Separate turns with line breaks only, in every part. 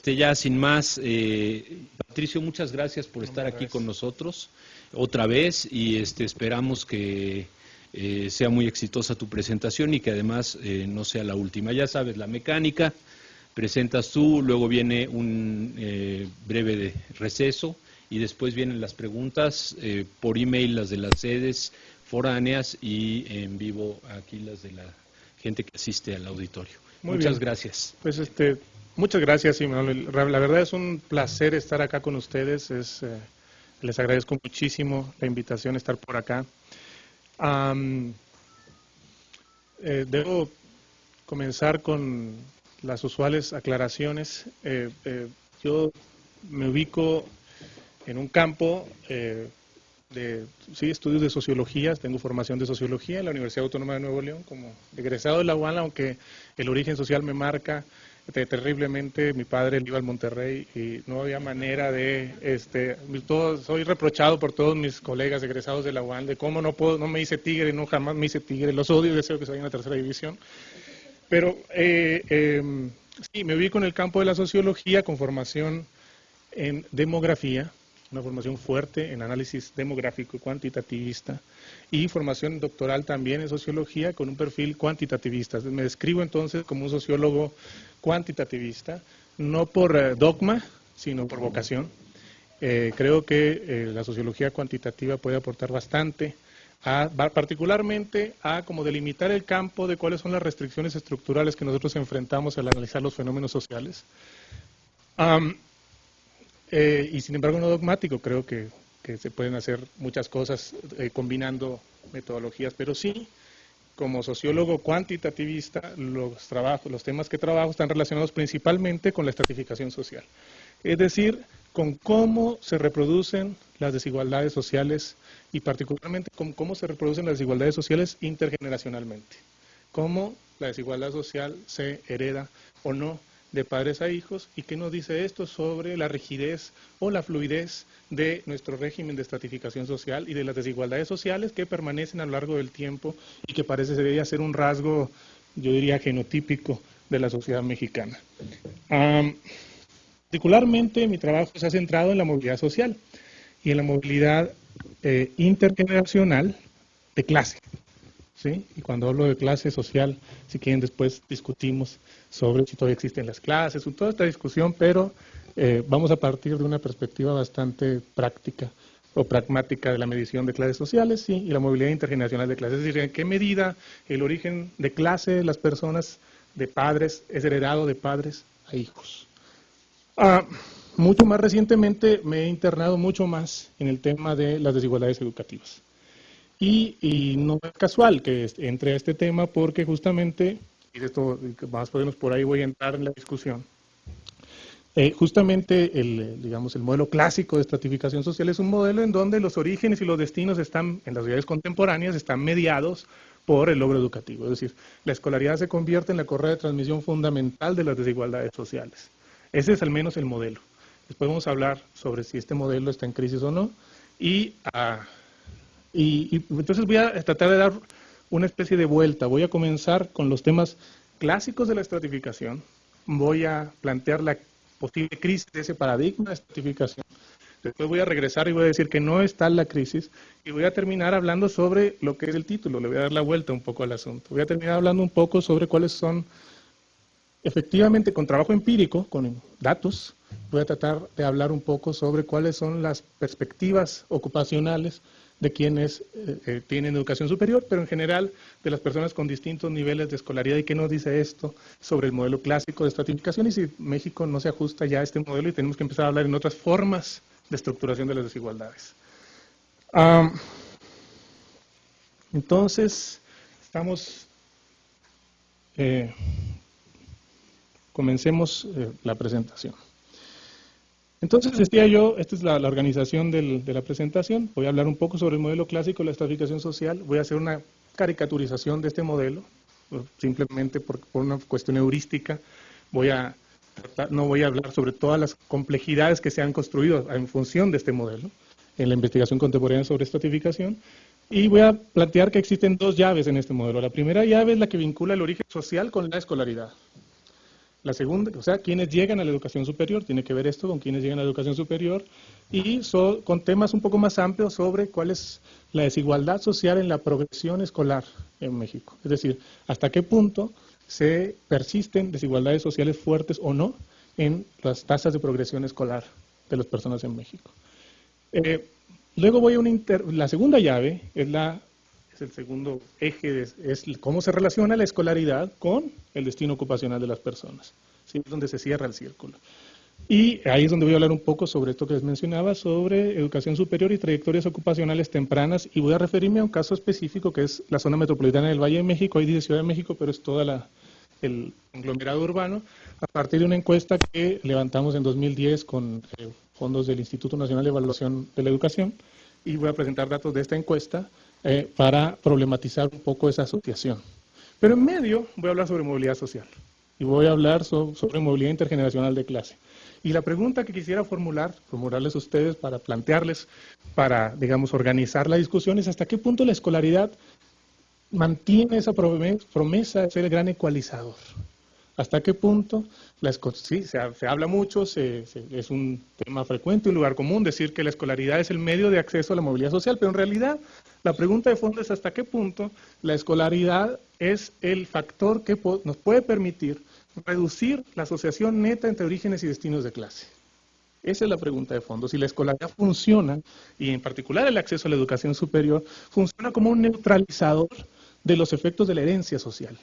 Ya sin más, Patricio, muchas gracias por estar aquí con nosotros otra vez y esperamos que sea muy exitosa tu presentación y que además no sea la última. Ya sabes, la mecánica, presentas tú, luego viene un breve receso y después vienen las preguntas por email, las de las sedes foráneas y en vivo aquí las de la gente que asiste al auditorio.
Muy
Muchas
bien.
gracias.
Pues muchas gracias, Manuel. La verdad es un placer estar acá con ustedes. Les agradezco muchísimo la invitación a estar por acá. Debo comenzar con las usuales aclaraciones. Yo me ubico en un campo de estudios de sociología, tengo formación de sociología en la Universidad Autónoma de Nuevo León como egresado de la UAM, aunque el origen social me marca terriblemente. Mi padre iba al Monterrey y no había manera de, soy reprochado por todos mis colegas egresados de la UAM de cómo no me hice tigre, no jamás me hice tigre, los odio y deseo que se vayan a la tercera división. Pero sí, me ubico en el campo de la sociología con formación en demografía, una formación fuerte en análisis demográfico y cuantitativista, y formación doctoral también en sociología con un perfil cuantitativista. Me describo entonces como un sociólogo cuantitativista, no por dogma, sino por vocación. Creo que la sociología cuantitativa puede aportar bastante, particularmente a como delimitar el campo de cuáles son las restricciones estructurales que nosotros enfrentamos al analizar los fenómenos sociales. Y sin embargo no dogmático, creo que se pueden hacer muchas cosas combinando metodologías, pero sí, como sociólogo cuantitativista, los temas que trabajo están relacionados principalmente con la estratificación social, es decir, con cómo se reproducen las desigualdades sociales y particularmente con cómo se reproducen las desigualdades sociales intergeneracionalmente, cómo la desigualdad social se hereda o no de padres a hijos, y qué nos dice esto sobre la rigidez o la fluidez de nuestro régimen de estratificación social y de las desigualdades sociales que permanecen a lo largo del tiempo y que parece debería ser un rasgo, yo diría, genotípico de la sociedad mexicana. Particularmente mi trabajo se ha centrado en la movilidad social y en la movilidad intergeneracional de clase. ¿Sí? Y cuando hablo de clase social, si quieren después discutimos sobre si todavía existen las clases, toda esta discusión, pero vamos a partir de una perspectiva bastante práctica o pragmática de la medición de clases sociales, ¿sí? Y la movilidad intergeneracional de clases, es decir, en qué medida el origen de clase de las personas, de padres, es heredado de padres a hijos. Mucho más recientemente me he internado mucho más en el tema de las desigualdades educativas. Y no es casual que entre a este tema porque justamente, y esto más o menos por ahí voy a entrar en la discusión, justamente el modelo clásico de estratificación social es un modelo en donde los orígenes y los destinos están, en las sociedades contemporáneas, están mediados por el logro educativo. Es decir, la escolaridad se convierte en la correa de transmisión fundamental de las desigualdades sociales. Ese es al menos el modelo. Después vamos a hablar sobre si este modelo está en crisis o no. Y entonces voy a tratar de dar una especie de vuelta. Voy a comenzar con los temas clásicos de la estratificación. Voy a plantear la posible crisis de ese paradigma de estratificación. Después voy a regresar y voy a decir que no está la crisis. Y voy a terminar hablando sobre lo que es el título. Le voy a dar la vuelta un poco al asunto. Voy a terminar hablando un poco sobre cuáles son, efectivamente, con trabajo empírico, con datos, voy a tratar de hablar un poco sobre cuáles son las perspectivas ocupacionales de quienes tienen educación superior, pero en general de las personas con distintos niveles de escolaridad, y qué nos dice esto sobre el modelo clásico de estratificación y si México no se ajusta ya a este modelo y tenemos que empezar a hablar en otras formas de estructuración de las desigualdades. Entonces, comencemos la presentación. Entonces, decía yo, esta es la organización de la presentación. Voy a hablar un poco sobre el modelo clásico de la estratificación social. Voy a hacer una caricaturización de este modelo, simplemente por una cuestión heurística. No voy a hablar sobre todas las complejidades que se han construido en función de este modelo en la investigación contemporánea sobre estratificación. Y voy a plantear que existen dos llaves en este modelo. La primera llave es la que vincula el origen social con la escolaridad. La segunda, o sea, quienes llegan a la educación superior, tiene que ver esto con quienes llegan a la educación superior, y con temas un poco más amplios sobre cuál es la desigualdad social en la progresión escolar en México. Es decir, hasta qué punto se persisten desigualdades sociales fuertes o no en las tasas de progresión escolar de las personas en México. Luego voy a la segunda llave, es el segundo eje, es cómo se relaciona la escolaridad con el destino ocupacional de las personas. ¿Sí? Es donde se cierra el círculo. Y ahí es donde voy a hablar un poco sobre esto que les mencionaba, sobre educación superior y trayectorias ocupacionales tempranas, y voy a referirme a un caso específico que es la zona metropolitana del Valle de México, ahí dice Ciudad de México, pero es toda el conglomerado urbano, a partir de una encuesta que levantamos en 2010 con fondos del Instituto Nacional de Evaluación de la Educación, y voy a presentar datos de esta encuesta para problematizar un poco esa asociación. Pero en medio voy a hablar sobre movilidad social y voy a hablar sobre movilidad intergeneracional de clase. Y la pregunta que quisiera formularles a ustedes para plantearles, para, digamos, organizar la discusión es hasta qué punto la escolaridad mantiene esa promesa de ser el gran ecualizador. ¿Hasta qué punto? Sí, se habla mucho, es un tema frecuente, un lugar común decir que la escolaridad es el medio de acceso a la movilidad social, pero en realidad la pregunta de fondo es hasta qué punto la escolaridad es el factor que nos puede permitir reducir la asociación neta entre orígenes y destinos de clase. Esa es la pregunta de fondo. Si la escolaridad funciona, y en particular el acceso a la educación superior, funciona como un neutralizador de los efectos de la herencia social.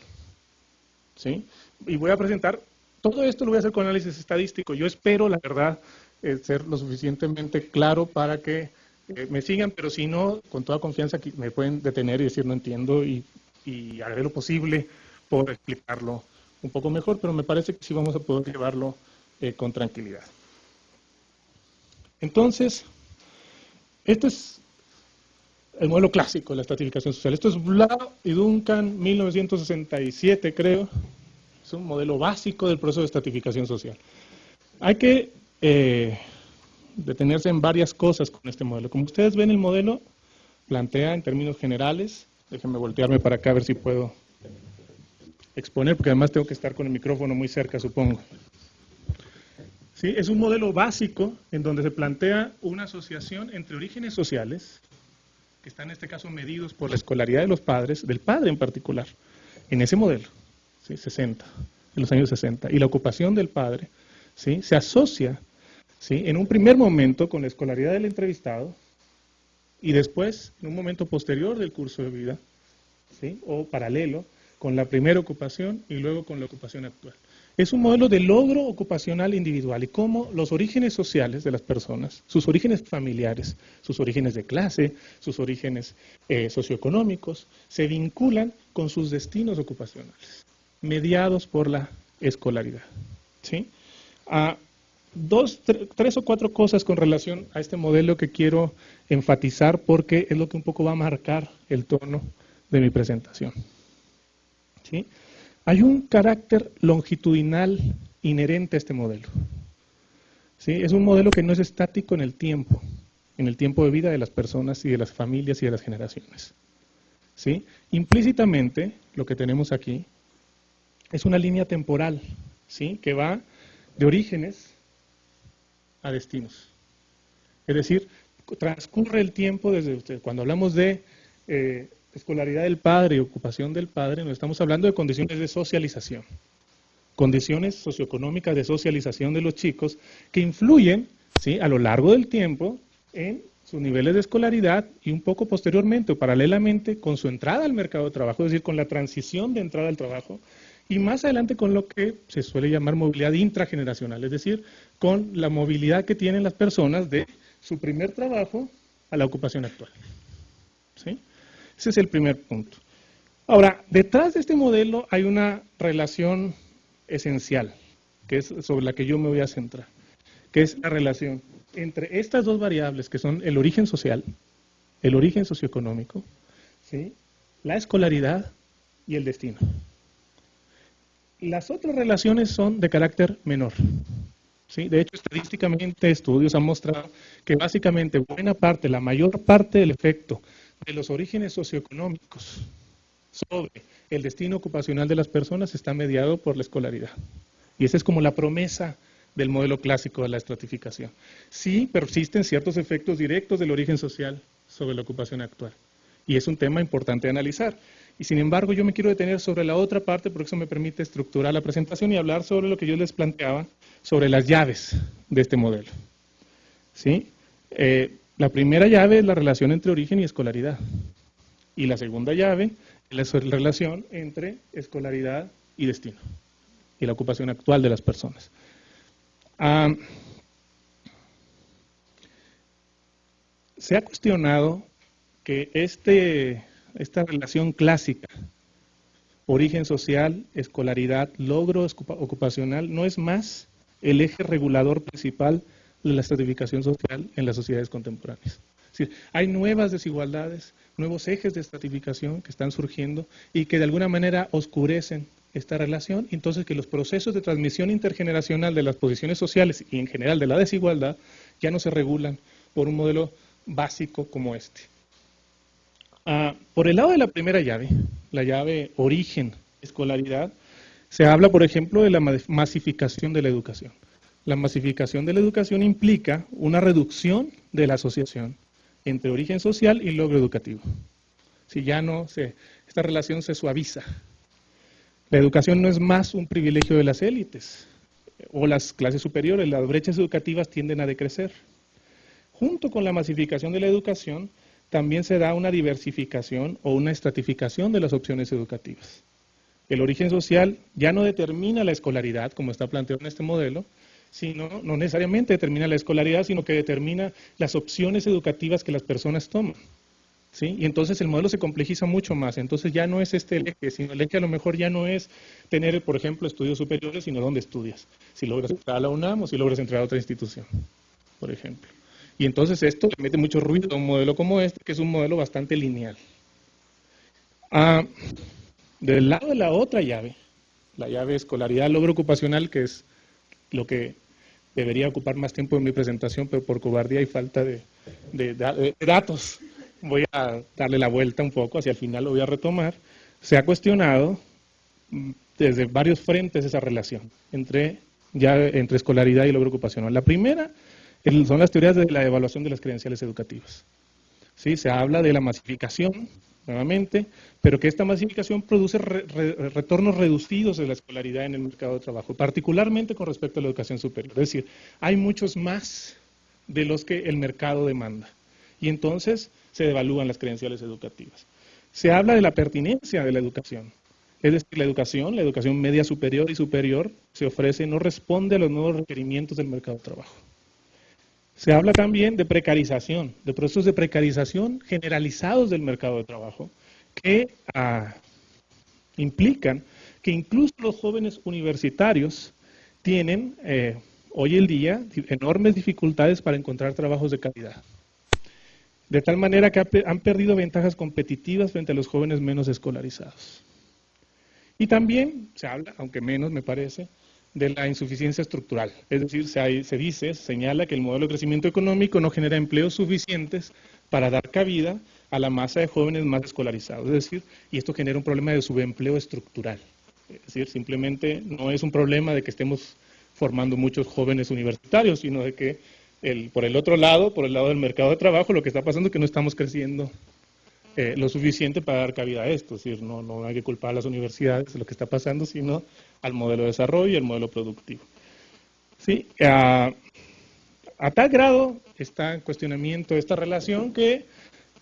¿Sí? Y voy a presentar, todo esto lo voy a hacer con análisis estadístico. Yo espero, la verdad, ser lo suficientemente claro para que me sigan, pero si no, con toda confianza me pueden detener y decir no entiendo y haré lo posible por explicarlo un poco mejor, pero me parece que sí vamos a poder llevarlo con tranquilidad. Entonces, esto es el modelo clásico de la estratificación social. Esto es Blau y Duncan, 1967, creo. Es un modelo básico del proceso de estratificación social. Hay que detenerse en varias cosas con este modelo. Como ustedes ven, el modelo plantea en términos generales, déjenme voltearme para acá a ver si puedo exponer, porque además tengo que estar con el micrófono muy cerca, supongo. ¿Sí? Es un modelo básico en donde se plantea una asociación entre orígenes sociales, que están en este caso medidos por la escolaridad de los padres, del padre en particular, en ese modelo, ¿sí? 60, en los años 60, y la ocupación del padre, ¿sí? Se asocia, ¿sí? En un primer momento con la escolaridad del entrevistado y después, en un momento posterior del curso de vida, ¿sí? O paralelo, con la primera ocupación y luego con la ocupación actual. Es un modelo de logro ocupacional individual y cómo los orígenes sociales de las personas, sus orígenes familiares, sus orígenes de clase, sus orígenes socioeconómicos, se vinculan con sus destinos ocupacionales, mediados por la escolaridad. ¿Sí? Tres o cuatro cosas con relación a este modelo que quiero enfatizar porque es lo que un poco va a marcar el tono de mi presentación. ¿Sí? Hay un carácter longitudinal inherente a este modelo. ¿Sí? Es un modelo que no es estático en el tiempo de vida de las personas y de las familias y de las generaciones. ¿Sí? Implícitamente, lo que tenemos aquí es una línea temporal, ¿sí? Que va de orígenes a destinos. Es decir, transcurre el tiempo desde cuando hablamos de escolaridad del padre y ocupación del padre, nos estamos hablando de condiciones de socialización, condiciones socioeconómicas de socialización de los chicos que influyen, ¿sí? A lo largo del tiempo en sus niveles de escolaridad y un poco posteriormente o paralelamente con su entrada al mercado de trabajo, es decir, con la transición de entrada al trabajo y más adelante con lo que se suele llamar movilidad intrageneracional, es decir, con la movilidad que tienen las personas de su primer trabajo a la ocupación actual. ¿Sí? Ese es el primer punto. Ahora, detrás de este modelo hay una relación esencial, que es sobre la que yo me voy a centrar, que es la relación entre estas dos variables, que son el origen social, el origen socioeconómico, ¿sí? La escolaridad y el destino. Las otras relaciones son de carácter menor. ¿Sí? De hecho, estadísticamente estudios han mostrado que básicamente buena parte, la mayor parte del efecto de los orígenes socioeconómicos sobre el destino ocupacional de las personas está mediado por la escolaridad. Y esa es como la promesa del modelo clásico de la estratificación. Sí, persisten ciertos efectos directos del origen social sobre la ocupación actual. Y es un tema importante de analizar. Y sin embargo, yo me quiero detener sobre la otra parte, porque eso me permite estructurar la presentación y hablar sobre lo que yo les planteaba, sobre las llaves de este modelo. ¿Sí? La primera llave es la relación entre origen y escolaridad. Y la segunda llave es la relación entre escolaridad y destino, y la ocupación actual de las personas. Se ha cuestionado que esta relación clásica, origen social, escolaridad, logro ocupacional, no es más el eje regulador principal de la estratificación social en las sociedades contemporáneas. Es decir, hay nuevas desigualdades, nuevos ejes de estratificación que están surgiendo y que de alguna manera oscurecen esta relación, entonces que los procesos de transmisión intergeneracional de las posiciones sociales y en general de la desigualdad ya no se regulan por un modelo básico como este. Por el lado de la primera llave, la llave origen, escolaridad, se habla, por ejemplo, de la masificación de la educación. La masificación de la educación implica una reducción de la asociación entre origen social y logro educativo. Si ya no esta relación se suaviza. La educación no es más un privilegio de las élites o las clases superiores, las brechas educativas tienden a decrecer. Junto con la masificación de la educación, también se da una diversificación o una estratificación de las opciones educativas. El origen social ya no determina la escolaridad, como está planteado en este modelo, sino no necesariamente determina la escolaridad, sino que determina las opciones educativas que las personas toman. ¿Sí? Y entonces el modelo se complejiza mucho más. Entonces ya no es este el eje, sino el eje a lo mejor ya no es tener, por ejemplo, estudios superiores, sino dónde estudias. Si logras entrar a la UNAM o si logras entrar a otra institución, por ejemplo. Y entonces esto le mete mucho ruido a un modelo como este, que es un modelo bastante lineal. Del lado de la otra llave, la llave escolaridad, logro ocupacional, que es lo que debería ocupar más tiempo en mi presentación, pero por cobardía y falta de datos, voy a darle la vuelta un poco, hacia el final lo voy a retomar. Se ha cuestionado desde varios frentes esa relación entre escolaridad y logro ocupacional. La primera son las teorías de la evaluación de las credenciales educativas. ¿Sí? Se habla de la masificación, nuevamente, pero que esta masificación produce retornos reducidos de la escolaridad en el mercado de trabajo, particularmente con respecto a la educación superior. Es decir, hay muchos más de los que el mercado demanda. Y entonces se devalúan las credenciales educativas. Se habla de la pertinencia de la educación. Es decir, la educación media superior y superior se ofrece, no responde a los nuevos requerimientos del mercado de trabajo. Se habla también de precarización, de procesos de precarización generalizados del mercado de trabajo que implican que incluso los jóvenes universitarios tienen hoy en día enormes dificultades para encontrar trabajos de calidad. De tal manera que han perdido ventajas competitivas frente a los jóvenes menos escolarizados. Y también se habla, aunque menos me parece, de la insuficiencia estructural. Es decir, se señala que el modelo de crecimiento económico no genera empleos suficientes para dar cabida a la masa de jóvenes más escolarizados. Es decir, y esto genera un problema de subempleo estructural. Es decir, simplemente no es un problema de que estemos formando muchos jóvenes universitarios, sino de que por el otro lado, por el lado del mercado de trabajo, lo que está pasando es que no estamos creciendo lo suficiente para dar cabida a esto. Es decir, no hay que culpar a las universidades de lo que está pasando, sino al modelo de desarrollo y al modelo productivo. ¿Sí? A tal grado está en cuestionamiento esta relación que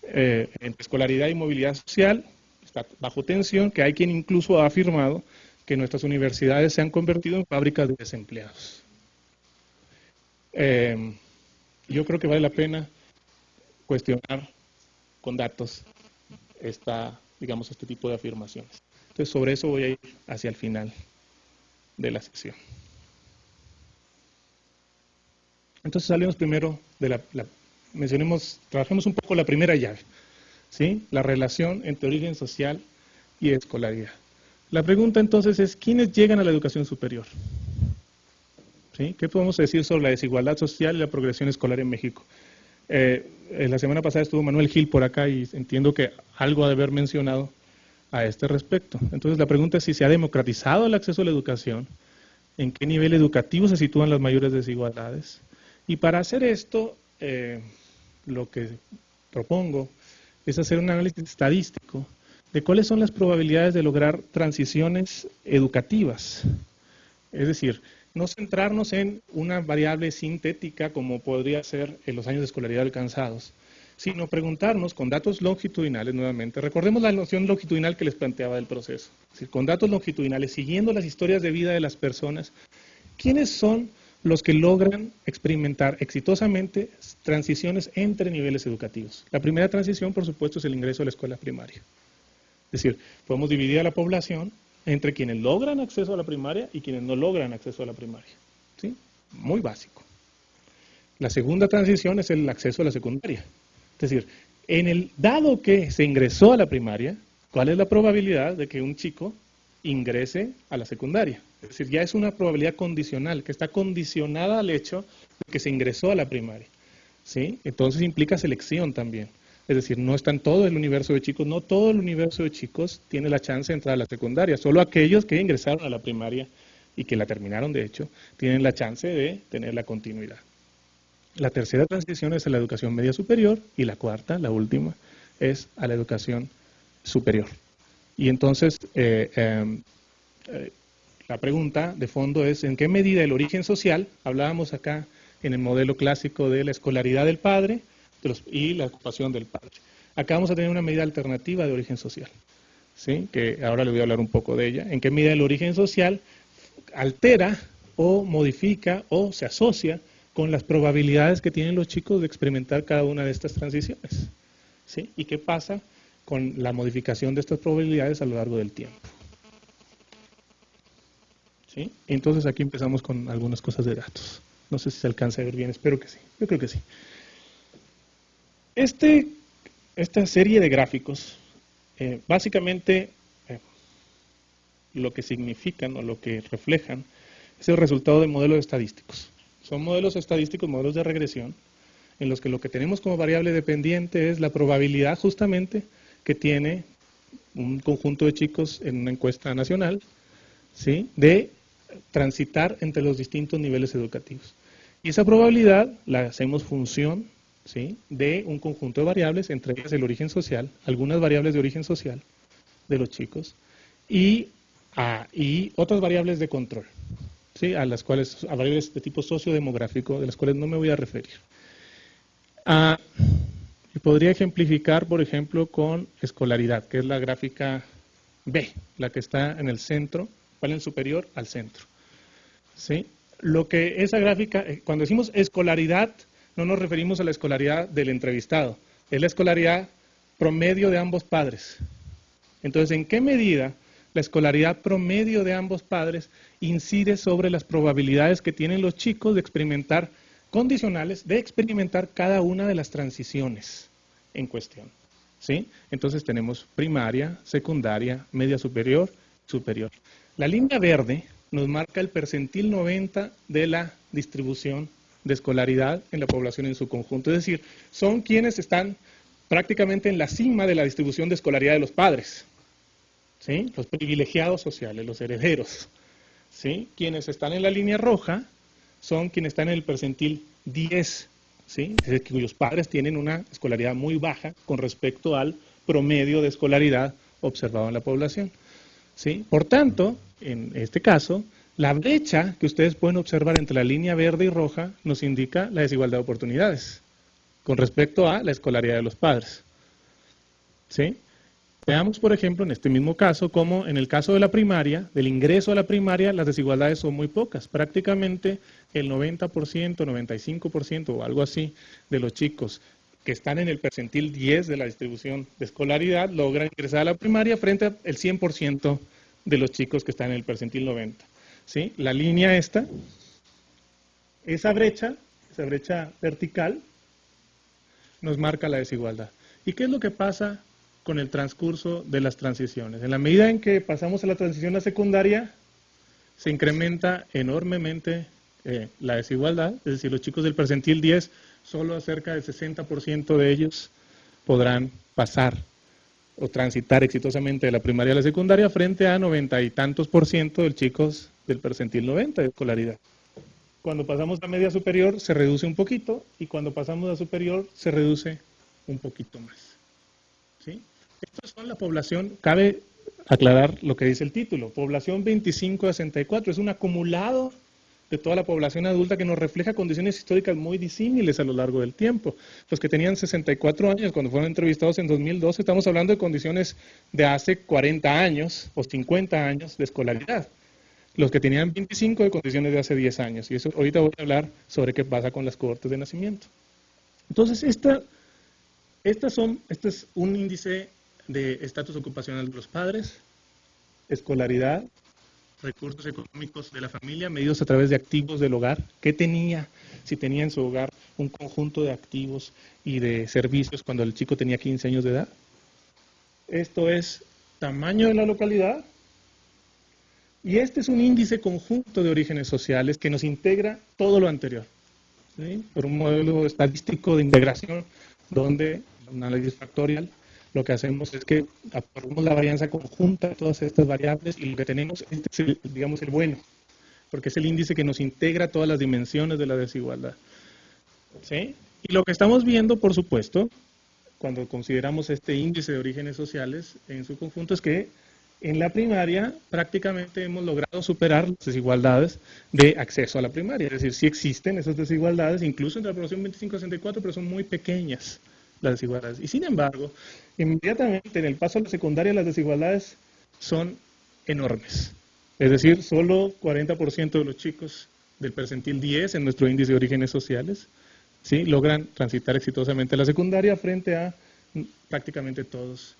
entre escolaridad y movilidad social está bajo tensión, que hay quien incluso ha afirmado que nuestras universidades se han convertido en fábricas de desempleados. Yo creo que vale la pena cuestionar con datos este tipo de afirmaciones. Entonces, sobre eso voy a ir hacia el final de la sección. Entonces, salimos primero trabajemos un poco la primera llave, ¿sí? La relación entre origen social y escolaridad. La pregunta entonces es, ¿quiénes llegan a la educación superior? ¿Sí? ¿Qué podemos decir sobre la desigualdad social y la progresión escolar en México? La semana pasada estuvo Manuel Gil por acá y entiendo que algo ha de haber mencionado a este respecto. Entonces la pregunta es si se ha democratizado el acceso a la educación en qué nivel educativo se sitúan las mayores desigualdades. Y para hacer esto, lo que propongo es hacer un análisis estadístico de cuáles son las probabilidades de lograr transiciones educativas. Es decir, no centrarnos en una variable sintética como podría ser en los años de escolaridad alcanzados, sino preguntarnos con datos longitudinales nuevamente. Recordemos la noción longitudinal que les planteaba del proceso. Es decir, con datos longitudinales, siguiendo las historias de vida de las personas, ¿quiénes son los que logran experimentar exitosamente transiciones entre niveles educativos? La primera transición, por supuesto, es el ingreso a la escuela primaria. Es decir, podemos dividir a la población entre quienes logran acceso a la primaria y quienes no logran acceso a la primaria. ¿Sí? Muy básico. La segunda transición es el acceso a la secundaria. Es decir, dado que se ingresó a la primaria, ¿cuál es la probabilidad de que un chico ingrese a la secundaria? Es decir, ya es una probabilidad condicional, que está condicionada al hecho de que se ingresó a la primaria. ¿Sí? Entonces implica selección también. Es decir, no está en todo el universo de chicos, no todo el universo de chicos tiene la chance de entrar a la secundaria, solo aquellos que ingresaron a la primaria y que la terminaron, de hecho, tienen la chance de tener la continuidad. La tercera transición es a la educación media superior y la cuarta, la última, es a la educación superior. Y entonces, la pregunta de fondo es, ¿en qué medida el origen social? Hablábamos acá en el modelo clásico de la escolaridad del padre y la ocupación del padre. Acá vamos a tener una medida alternativa de origen social, ¿sí? Que ahora les voy a hablar un poco de ella. ¿En qué medida el origen social altera o modifica o se asocia con las probabilidades que tienen los chicos de experimentar cada una de estas transiciones? ¿Sí? ¿Y qué pasa con la modificación de estas probabilidades a lo largo del tiempo? ¿Sí? Entonces aquí empezamos con algunas cosas de datos. No sé si se alcanza a ver bien, espero que sí. Yo creo que sí. Esta serie de gráficos, básicamente lo que significan o lo que reflejan es el resultado de modelos estadísticos. Son modelos estadísticos, modelos de regresión, en los que lo que tenemos como variable dependiente es la probabilidad justamente que tiene un conjunto de chicos en una encuesta nacional, ¿sí?, de transitar entre los distintos niveles educativos. Y esa probabilidad la hacemos función, ¿sí?, de un conjunto de variables, entre ellas el origen social, algunas variables de origen social de los chicos, y otras variables de control, ¿sí?, a variables de tipo sociodemográfico, de las cuales no me voy a referir. Y podría ejemplificar, por ejemplo, con escolaridad, que es la gráfica B, la que está en el centro, panel superior al centro. ¿Sí? Lo que esa gráfica, cuando decimos escolaridad, no nos referimos a la escolaridad del entrevistado, es la escolaridad promedio de ambos padres. Entonces, ¿en qué medida la escolaridad promedio de ambos padres incide sobre las probabilidades que tienen los chicos de experimentar condicionales, de experimentar cada una de las transiciones en cuestión? ¿Sí? Entonces tenemos primaria, secundaria, media superior, superior. La línea verde nos marca el percentil 90 de la distribución de escolaridad en la población en su conjunto. Es decir, son quienes están prácticamente en la cima de la distribución de escolaridad de los padres. ¿Sí? Los privilegiados sociales, los herederos. ¿Sí? Quienes están en la línea roja son quienes están en el percentil 10, ¿sí?, es decir, cuyos padres tienen una escolaridad muy baja con respecto al promedio de escolaridad observado en la población. ¿Sí? Por tanto, en este caso, la brecha que ustedes pueden observar entre la línea verde y roja nos indica la desigualdad de oportunidades con respecto a la escolaridad de los padres. ¿Sí? Veamos, por ejemplo, en este mismo caso, cómo en el caso de la primaria, del ingreso a la primaria, las desigualdades son muy pocas. Prácticamente el 90%, 95% o algo así de los chicos que están en el percentil 10 de la distribución de escolaridad logran ingresar a la primaria frente al 100% de los chicos que están en el percentil 90. ¿Sí? La línea esa brecha vertical nos marca la desigualdad. ¿Y qué es lo que pasa con el transcurso de las transiciones? En la medida en que pasamos a la transición a secundaria, se incrementa enormemente la desigualdad, es decir, los chicos del percentil 10, solo cerca del 60% de ellos podrán pasar o transitar exitosamente de la primaria a la secundaria frente a 90 y tantos % de chicos del percentil 90 de escolaridad. Cuando pasamos a media superior se reduce un poquito y cuando pasamos a superior se reduce un poquito más. ¿Sí? Estos son la población, cabe aclarar lo que dice el título, población 25 a 64, es un acumulado de toda la población adulta que nos refleja condiciones históricas muy disímiles a lo largo del tiempo. Los que tenían 64 años cuando fueron entrevistados en 2012, estamos hablando de condiciones de hace 40 años o 50 años de escolaridad. Los que tenían 25 de condiciones de hace 10 años. Y eso ahorita voy a hablar sobre qué pasa con las cohortes de nacimiento. Entonces, este es un índice de estatus ocupacional de los padres, escolaridad, recursos económicos de la familia medidos a través de activos del hogar. ¿Qué tenía? Si tenía en su hogar un conjunto de activos y de servicios cuando el chico tenía 15 años de edad. Esto es tamaño de la localidad. Y este es un índice conjunto de orígenes sociales que nos integra todo lo anterior, ¿sí? Por un modelo estadístico de integración donde, un análisis factorial, lo que hacemos es que aprobamos la varianza conjunta de todas estas variables y lo que tenemos, este es el, digamos, el bueno, porque es el índice que nos integra todas las dimensiones de la desigualdad. ¿Sí? Y lo que estamos viendo, por supuesto, cuando consideramos este índice de orígenes sociales en su conjunto, es que en la primaria prácticamente hemos logrado superar las desigualdades de acceso a la primaria. Es decir, sí existen esas desigualdades, incluso entre la población 25-64, pero son muy pequeñas las desigualdades. Y sin embargo, inmediatamente en el paso a la secundaria las desigualdades son enormes. Es decir, solo 40% de los chicos del percentil 10 en nuestro índice de orígenes sociales, ¿sí?, logran transitar exitosamente a la secundaria frente a prácticamente todos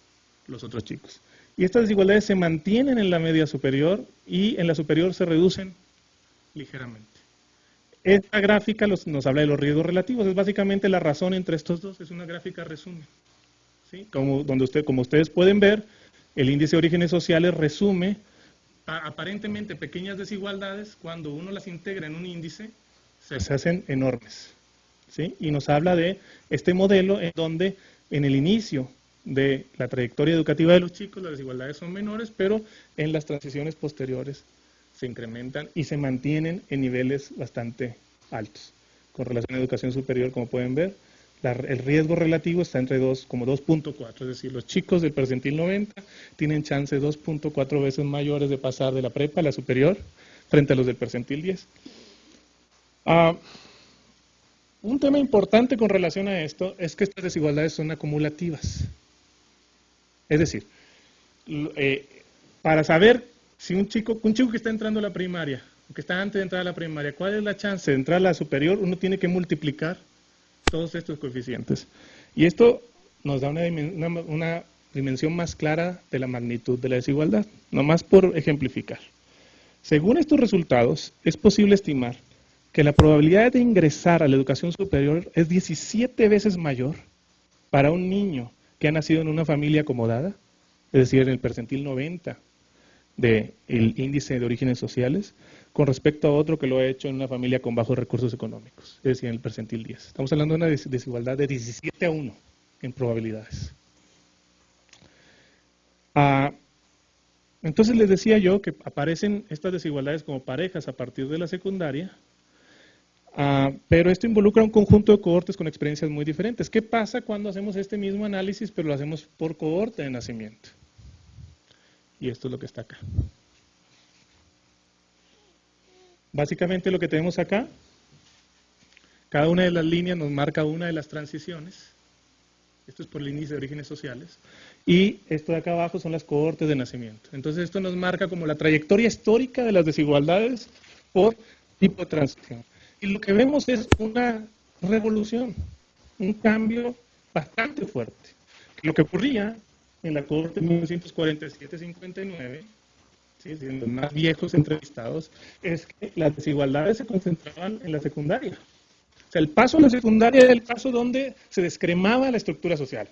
los otros chicos. Y estas desigualdades se mantienen en la media superior y en la superior se reducen ligeramente. Esta gráfica nos habla de los riesgos relativos, es básicamente la razón entre estos dos, es una gráfica resumen. ¿Sí? Como ustedes pueden ver, el índice de orígenes sociales resume aparentemente pequeñas desigualdades, cuando uno las integra en un índice, se hacen enormes. ¿Sí? Y nos habla de este modelo en donde en el inicio de la trayectoria educativa de los chicos las desigualdades son menores, pero en las transiciones posteriores se incrementan y se mantienen en niveles bastante altos. Con relación a educación superior, como pueden ver, el riesgo relativo está entre como 2.4, es decir, los chicos del percentil 90 tienen chances 2.4 veces mayores de pasar de la prepa a la superior frente a los del percentil 10. Un tema importante con relación a esto es que estas desigualdades son acumulativas. Es decir, para saber si un chico que está entrando a la primaria, o que está antes de entrar a la primaria, cuál es la chance de entrar a la superior, uno tiene que multiplicar todos estos coeficientes. Y esto nos da una dimensión más clara de la magnitud de la desigualdad, nomás por ejemplificar. Según estos resultados, es posible estimar que la probabilidad de ingresar a la educación superior es 17 veces mayor para un niño que ha nacido en una familia acomodada, es decir, en el percentil 90 del índice de orígenes sociales, con respecto a otro que lo ha hecho en una familia con bajos recursos económicos, es decir, en el percentil 10. Estamos hablando de una desigualdad de 17 a 1 en probabilidades. Entonces les decía yo que aparecen estas desigualdades como parejas a partir de la secundaria, pero esto involucra un conjunto de cohortes con experiencias muy diferentes. ¿Qué pasa cuando hacemos este mismo análisis, pero lo hacemos por cohorte de nacimiento? Y esto es lo que está acá. Básicamente lo que tenemos acá, cada una de las líneas nos marca una de las transiciones. Esto es por el índice de orígenes sociales. Y esto de acá abajo son las cohortes de nacimiento. Entonces esto nos marca como la trayectoria histórica de las desigualdades por tipo de transición. Y lo que vemos es una revolución, un cambio bastante fuerte. Lo que ocurría en la cohorte de 1947-59, ¿sí?, los más viejos entrevistados, es que las desigualdades se concentraban en la secundaria. O sea, el paso a la secundaria era el paso donde se descremaba la estructura social.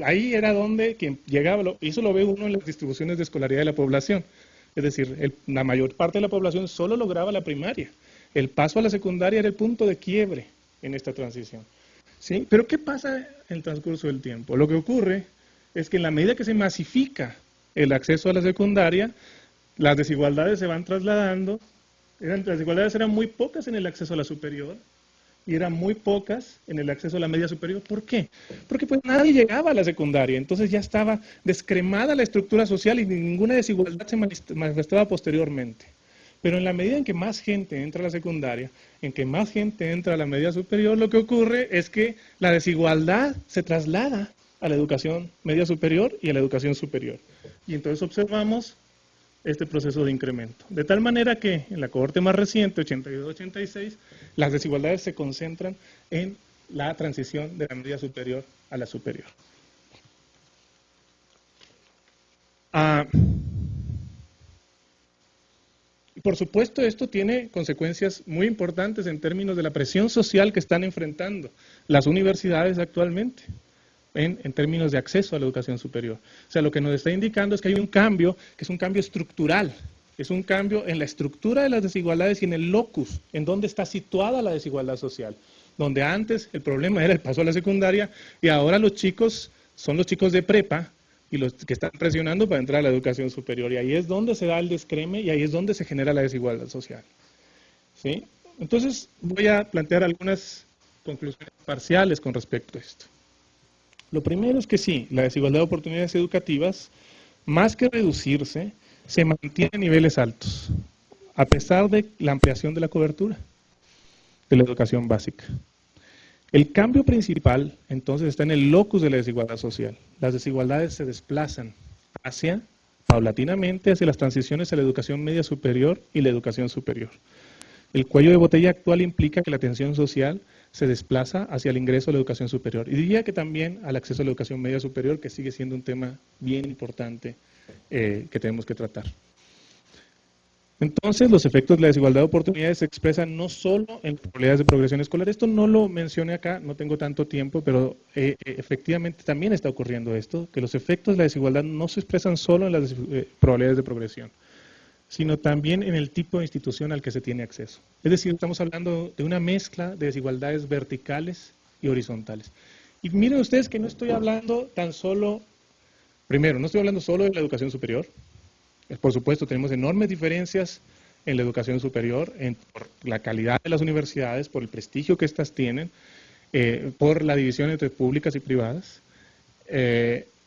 Ahí era donde quien llegaba, y eso lo ve uno en las distribuciones de escolaridad de la población. Es decir, la mayor parte de la población solo lograba la primaria. El paso a la secundaria era el punto de quiebre en esta transición. ¿Sí? Pero ¿qué pasa en el transcurso del tiempo? Lo que ocurre es que en la medida que se masifica el acceso a la secundaria, las desigualdades se van trasladando. Las desigualdades eran muy pocas en el acceso a la superior y eran muy pocas en el acceso a la media superior. ¿Por qué? Porque pues nadie llegaba a la secundaria, entonces ya estaba descremada la estructura social y ninguna desigualdad se manifestaba posteriormente. Pero en la medida en que más gente entra a la secundaria, en que más gente entra a la media superior, lo que ocurre es que la desigualdad se traslada a la educación media superior y a la educación superior. Y entonces observamos este proceso de incremento. De tal manera que en la cohorte más reciente, 82-86, las desigualdades se concentran en la transición de la media superior a la superior. Por supuesto, esto tiene consecuencias muy importantes en términos de la presión social que están enfrentando las universidades actualmente, en términos de acceso a la educación superior. O sea, lo que nos está indicando es que hay un cambio, que es un cambio estructural, es un cambio en la estructura de las desigualdades y en el locus, en donde está situada la desigualdad social. Donde antes el problema era el paso a la secundaria y ahora los chicos son los chicos de prepa y los que están presionando para entrar a la educación superior. Y ahí es donde se da el descreme y ahí es donde se genera la desigualdad social. ¿Sí? Entonces voy a plantear algunas conclusiones parciales con respecto a esto. Lo primero es que sí, la desigualdad de oportunidades educativas, más que reducirse, se mantiene a niveles altos, a pesar de la ampliación de la cobertura de la educación básica. El cambio principal, entonces, está en el locus de la desigualdad social. Las desigualdades se desplazan paulatinamente, hacia las transiciones a la educación media superior y la educación superior. El cuello de botella actual implica que la tensión social se desplaza hacia el ingreso a la educación superior. Y diría que también al acceso a la educación media superior, que sigue siendo un tema bien importante que tenemos que tratar. Entonces, los efectos de la desigualdad de oportunidades se expresan no solo en probabilidades de progresión escolar. Esto no lo mencioné acá, no tengo tanto tiempo, pero efectivamente también está ocurriendo esto, que los efectos de la desigualdad no se expresan solo en las probabilidades de progresión, sino también en el tipo de institución al que se tiene acceso. Es decir, estamos hablando de una mezcla de desigualdades verticales y horizontales. Y miren ustedes que no estoy hablando tan solo, primero, no estoy hablando solo de la educación superior. Por supuesto, tenemos enormes diferencias en la educación superior, por la calidad de las universidades, por el prestigio que éstas tienen, por la división entre públicas y privadas,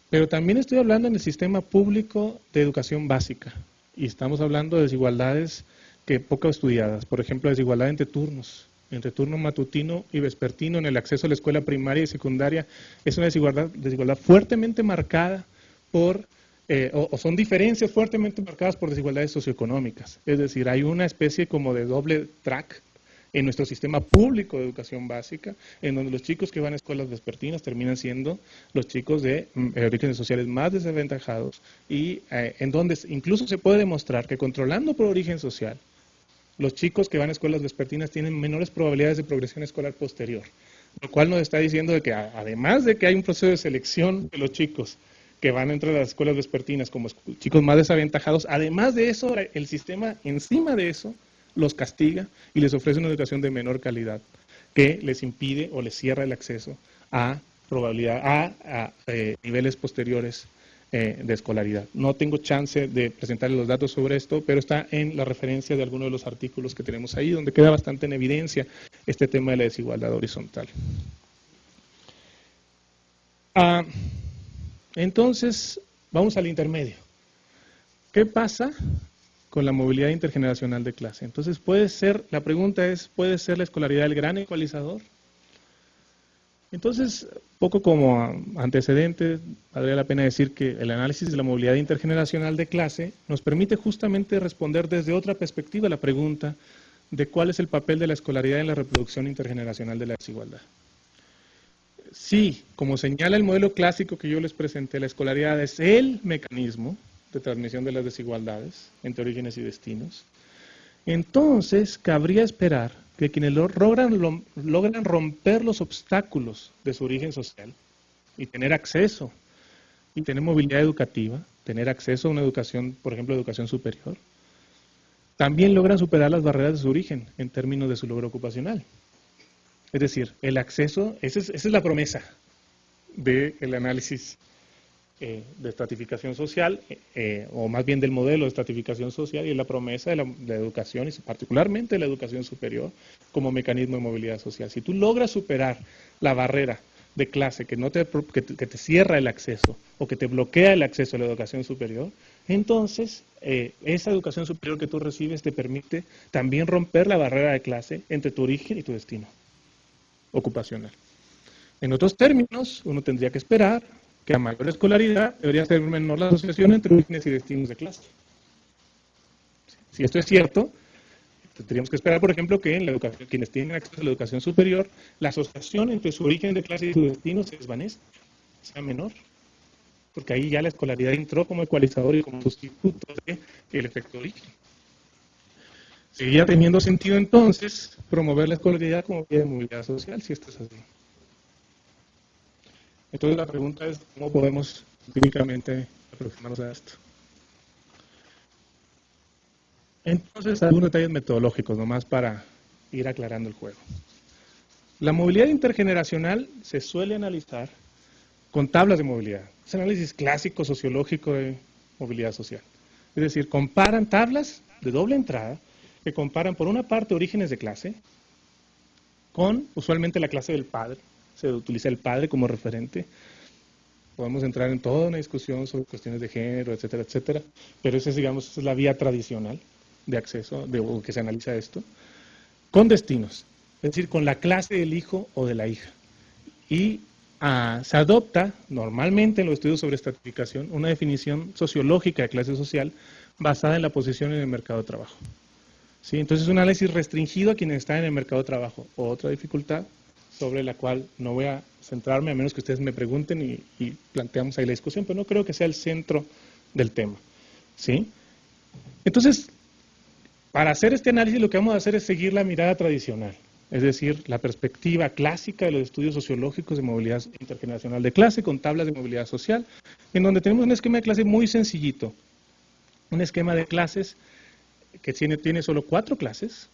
pero también estoy hablando en el sistema público de educación básica, y estamos hablando de desigualdades que poco estudiadas, por ejemplo, desigualdad entre turno matutino y vespertino en el acceso a la escuela primaria y secundaria, es una desigualdad fuertemente marcada por o son diferencias fuertemente marcadas por desigualdades socioeconómicas. Es decir, hay una especie como de doble track en nuestro sistema público de educación básica, en donde los chicos que van a escuelas vespertinas terminan siendo los chicos de orígenes sociales más desaventajados y en donde incluso se puede demostrar que controlando por origen social, los chicos que van a escuelas vespertinas tienen menores probabilidades de progresión escolar posterior, lo cual nos está diciendo de que además de que hay un proceso de selección de los chicos que van a entrar a las escuelas vespertinas como chicos más desaventajados, además de eso, el sistema encima de eso los castiga y les ofrece una educación de menor calidad que les impide o les cierra el acceso a niveles posteriores de escolaridad. No tengo chance de presentarles los datos sobre esto, pero está en la referencia de algunos de los artículos que tenemos ahí, donde queda bastante en evidencia este tema de la desigualdad horizontal. Entonces, vamos al intermedio. ¿Qué pasa con la movilidad intergeneracional de clase? Entonces, la pregunta es, ¿puede ser la escolaridad el gran ecualizador? Entonces, poco como antecedente, valdría la pena decir que el análisis de la movilidad intergeneracional de clase nos permite justamente responder desde otra perspectiva la pregunta de cuál es el papel de la escolaridad en la reproducción intergeneracional de la desigualdad. Sí, como señala el modelo clásico que yo les presenté, la escolaridad es el mecanismo de transmisión de las desigualdades entre orígenes y destinos. Entonces, cabría esperar que quienes logran romper los obstáculos de su origen social y tener acceso y tener movilidad educativa, tener acceso a una educación, por ejemplo, educación superior, también logran superar las barreras de su origen en términos de su logro ocupacional. Es decir, el acceso, esa es la promesa del análisis de estratificación social, o más bien del modelo de estratificación social, y es la promesa de la educación, y particularmente de la educación superior, como mecanismo de movilidad social. Si tú logras superar la barrera de clase que te cierra el acceso o que te bloquea el acceso a la educación superior, entonces esa educación superior que tú recibes te permite también romper la barrera de clase entre tu origen y tu destino ocupacional. En otros términos, uno tendría que esperar que a mayor escolaridad debería ser menor la asociación entre orígenes y destinos de clase. Si esto es cierto, tendríamos que esperar, por ejemplo, que en la educación, quienes tienen acceso a la educación superior, la asociación entre su origen de clase y su destino se desvanezca, sea menor, porque ahí ya la escolaridad entró como ecualizador y como sustituto del efecto origen. Seguiría teniendo sentido entonces promover la escolaridad como vía de movilidad social, si esto es así. Entonces la pregunta es, ¿cómo podemos empíricamente aproximarnos a esto? Entonces, algunos detalles metodológicos, nomás para ir aclarando el juego. La movilidad intergeneracional se suele analizar con tablas de movilidad. Es un análisis clásico sociológico de movilidad social. Es decir, comparan tablas de doble entrada que comparan por una parte orígenes de clase con usualmente la clase del padre. Se utiliza el padre como referente. Podemos entrar en toda una discusión sobre cuestiones de género, etcétera, etcétera, pero esa es la vía tradicional de acceso, o que se analiza esto, con destinos, es decir, con la clase del hijo o de la hija. Y se adopta normalmente en los estudios sobre estratificación una definición sociológica de clase social basada en la posición en el mercado de trabajo. ¿Sí? Entonces es un análisis restringido a quienes están en el mercado de trabajo. Otra dificultad sobre la cual no voy a centrarme, a menos que ustedes me pregunten y planteamos ahí la discusión, pero no creo que sea el centro del tema. ¿Sí? Entonces, para hacer este análisis lo que vamos a hacer es seguir la mirada tradicional, es decir, la perspectiva clásica de los estudios sociológicos de movilidad intergeneracional de clase con tablas de movilidad social, en donde tenemos un esquema de clase muy sencillito, un esquema de clases que tiene solo 4 clases.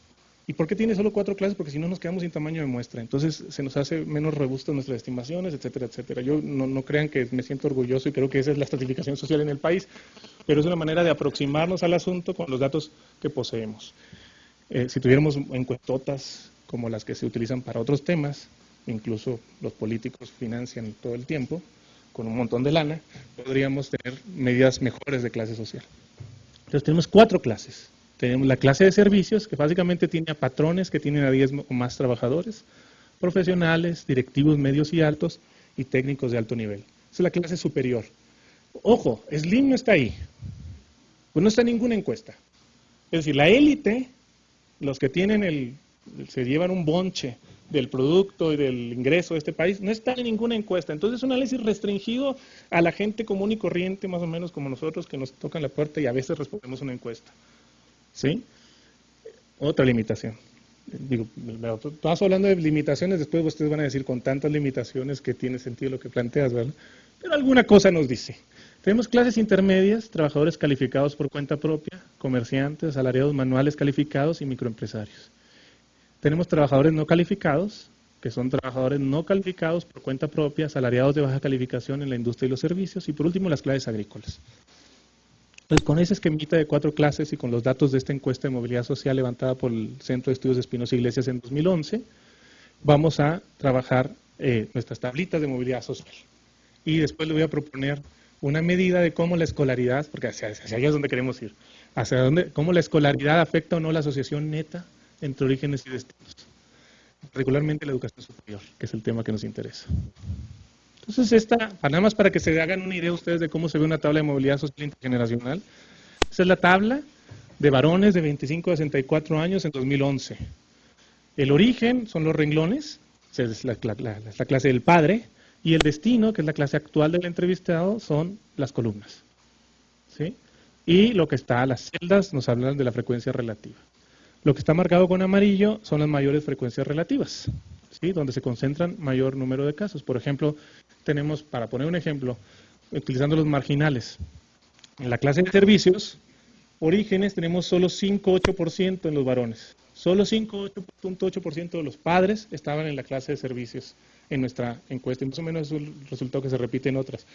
¿Y por qué tiene solo 4 clases? Porque si no nos quedamos sin tamaño de muestra. Entonces se nos hace menos robustas nuestras estimaciones, etcétera, etcétera. Yo no crean que me siento orgulloso y creo que esa es la estratificación social en el país, pero es una manera de aproximarnos al asunto con los datos que poseemos. Si tuviéramos encuestotas como las que se utilizan para otros temas, incluso los políticos financian todo el tiempo, con un montón de lana, podríamos tener medidas mejores de clase social. Entonces tenemos 4 clases. Tenemos la clase de servicios, que básicamente tiene a patrones que tienen a 10 o más trabajadores, profesionales, directivos medios y altos, y técnicos de alto nivel. Esa es la clase superior. Ojo, SLIM no está ahí. Pues no está en ninguna encuesta. Es decir, la élite, los que se llevan un bonche del producto y del ingreso de este país, no están en ninguna encuesta. Entonces es un análisis restringido a la gente común y corriente, más o menos como nosotros, que nos tocan la puerta y a veces respondemos una encuesta. ¿Sí? Otra limitación. Digo, estamos hablando de limitaciones, después ustedes van a decir con tantas limitaciones que tiene sentido lo que planteas, ¿verdad? Pero alguna cosa nos dice. Tenemos clases intermedias, trabajadores calificados por cuenta propia, comerciantes, asalariados manuales calificados y microempresarios. Tenemos trabajadores no calificados, que son trabajadores no calificados por cuenta propia, asalariados de baja calificación en la industria y los servicios, y por último las clases agrícolas. Entonces, con ese esquemita de 4 clases y con los datos de esta encuesta de movilidad social levantada por el Centro de Estudios de Espinosa Iglesias en 2011, vamos a trabajar nuestras tablitas de movilidad social. Y después le voy a proponer una medida de cómo la escolaridad, porque hacia allá es donde queremos ir, cómo la escolaridad afecta o no la asociación neta entre orígenes y destinos, particularmente la educación superior, que es el tema que nos interesa. Entonces, nada más para que se hagan una idea ustedes de cómo se ve una tabla de movilidad social intergeneracional, esta es la tabla de varones de 25 a 64 años en 2011. El origen son los renglones, es la clase del padre, y el destino, que es la clase actual del entrevistado, son las columnas. ¿Sí? Y lo que está, las celdas nos hablan de la frecuencia relativa. Lo que está marcado con amarillo son las mayores frecuencias relativas, ¿sí? Donde se concentran mayor número de casos. Por ejemplo, tenemos, para poner un ejemplo, utilizando los marginales, en la clase de servicios, orígenes tenemos solo 5,8% en los varones. Solo 5,8% de los padres estaban en la clase de servicios en nuestra encuesta, y más o menos es el resultado que se repite en otras.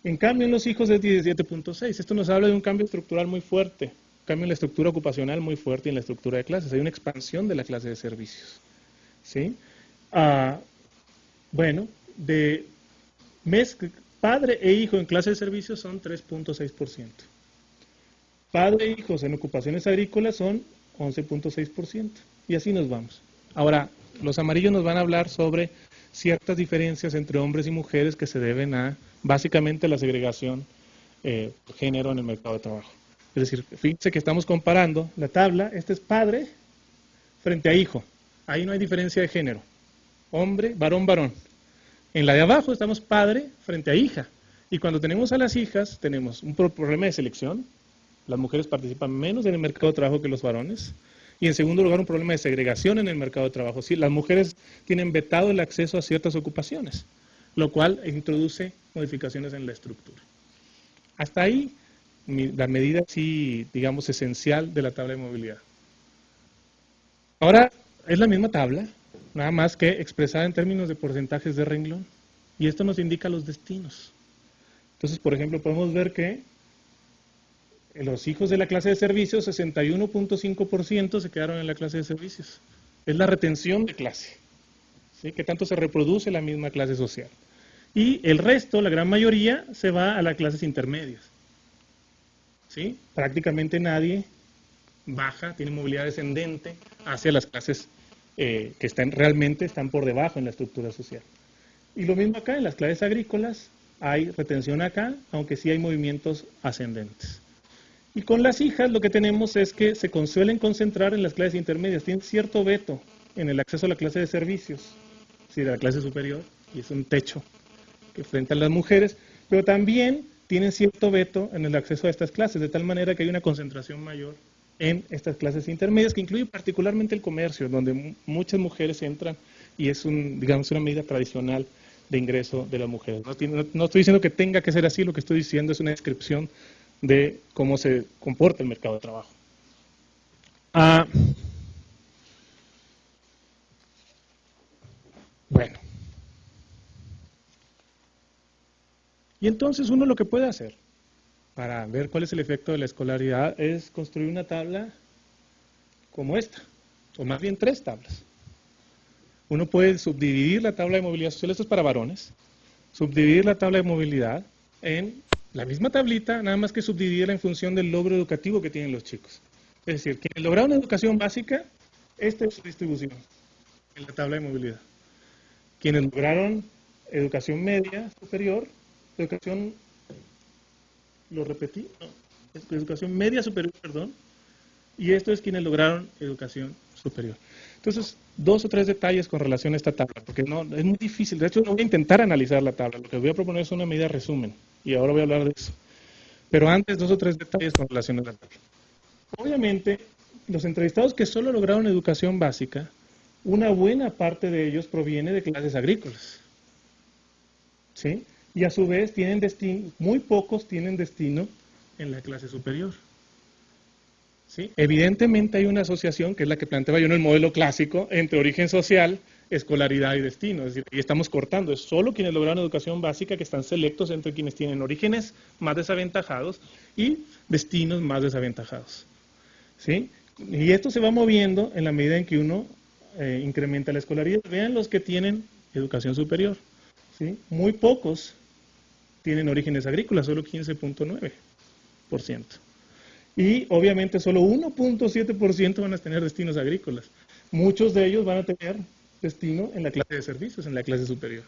En cambio, en los hijos es 17.6. Esto nos habla de un cambio estructural muy fuerte, un cambio en la estructura ocupacional muy fuerte y en la estructura de clases. Hay una expansión de la clase de servicios. ¿Sí? Bueno, de padre e hijo en clase de servicios son 3.6%. Padre e hijos en ocupaciones agrícolas son 11.6%. Y así nos vamos. Ahora, los amarillos nos van a hablar sobre ciertas diferencias entre hombres y mujeres que se deben a, básicamente, la segregación por género en el mercado de trabajo. Es decir, fíjense que estamos comparando la tabla, este es padre frente a hijo. Ahí no hay diferencia de género. Hombre, varón, varón. En la de abajo estamos padre frente a hija. Y cuando tenemos a las hijas, tenemos un problema de selección. Las mujeres participan menos en el mercado de trabajo que los varones. Y en segundo lugar, un problema de segregación en el mercado de trabajo. Sí, las mujeres tienen vetado el acceso a ciertas ocupaciones, lo cual introduce modificaciones en la estructura. Hasta ahí, la medida, sí, digamos, esencial de la tabla de movilidad. Ahora, es la misma tabla, nada más que expresada en términos de porcentajes de renglón. Y esto nos indica los destinos. Entonces, por ejemplo, podemos ver que los hijos de la clase de servicios, 61.5% se quedaron en la clase de servicios. Es la retención de clase, ¿sí? Que tanto se reproduce la misma clase social. Y el resto, la gran mayoría, se va a las clases intermedias. ¿Sí? Prácticamente nadie baja, tiene movilidad descendente hacia las clases que realmente están por debajo en la estructura social. Y lo mismo acá, en las clases agrícolas, hay retención acá, aunque sí hay movimientos ascendentes. Y con las hijas lo que tenemos es que se suelen concentrar en las clases intermedias, tienen cierto veto en el acceso a la clase de servicios, es decir, a la clase superior, y es un techo que enfrentan las mujeres, pero también tienen cierto veto en el acceso a estas clases, de tal manera que hay una concentración mayor en estas clases intermedias, que incluye particularmente el comercio, donde muchas mujeres entran y es digamos, una medida tradicional de ingreso de las mujeres. No estoy diciendo que tenga que ser así, lo que estoy diciendo es una descripción de cómo se comporta el mercado de trabajo. Bueno. Y entonces uno lo que puede hacer para ver cuál es el efecto de la escolaridad es construir una tabla como esta, o más bien 3 tablas. Uno puede subdividir la tabla de movilidad social, esto es para varones, subdividir la tabla de movilidad en la misma tablita, nada más que subdividirla en función del logro educativo que tienen los chicos. Es decir, quienes lograron educación básica, esta es su distribución en la tabla de movilidad. Quienes lograron educación media superior, educación, lo repetí, no, educación media superior, perdón, y esto es quienes lograron educación superior. Entonces, 2 o 3 detalles con relación a esta tabla, porque no, es muy difícil. De hecho, no voy a intentar analizar la tabla. Lo que voy a proponer es una medida resumen, y ahora voy a hablar de eso. Pero antes, 2 o 3 detalles con relación a la tabla. Obviamente, los entrevistados que solo lograron educación básica, una buena parte de ellos proviene de clases agrícolas. ¿Sí? Y a su vez, tienen destino, muy pocos tienen destino en la clase superior. ¿Sí? Evidentemente hay una asociación, que es la que planteaba yo en el modelo clásico, entre origen social, escolaridad y destino. Es decir, y estamos cortando, es solo quienes lograron educación básica que están selectos entre quienes tienen orígenes más desaventajados y destinos más desaventajados. ¿Sí? Y esto se va moviendo en la medida en que uno incrementa la escolaridad. Vean los que tienen educación superior. ¿Sí? Muy pocos tienen orígenes agrícolas, solo 15.9%. Y obviamente solo 1.7% van a tener destinos agrícolas. Muchos de ellos van a tener destino en la clase de servicios, en la clase superior.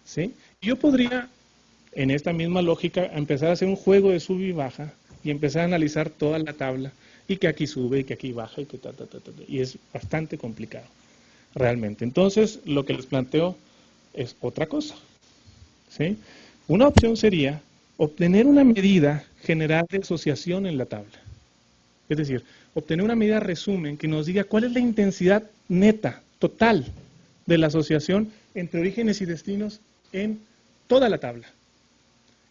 ¿Sí? Yo podría, en esta misma lógica, empezar a hacer un juego de sub y baja y empezar a analizar toda la tabla y que aquí sube y que aquí baja y que y es bastante complicado, realmente. Entonces, lo que les planteo es otra cosa. ¿Sí? Una opción sería obtener una medida general de asociación en la tabla. Es decir, obtener una medida resumen que nos diga cuál es la intensidad neta, total, de la asociación entre orígenes y destinos en toda la tabla.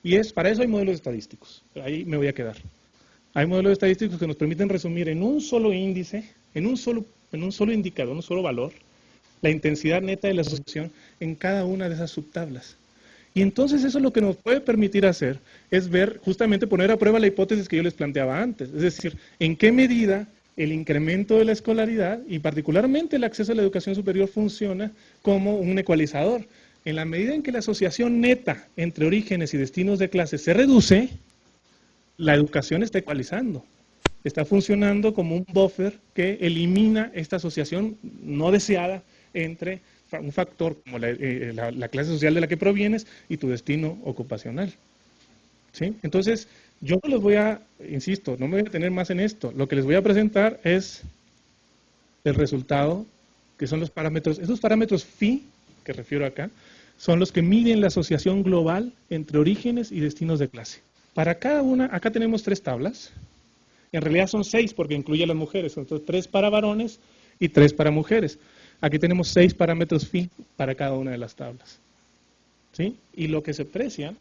Y para eso hay modelos estadísticos. Ahí me voy a quedar. Hay modelos estadísticos que nos permiten resumir en un solo índice, en un solo indicador, un solo valor, la intensidad neta de la asociación en cada una de esas subtablas. Y entonces eso lo que nos puede permitir hacer es ver, justamente poner a prueba la hipótesis que yo les planteaba antes, es decir, en qué medida el incremento de la escolaridad y particularmente el acceso a la educación superior funciona como un ecualizador. En la medida en que la asociación neta entre orígenes y destinos de clase se reduce, la educación está ecualizando. Está funcionando como un buffer que elimina esta asociación no deseada entre un factor como la clase social de la que provienes y tu destino ocupacional. ¿Sí? Entonces, yo no les voy a, insisto, no me voy a detener más en esto. Lo que les voy a presentar es el resultado, que son los parámetros. Esos parámetros phi, que refiero acá, son los que miden la asociación global entre orígenes y destinos de clase. Para cada una, acá tenemos 3 tablas. En realidad son 6 porque incluye a las mujeres. Entonces, 3 para varones y 3 para mujeres. Aquí tenemos 6 parámetros phi para cada una de las tablas. ¿Sí? Y lo que se aprecia,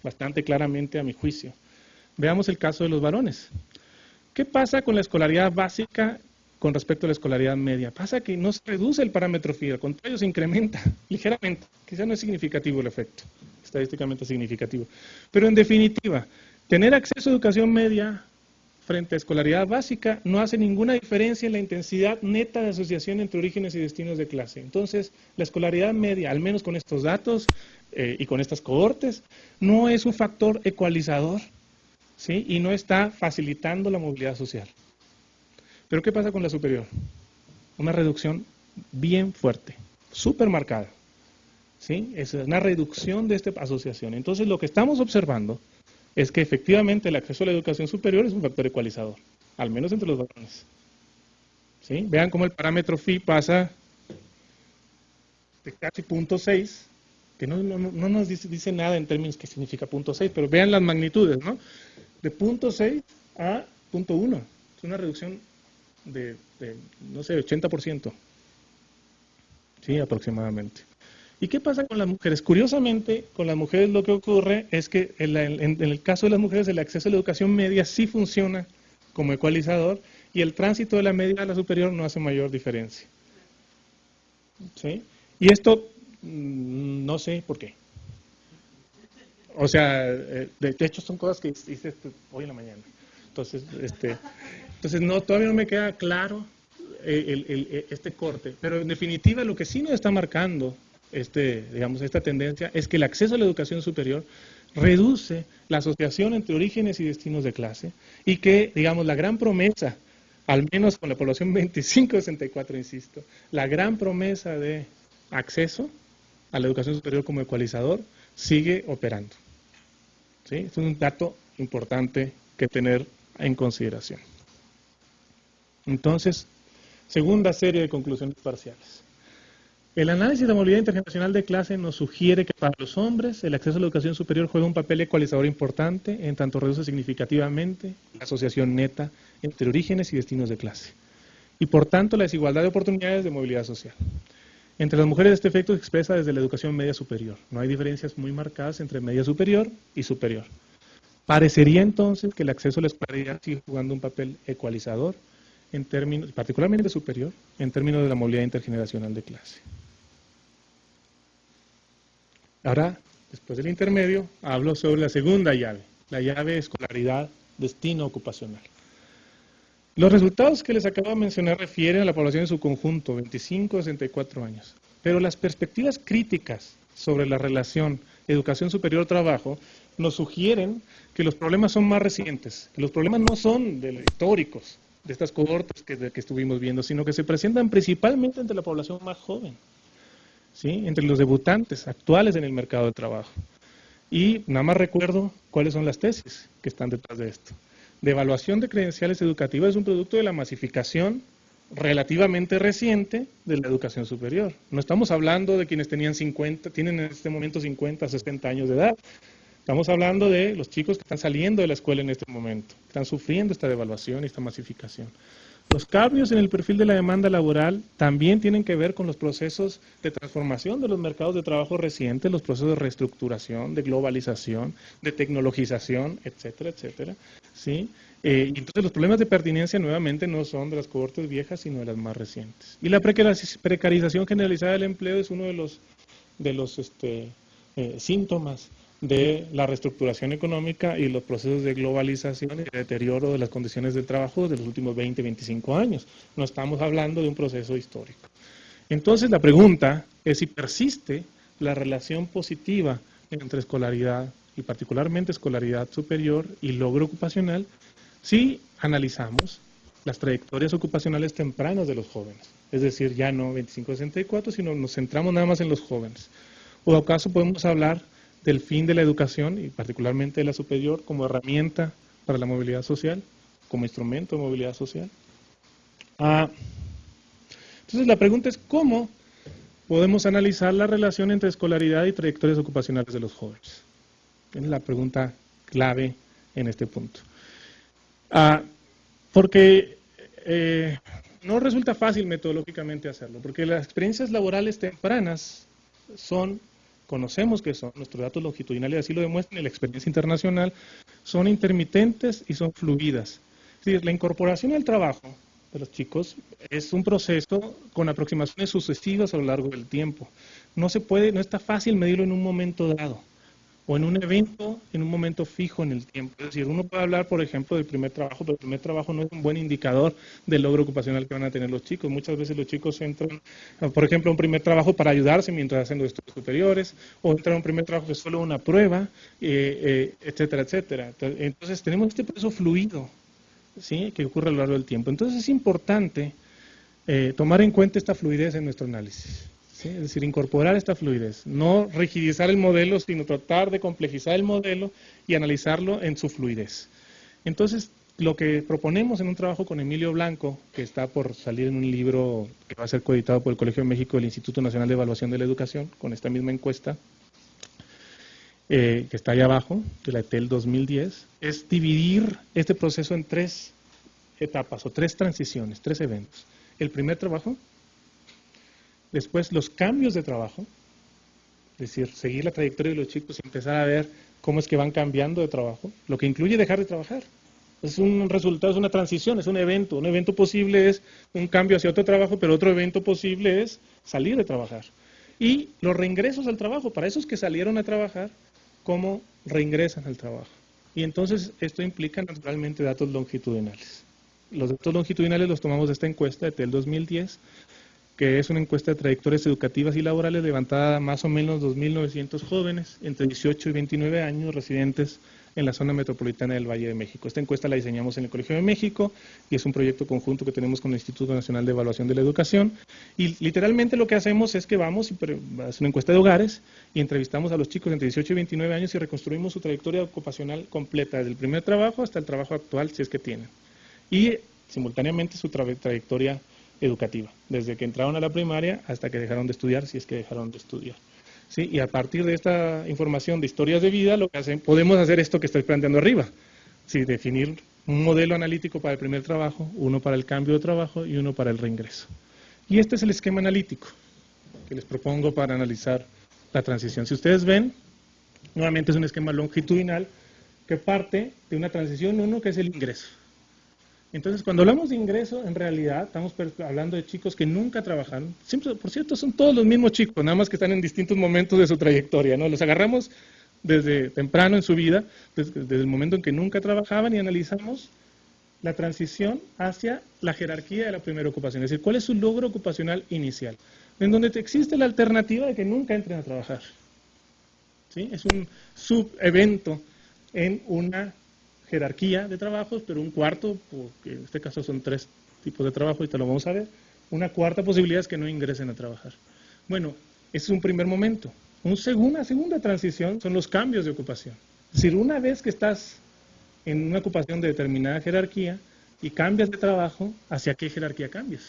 bastante claramente a mi juicio. Veamos el caso de los varones. ¿Qué pasa con la escolaridad básica con respecto a la escolaridad media? Pasa que no se reduce el parámetro phi, al contrario se incrementa ligeramente. Quizá no es significativo el efecto, estadísticamente significativo. Pero en definitiva, tener acceso a educación media frente a escolaridad básica no hace ninguna diferencia en la intensidad neta de asociación entre orígenes y destinos de clase. Entonces, la escolaridad media, al menos con estos datos y con estas cohortes, no es un factor ecualizador, ¿sí? Y no está facilitando la movilidad social. Pero ¿qué pasa con la superior? Una reducción bien fuerte, súper marcada, ¿sí? Es una reducción de esta asociación. Entonces, lo que estamos observando es que efectivamente el acceso a la educación superior es un factor ecualizador, al menos entre los varones. ¿Sí? Vean cómo el parámetro phi pasa de casi 0.6, que no nos dice nada en términos que significa 0.6, pero vean las magnitudes, ¿no? De 0.6 a 0.1. Es una reducción de, no sé, 80%. Sí, aproximadamente. ¿Y qué pasa con las mujeres? Curiosamente, con las mujeres lo que ocurre es que en el caso de las mujeres el acceso a la educación media sí funciona como ecualizador y el tránsito de la media a la superior no hace mayor diferencia. ¿Sí? Y esto no sé por qué. O sea, de hecho son cosas que hice hoy en la mañana. Entonces, no, todavía no me queda claro este corte. Pero en definitiva lo que sí nos está marcando esta tendencia es que el acceso a la educación superior reduce la asociación entre orígenes y destinos de clase y que, digamos, la gran promesa, al menos con la población 25-64, insisto, la gran promesa de acceso a la educación superior como ecualizador sigue operando. ¿Sí? Es un dato importante que tener en consideración. Entonces, segunda serie de conclusiones parciales. El análisis de la movilidad intergeneracional de clase nos sugiere que para los hombres el acceso a la educación superior juega un papel ecualizador importante, en tanto reduce significativamente la asociación neta entre orígenes y destinos de clase, y por tanto la desigualdad de oportunidades de movilidad social. Entre las mujeres este efecto se expresa desde la educación media superior. No hay diferencias muy marcadas entre media superior y superior. Parecería entonces que el acceso a la escolaridad sigue jugando un papel ecualizador, en términos, particularmente superior, en términos de la movilidad intergeneracional de clase. Ahora, después del intermedio, hablo sobre la segunda llave, la llave escolaridad, destino ocupacional. Los resultados que les acabo de mencionar refieren a la población en su conjunto, 25 a 64 años. Pero las perspectivas críticas sobre la relación educación superior-trabajo nos sugieren que los problemas son más recientes, que los problemas no son históricos, de estas cohortes que estuvimos viendo, sino que se presentan principalmente entre la población más joven. ¿Sí? Entre los debutantes actuales en el mercado de trabajo. Y nada más recuerdo cuáles son las tesis que están detrás de esto. De evaluación de credenciales educativas es un producto de la masificación relativamente reciente de la educación superior. No estamos hablando de quienes tienen en este momento 50, 60 años de edad. Estamos hablando de los chicos que están saliendo de la escuela en este momento, que están sufriendo esta devaluación y esta masificación. Los cambios en el perfil de la demanda laboral también tienen que ver con los procesos de transformación de los mercados de trabajo recientes, los procesos de reestructuración, de globalización, de tecnologización, etcétera, etcétera. ¿Sí? Y entonces los problemas de pertinencia nuevamente no son de las cohortes viejas, sino de las más recientes. Y la precarización generalizada del empleo es uno de los de los síntomas de la reestructuración económica y los procesos de globalización y de deterioro de las condiciones de trabajo de los últimos 20, 25 años. No estamos hablando de un proceso histórico. Entonces la pregunta es si persiste la relación positiva entre escolaridad y particularmente escolaridad superior y logro ocupacional si analizamos las trayectorias ocupacionales tempranas de los jóvenes. Es decir, ya no 25-64, sino nos centramos nada más en los jóvenes. O acaso podemos hablar del fin de la educación y particularmente de la superior como herramienta para la movilidad social, como instrumento de movilidad social. Entonces la pregunta es ¿cómo podemos analizar la relación entre escolaridad y trayectorias ocupacionales de los jóvenes? Es la pregunta clave en este punto. Porque no resulta fácil metodológicamente hacerlo, porque las experiencias laborales tempranas conocemos que son, nuestros datos longitudinales así lo demuestran, y la experiencia internacional, son intermitentes y son fluidas. Es decir, la incorporación al trabajo de los chicos es un proceso con aproximaciones sucesivas a lo largo del tiempo. No está fácil medirlo en un momento dado, o en un evento, en un momento fijo en el tiempo. Es decir, uno puede hablar, por ejemplo, del primer trabajo, pero el primer trabajo no es un buen indicador del logro ocupacional que van a tener los chicos. Muchas veces los chicos entran, por ejemplo, a un primer trabajo para ayudarse mientras hacen los estudios superiores, o entran a un primer trabajo que es solo una prueba, etcétera, etcétera. Entonces, tenemos este proceso fluido, ¿sí?, que ocurre a lo largo del tiempo. Entonces, es importante tomar en cuenta esta fluidez en nuestro análisis. ¿Sí? Es decir, incorporar esta fluidez, no rigidizar el modelo, sino tratar de complejizar el modelo y analizarlo en su fluidez. Entonces, lo que proponemos en un trabajo con Emilio Blanco, que está por salir en un libro que va a ser coeditado por el Colegio de México del Instituto Nacional de Evaluación de la Educación, con esta misma encuesta, que está ahí abajo, de la ETEL 2010, es dividir este proceso en 3 etapas o 3 transiciones, 3 eventos. El primer trabajo, después los cambios de trabajo, es decir, seguir la trayectoria de los chicos y empezar a ver cómo es que van cambiando de trabajo, lo que incluye dejar de trabajar. Es un resultado, es una transición, es un evento. Un evento posible es un cambio hacia otro trabajo, pero otro evento posible es salir de trabajar. Y los reingresos al trabajo, para esos que salieron a trabajar, cómo reingresan al trabajo. Y entonces esto implica naturalmente datos longitudinales. Los datos longitudinales los tomamos de esta encuesta del 2010, que es una encuesta de trayectorias educativas y laborales levantada a más o menos 2.900 jóvenes entre 18 y 29 años residentes en la zona metropolitana del Valle de México. Esta encuesta la diseñamos en el Colegio de México y es un proyecto conjunto que tenemos con el Instituto Nacional de Evaluación de la Educación. Y literalmente lo que hacemos es que vamos, es una encuesta de hogares, y entrevistamos a los chicos entre 18 y 29 años y reconstruimos su trayectoria ocupacional completa, desde el primer trabajo hasta el trabajo actual, si es que tienen. Y simultáneamente su trayectoria educativa, desde que entraron a la primaria hasta que dejaron de estudiar, si es que dejaron de estudiar. ¿Sí? Y a partir de esta información de historias de vida, lo que podemos hacer esto que estoy planteando arriba, ¿sí?, definir un modelo analítico para el primer trabajo, uno para el cambio de trabajo y uno para el reingreso. Y este es el esquema analítico que les propongo para analizar la transición. Si ustedes ven, nuevamente es un esquema longitudinal que parte de una transición 1, que es el ingreso. Entonces, cuando hablamos de ingreso, en realidad estamos hablando de chicos que nunca trabajaron. Siempre, por cierto, son todos los mismos chicos, nada más que están en distintos momentos de su trayectoria, ¿no? Los agarramos desde temprano en su vida, desde el momento en que nunca trabajaban, y analizamos la transición hacia la jerarquía de la primera ocupación. Es decir, ¿cuál es su logro ocupacional inicial? En donde existe la alternativa de que nunca entren a trabajar. ¿Sí? Es un subevento en una jerarquía de trabajos, pero un cuarto, porque en este caso son 3 tipos de trabajo, y te lo vamos a ver, una cuarta posibilidad es que no ingresen a trabajar. Bueno, ese es un primer momento. Una segunda transición son los cambios de ocupación. Es decir, una vez que estás en una ocupación de determinada jerarquía y cambias de trabajo, ¿hacia qué jerarquía cambias?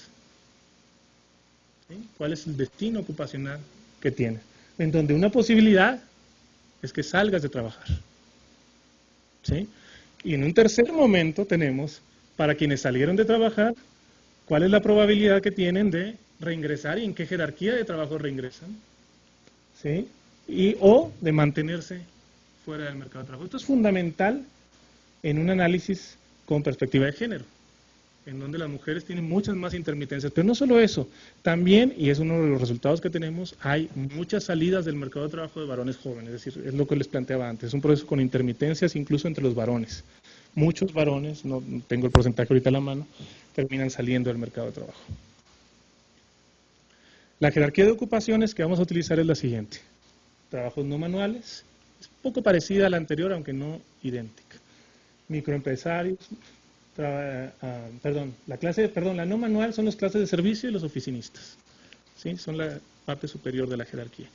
¿Sí? ¿Cuál es el destino ocupacional que tienes? En donde una posibilidad es que salgas de trabajar. ¿Sí? Y en un tercer momento tenemos, para quienes salieron de trabajar, cuál es la probabilidad que tienen de reingresar y en qué jerarquía de trabajo reingresan, ¿sí? O de mantenerse fuera del mercado de trabajo. Esto es fundamental en un análisis con perspectiva de género. en donde las mujeres tienen muchas más intermitencias. Pero no solo eso, también, y es uno de los resultados que tenemos, hay muchas salidas del mercado de trabajo de varones jóvenes, es decir, es lo que les planteaba antes, es un proceso con intermitencias incluso entre los varones. Muchos varones, no tengo el porcentaje ahorita a la mano, terminan saliendo del mercado de trabajo. La jerarquía de ocupaciones que vamos a utilizar es la siguiente. Trabajos no manuales, es poco parecida a la anterior, aunque no idéntica. Microempresarios, la no manual son las clases de servicio y los oficinistas. ¿Sí? Son la parte superior de la jerarquía.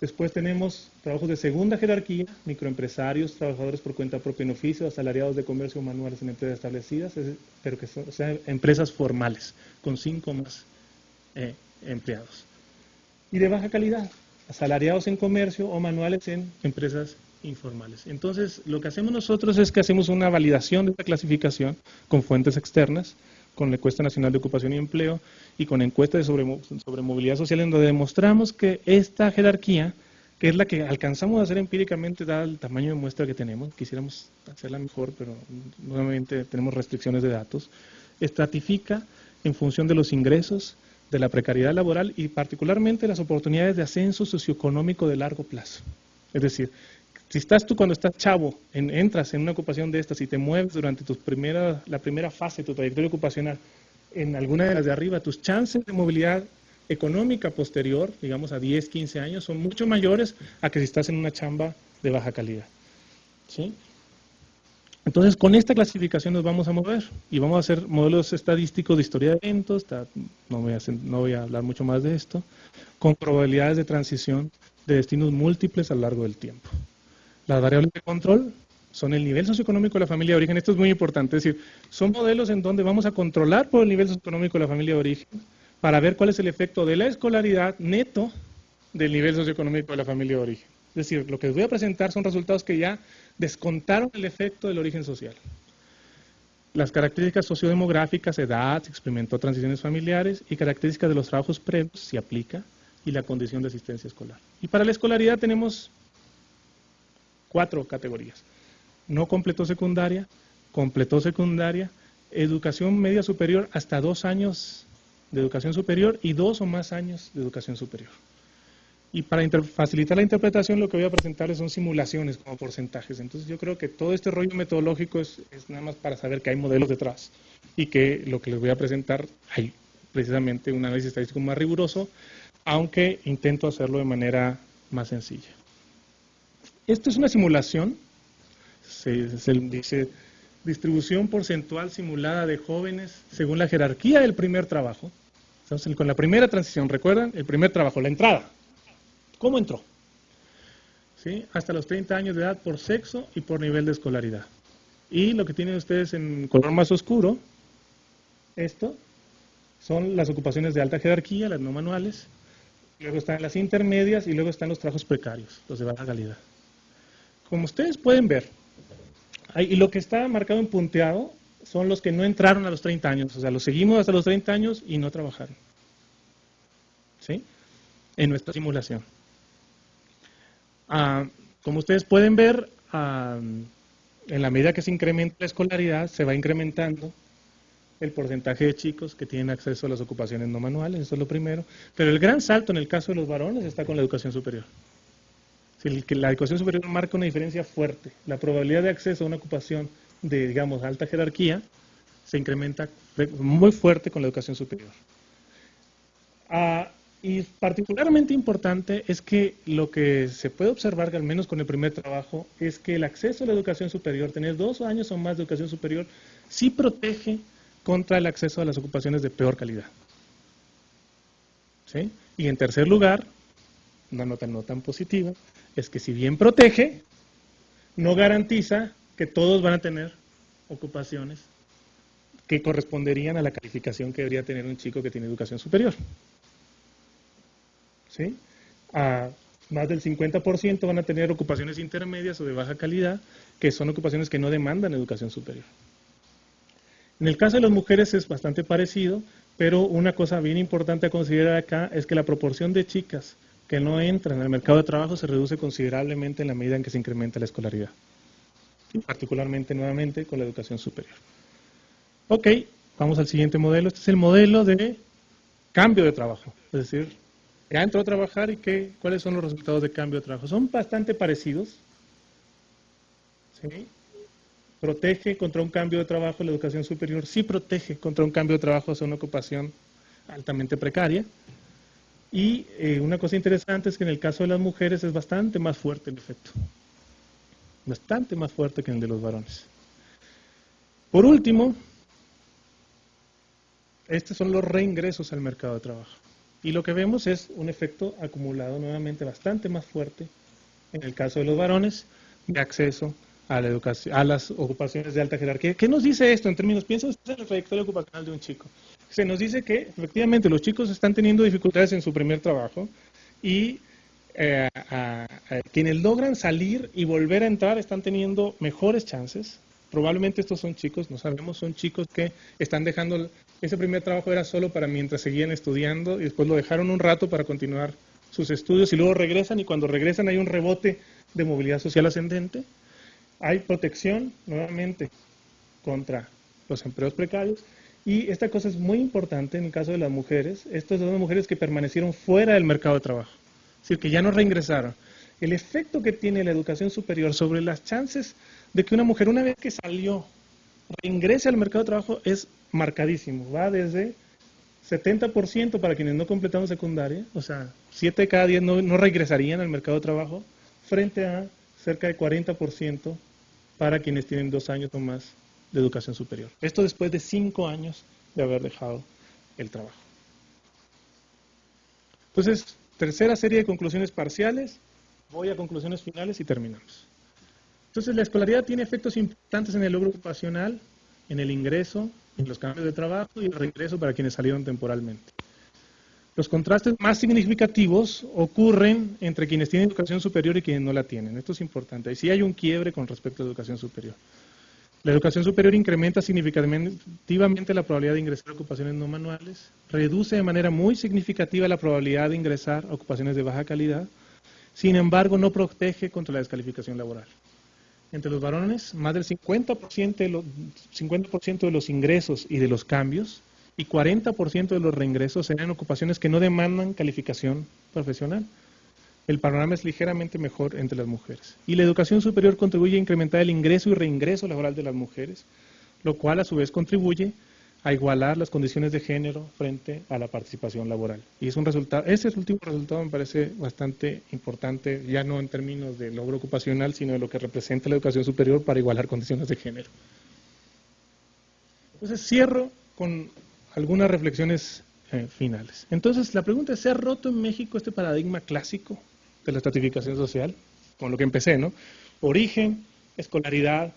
Después tenemos trabajos de segunda jerarquía, microempresarios, trabajadores por cuenta propia en oficio, asalariados de comercio manuales en empresas establecidas, pero que sean empresas formales, con 5 más empleados. Y de baja calidad, asalariados en comercio o manuales en empresas informales. Entonces, lo que hacemos nosotros es que hacemos una validación de esta clasificación con fuentes externas, con la Encuesta Nacional de Ocupación y Empleo y con encuestas sobre movilidad social, en donde demostramos que esta jerarquía, que es la que alcanzamos a hacer empíricamente, dada el tamaño de muestra que tenemos, quisiéramos hacerla mejor, pero nuevamente tenemos restricciones de datos, estratifica en función de los ingresos, de la precariedad laboral y particularmente las oportunidades de ascenso socioeconómico de largo plazo. Es decir, si estás tú cuando estás chavo, entras en una ocupación de estas y te mueves durante la primera fase de tu trayectoria ocupacional en alguna de las de arriba, tus chances de movilidad económica posterior, digamos a 10, 15 años, son mucho mayores a que si estás en una chamba de baja calidad. ¿Sí? Entonces, con esta clasificación nos vamos a mover y vamos a hacer modelos estadísticos de historia de eventos, no voy a hablar mucho más de esto, con probabilidades de transición de destinos múltiples a lo largo del tiempo. Las variables de control son el nivel socioeconómico de la familia de origen. Esto es muy importante, es decir, son modelos en donde vamos a controlar por el nivel socioeconómico de la familia de origen para ver cuál es el efecto de la escolaridad neto del nivel socioeconómico de la familia de origen. Es decir, lo que les voy a presentar son resultados que ya descontaron el efecto del origen social. Las características sociodemográficas, edad, se experimentó transiciones familiares y características de los trabajos previos, si aplica, y la condición de asistencia escolar. Y para la escolaridad tenemos 4 categorías. No completó secundaria, completó secundaria, educación media superior hasta 2 años de educación superior y 2 o más años de educación superior. Y para facilitar la interpretación lo que voy a presentarles son simulaciones como porcentajes. Entonces yo creo que todo este rollo metodológico es nada más para saber que hay modelos detrás y que lo que les voy a presentar hay precisamente un análisis estadístico más riguroso, aunque intento hacerlo de manera más sencilla. Esto es una simulación, se dice distribución porcentual simulada de jóvenes según la jerarquía del primer trabajo. Entonces, con la primera transición, ¿recuerdan? El primer trabajo, la entrada. ¿Cómo entró? ¿Sí? Hasta los 30 años de edad por sexo y por nivel de escolaridad. Y lo que tienen ustedes en color más oscuro, esto, son las ocupaciones de alta jerarquía, las no manuales, luego están las intermedias y luego están los trabajos precarios, los de baja calidad. Como ustedes pueden ver, y lo que está marcado en punteado son los que no entraron a los 30 años, o sea, los seguimos hasta los 30 años y no trabajaron. ¿Sí? En nuestra simulación. Como ustedes pueden ver, en la medida que se incrementa la escolaridad, se va incrementando el porcentaje de chicos que tienen acceso a las ocupaciones no manuales, eso es lo primero. Pero el gran salto en el caso de los varones está con la educación superior. La educación superior marca una diferencia fuerte. La probabilidad de acceso a una ocupación de, digamos, alta jerarquía se incrementa muy fuerte con la educación superior. Y particularmente importante es que lo que se puede observar, al menos con el primer trabajo, es que el acceso a la educación superior, tener 2 años o más de educación superior, sí protege contra el acceso a las ocupaciones de peor calidad. ¿Sí? Y en tercer lugar, una nota no tan positiva, es que si bien protege, no garantiza que todos van a tener ocupaciones que corresponderían a la calificación que debería tener un chico que tiene educación superior. ¿Sí? Más del 50% van a tener ocupaciones intermedias o de baja calidad, que son ocupaciones que no demandan educación superior. En el caso de las mujeres es bastante parecido, pero una cosa bien importante a considerar acá es que la proporción de chicas que no entran al mercado de trabajo se reduce considerablemente en la medida en que se incrementa la escolaridad, y particularmente nuevamente con la educación superior. Ok, Vamos al siguiente modelo. Este es el modelo de cambio de trabajo. Es decir, ya entró a trabajar y cuáles son los resultados de cambio de trabajo. Son bastante parecidos. ¿Sí? Protege contra un cambio de trabajo la educación superior. Sí protege contra un cambio de trabajo hacia una ocupación altamente precaria. Y una cosa interesante es que en el caso de las mujeres es bastante más fuerte el efecto. Bastante más fuerte que el de los varones. Por último, estos son los reingresos al mercado de trabajo. Y lo que vemos es un efecto acumulado nuevamente bastante más fuerte en el caso de los varones de acceso a la educación, a las ocupaciones de alta jerarquía. ¿Qué nos dice esto en términos? Piensa usted en la trayectoria ocupacional de un chico. Se nos dice que efectivamente los chicos están teniendo dificultades en su primer trabajo y quienes logran salir y volver a entrar están teniendo mejores chances. Probablemente estos son chicos, no sabemos, son chicos que están dejando, ese primer trabajo era solo para mientras seguían estudiando y después lo dejaron un rato para continuar sus estudios y luego regresan y cuando regresan hay un rebote de movilidad social ascendente. Hay protección nuevamente contra los empleos precarios y esta cosa es muy importante en el caso de las mujeres. Estas son las mujeres que permanecieron fuera del mercado de trabajo, es decir, que ya no reingresaron. El efecto que tiene la educación superior sobre las chances de que una mujer, una vez que salió, reingrese al mercado de trabajo es marcadísimo. Va desde 70% para quienes no completamos secundaria, o sea, 7 de cada 10 no regresarían al mercado de trabajo, frente a cerca de 40% para quienes tienen 2 años o más de educación superior. Esto después de 5 años de haber dejado el trabajo. Entonces, tercera serie de conclusiones parciales. Voy a conclusiones finales y terminamos. Entonces, la escolaridad tiene efectos importantes en el logro ocupacional, en el ingreso, en los cambios de trabajo y el regreso para quienes salieron temporalmente. Los contrastes más significativos ocurren entre quienes tienen educación superior y quienes no la tienen. Esto es importante. Ahí sí hay un quiebre con respecto a la educación superior. La educación superior incrementa significativamente la probabilidad de ingresar a ocupaciones no manuales, reduce de manera muy significativa la probabilidad de ingresar a ocupaciones de baja calidad, sin embargo no protege contra la descalificación laboral. Entre los varones, más del 50% de los ingresos y de los cambios y 40% de los reingresos serán ocupaciones que no demandan calificación profesional. El panorama es ligeramente mejor entre las mujeres. Y la educación superior contribuye a incrementar el ingreso y reingreso laboral de las mujeres, lo cual a su vez contribuye a igualar las condiciones de género frente a la participación laboral. Y es un resultado, ese último resultado me parece bastante importante, ya no en términos de logro ocupacional, sino de lo que representa la educación superior para igualar condiciones de género. Entonces cierro con algunas reflexiones finales. Entonces la pregunta es, ¿se ha roto en México este paradigma clásico de la estratificación social? Con lo que empecé, ¿no? Origen, escolaridad,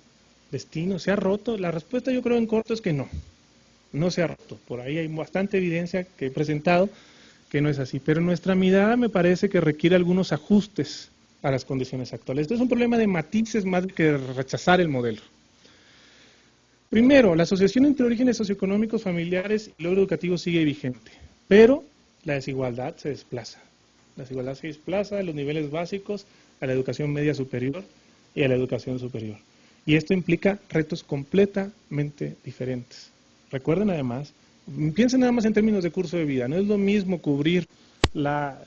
destino, ¿se ha roto? La respuesta yo creo en corto es que no. No se ha roto. Por ahí hay bastante evidencia que he presentado que no es así. Pero nuestra mirada me parece que requiere algunos ajustes a las condiciones actuales. Esto es un problema de matices más que de rechazar el modelo. Primero, la asociación entre orígenes socioeconómicos, familiares y logro educativo sigue vigente. Pero la desigualdad se desplaza. La desigualdad se desplaza de los niveles básicos a la educación media superior y a la educación superior. Y esto implica retos completamente diferentes. Recuerden además, piensen nada más en términos de curso de vida, no es lo mismo cubrir la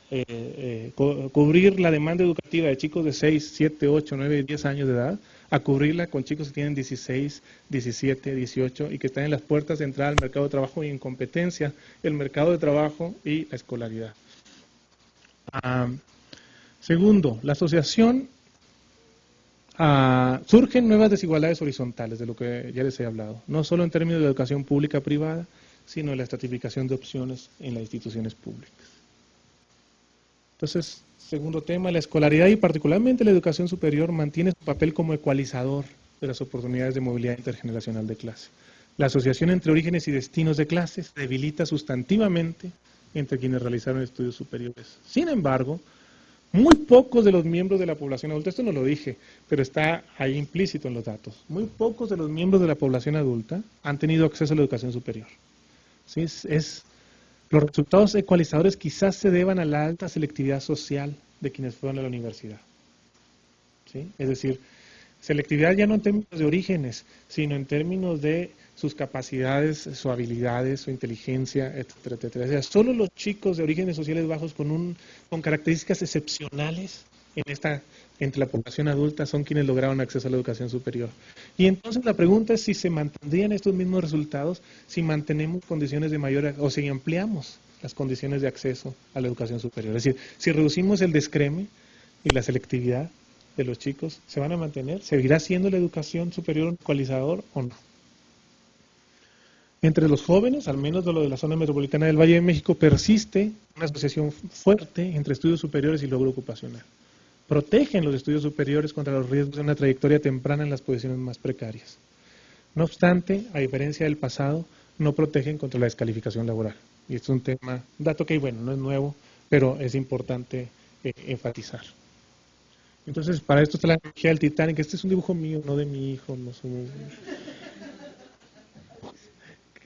demanda educativa de chicos de 6, 7, 8, 9, 10 años de edad, a cubrirla con chicos que tienen 16, 17, 18 y que están en las puertas de entrada al mercado de trabajo y en competencia el mercado de trabajo y la escolaridad. Segundo, la asociación, surgen nuevas desigualdades horizontales, de lo que ya les he hablado, no solo en términos de educación pública privada, sino de la estratificación de opciones en las instituciones públicas. Entonces, segundo tema, la escolaridad y particularmente la educación superior mantiene su papel como ecualizador de las oportunidades de movilidad intergeneracional de clase. La asociación entre orígenes y destinos de clases debilita sustantivamente entre quienes realizaron estudios superiores. Sin embargo, muy pocos de los miembros de la población adulta, esto no lo dije, pero está ahí implícito en los datos, muy pocos de los miembros de la población adulta han tenido acceso a la educación superior. ¿Sí? Los resultados ecualizadores quizás se deban a la alta selectividad social de quienes fueron a la universidad. ¿Sí? Es decir, selectividad ya no en términos de orígenes, sino en términos de sus capacidades, sus habilidades, su inteligencia, etcétera, etcétera. O sea, solo los chicos de orígenes sociales bajos con características excepcionales entre la población adulta son quienes lograron acceso a la educación superior. Y entonces la pregunta es si se mantendrían estos mismos resultados si mantenemos condiciones de mayor, o si ampliamos las condiciones de acceso a la educación superior. Es decir, si reducimos el descreme y la selectividad de los chicos, ¿se van a mantener? ¿Seguirá siendo la educación superior un ecualizador o no? Entre los jóvenes, al menos de lo de la zona metropolitana del Valle de México, persiste una asociación fuerte entre estudios superiores y logro ocupacional. Protegen los estudios superiores contra los riesgos de una trayectoria temprana en las posiciones más precarias. No obstante, a diferencia del pasado, no protegen contra la descalificación laboral. Y esto es un dato que, bueno, no es nuevo, pero es importante enfatizar. Entonces, para esto está la analogía del Titanic. Este es un dibujo mío, no de mi hijo. No somos...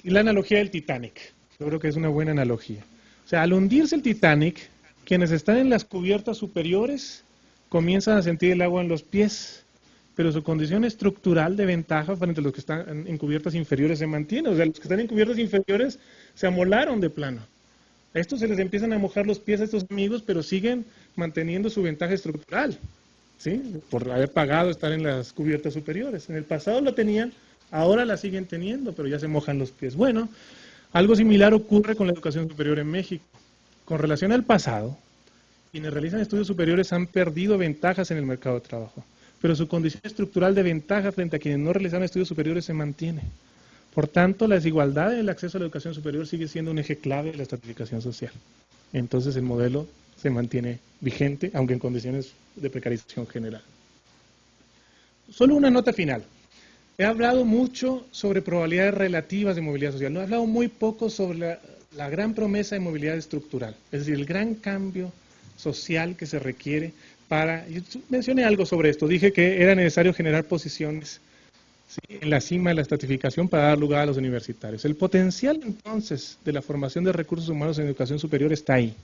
Y la analogía del Titanic, yo creo que es una buena analogía. O sea, al hundirse el Titanic, quienes están en las cubiertas superiores comienzan a sentir el agua en los pies, pero su condición estructural de ventaja frente a los que están en cubiertas inferiores se mantiene. O sea, los que están en cubiertas inferiores se amolaron de plano. A estos se les empiezan a mojar los pies a estos amigos, pero siguen manteniendo su ventaja estructural, ¿sí? Por haber pagado estar en las cubiertas superiores. En el pasado lo tenían, ahora la siguen teniendo, pero ya se mojan los pies. Bueno, algo similar ocurre con la educación superior en México. Con relación al pasado, quienes realizan estudios superiores han perdido ventajas en el mercado de trabajo, pero su condición estructural de ventaja frente a quienes no realizan estudios superiores se mantiene. Por tanto, la desigualdad en el acceso a la educación superior sigue siendo un eje clave de la estratificación social. Entonces el modelo se mantiene vigente, aunque en condiciones de precarización general. Solo una nota final. He hablado mucho sobre probabilidades relativas de movilidad social. No he hablado muy poco sobre la gran promesa de movilidad estructural, es decir, el gran cambio social que se requiere para... Yo mencioné algo sobre esto, dije que era necesario generar posiciones, ¿sí?, en la cima de la estratificación para dar lugar a los universitarios. El potencial entonces de la formación de recursos humanos en educación superior está ahí.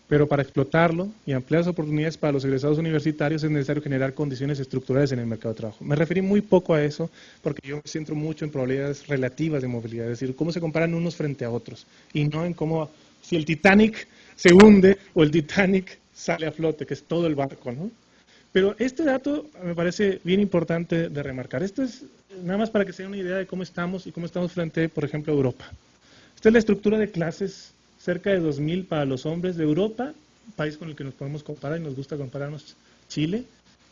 Pero para explotarlo y ampliar las oportunidades para los egresados universitarios es necesario generar condiciones estructurales en el mercado de trabajo. Me referí muy poco a eso porque yo me centro mucho en probabilidades relativas de movilidad, es decir, cómo se comparan unos frente a otros y no en cómo, si el Titanic se hunde o el Titanic sale a flote, que es todo el barco, ¿no? Pero este dato me parece bien importante de remarcar. Esto es nada más para que se den una idea de cómo estamos y cómo estamos frente, por ejemplo, a Europa. Esta es la estructura de clases. Cerca de 2.000 para los hombres de Europa, país con el que nos podemos comparar y nos gusta compararnos, Chile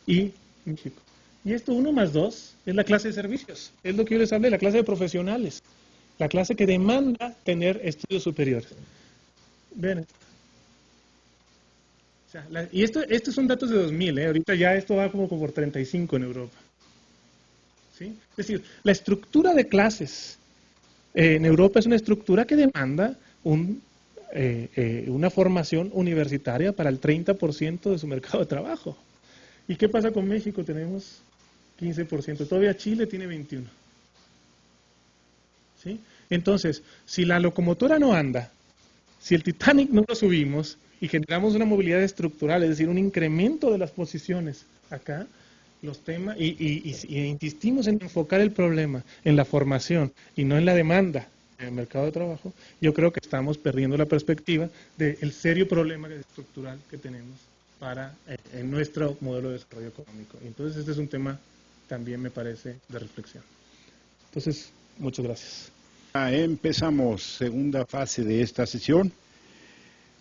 y México. Y esto 1 más 2 es la clase de servicios, es lo que yo les hablé, la clase de profesionales, la clase que demanda tener estudios superiores. Vean esto. O sea, y estos son datos de 2000, ahorita ya esto va como por 35 en Europa. ¿Sí? Es decir, la estructura de clases en Europa es una estructura que demanda una formación universitaria para el 30% de su mercado de trabajo. ¿Y qué pasa con México? Tenemos 15%. Todavía Chile tiene 21%. ¿Sí? Entonces, si la locomotora no anda, si el Titanic no lo subimos y generamos una movilidad estructural, es decir, un incremento de las posiciones acá, los temas, y insistimos en enfocar el problema en la formación y no en la demanda en el mercado de trabajo, yo creo que estamos perdiendo la perspectiva del serio problema estructural que tenemos en nuestro modelo de desarrollo económico. Entonces este es un tema también me parece de reflexión. Entonces, muchas gracias.
Empezamos segunda fase de esta sesión.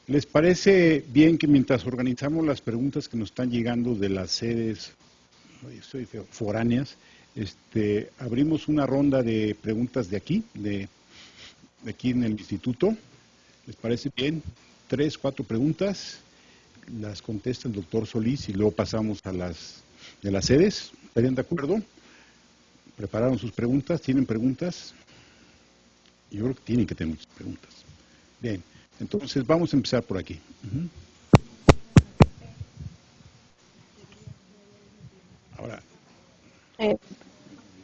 ¿Les parece bien que mientras organizamos las preguntas que nos están llegando de las sedes foráneas, abrimos una ronda de preguntas de aquí en el instituto? ¿Les parece bien? 3, 4 preguntas, las contesta el doctor Solís y luego pasamos a las de las sedes. ¿Estarían de acuerdo? ¿Prepararon sus preguntas? ¿Tienen preguntas? Yo creo que tienen que tener muchas preguntas. Bien, entonces vamos a empezar por aquí. Ahora.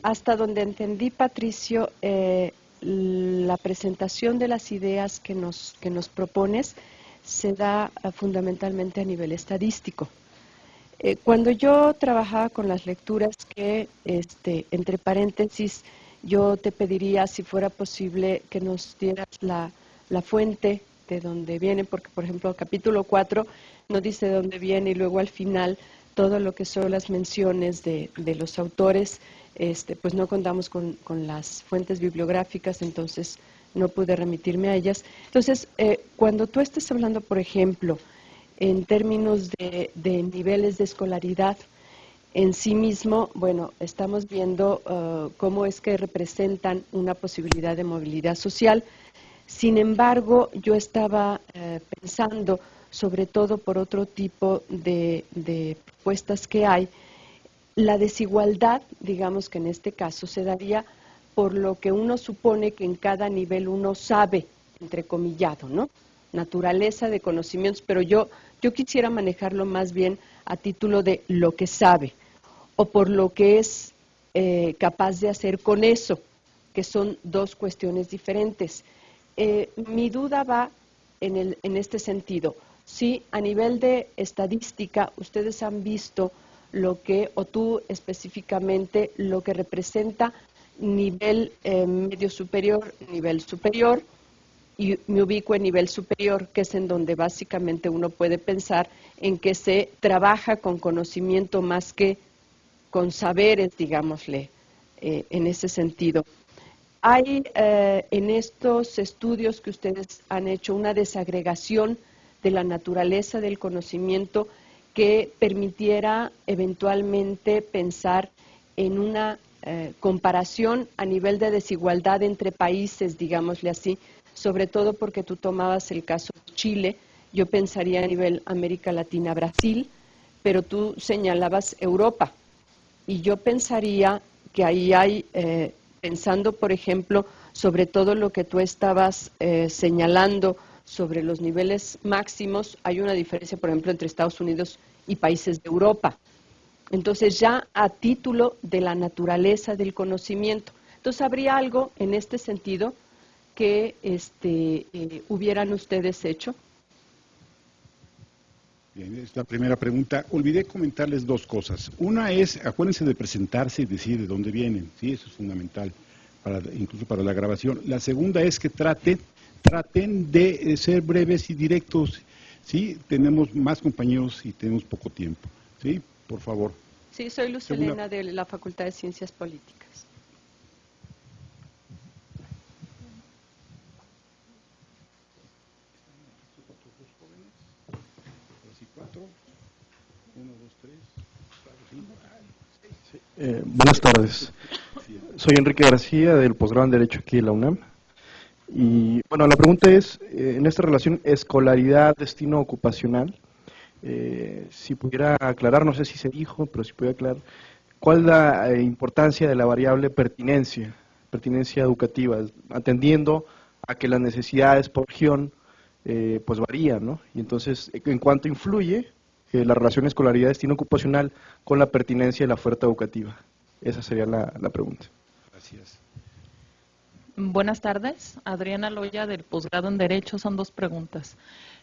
Hasta donde entendí, Patricio, la presentación de las ideas que nos propones se da fundamentalmente a nivel estadístico. Cuando yo trabajaba con las lecturas que, entre paréntesis, yo te pediría, si fuera posible, que nos dieras la fuente de dónde viene, porque, por ejemplo, el capítulo 4 no dice de dónde viene, y luego al final todo lo que son las menciones de los autores, pues no contamos con las fuentes bibliográficas, entonces no pude remitirme a ellas. Entonces, cuando tú estés hablando, por ejemplo, en términos de niveles de escolaridad, en sí mismo, bueno, estamos viendo cómo es que representan una posibilidad de movilidad social. Sin embargo, yo estaba pensando, sobre todo por otro tipo de propuestas que hay, la desigualdad, digamos que en este caso, se daría por lo que uno supone que en cada nivel uno sabe, entrecomillado, ¿no? Naturaleza de conocimientos, pero yo quisiera manejarlo más bien a título de lo que sabe, o por lo que es capaz de hacer con eso, que son dos cuestiones diferentes. Mi duda va en este sentido. Si a nivel de estadística ustedes han visto lo que, o tú específicamente, lo que representa nivel medio superior, nivel superior, y me ubico en nivel superior, que es en donde básicamente uno puede pensar en que se trabaja con conocimiento más que con saberes, digámosle, en ese sentido. Hay en estos estudios que ustedes han hecho una desagregación de la naturaleza del conocimiento que permitiera eventualmente pensar en una comparación a nivel de desigualdad entre países, digámosle así, sobre todo porque tú tomabas el caso de Chile, yo pensaría a nivel América Latina, Brasil, pero tú señalabas Europa, y yo pensaría que ahí hay, pensando por ejemplo, sobre todo lo que tú estabas señalando sobre los niveles máximos, hay una diferencia, por ejemplo, entre Estados Unidos y países de Europa. Entonces, ya a título de la naturaleza del conocimiento. Entonces, ¿habría algo en este sentido que hubieran ustedes hecho?
Bien, es la primera pregunta. Olvidé comentarles dos cosas. Una es, acuérdense de presentarse y decir de dónde vienen. Sí, eso es fundamental, incluso para la grabación. La segunda es que traten de ser breves y directos. Sí, tenemos más compañeros y tenemos poco tiempo. Sí, por favor.
Sí, soy Luz Helena de la Facultad de Ciencias Políticas.
Buenas tardes. Soy Enrique García, del posgrado en Derecho aquí en la UNAM. Y bueno, la pregunta es, en esta relación escolaridad-destino ocupacional, si pudiera aclarar, no sé si se dijo, pero si pudiera aclarar, ¿cuál es la importancia de la variable pertinencia educativa, atendiendo a que las necesidades por región pues varían, ¿no? Y entonces, ¿en cuánto influye la relación escolaridad-destino ocupacional con la pertinencia de la oferta educativa? Esa sería la pregunta.
Gracias.
Buenas tardes, Adriana Loya del posgrado en Derecho. Son dos preguntas.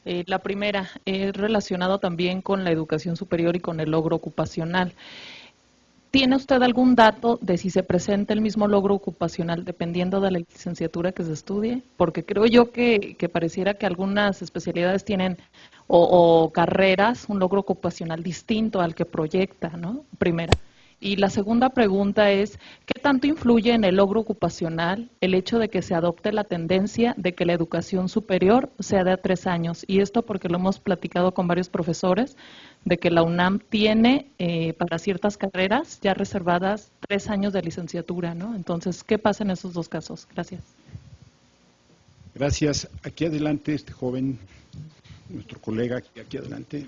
La primera es relacionada también con la educación superior y con el logro ocupacional. ¿Tiene usted algún dato de si se presenta el mismo logro ocupacional dependiendo de la licenciatura que se estudie? Porque creo yo que pareciera que algunas especialidades tienen o carreras un logro ocupacional distinto al que proyecta, ¿no? Primera. Y la segunda pregunta es, ¿qué tanto influye en el logro ocupacional el hecho de que se adopte la tendencia de que la educación superior sea de 3 años? Y esto porque lo hemos platicado con varios profesores, de que la UNAM tiene para ciertas carreras ya reservadas 3 años de licenciatura, ¿no? Entonces, ¿qué pasa en esos dos casos? Gracias.
Gracias. Aquí adelante este joven, nuestro colega, aquí adelante.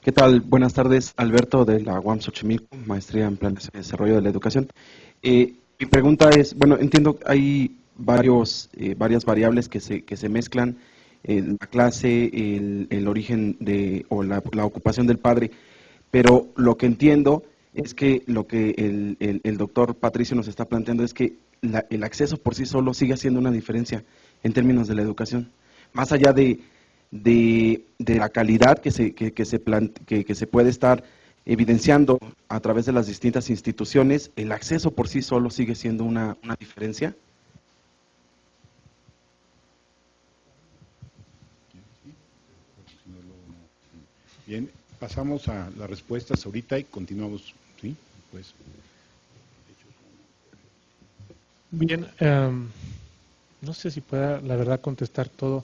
¿Qué tal? Buenas tardes, Alberto de la UAM Xochimilco, maestría en Planes de Desarrollo de la Educación. Mi pregunta es, bueno, entiendo que hay varias variables que se mezclan, la clase, el origen o la ocupación del padre, pero lo que entiendo es que lo que el doctor Patricio nos está planteando es que el acceso por sí solo sigue haciendo una diferencia en términos de la educación, más allá de la calidad que se puede estar evidenciando a través de las distintas instituciones, ¿el acceso por sí solo sigue siendo una diferencia?
Bien, pasamos a las respuestas ahorita y continuamos, ¿sí? Pues.
Bien, no sé si pueda, la verdad, contestar todo.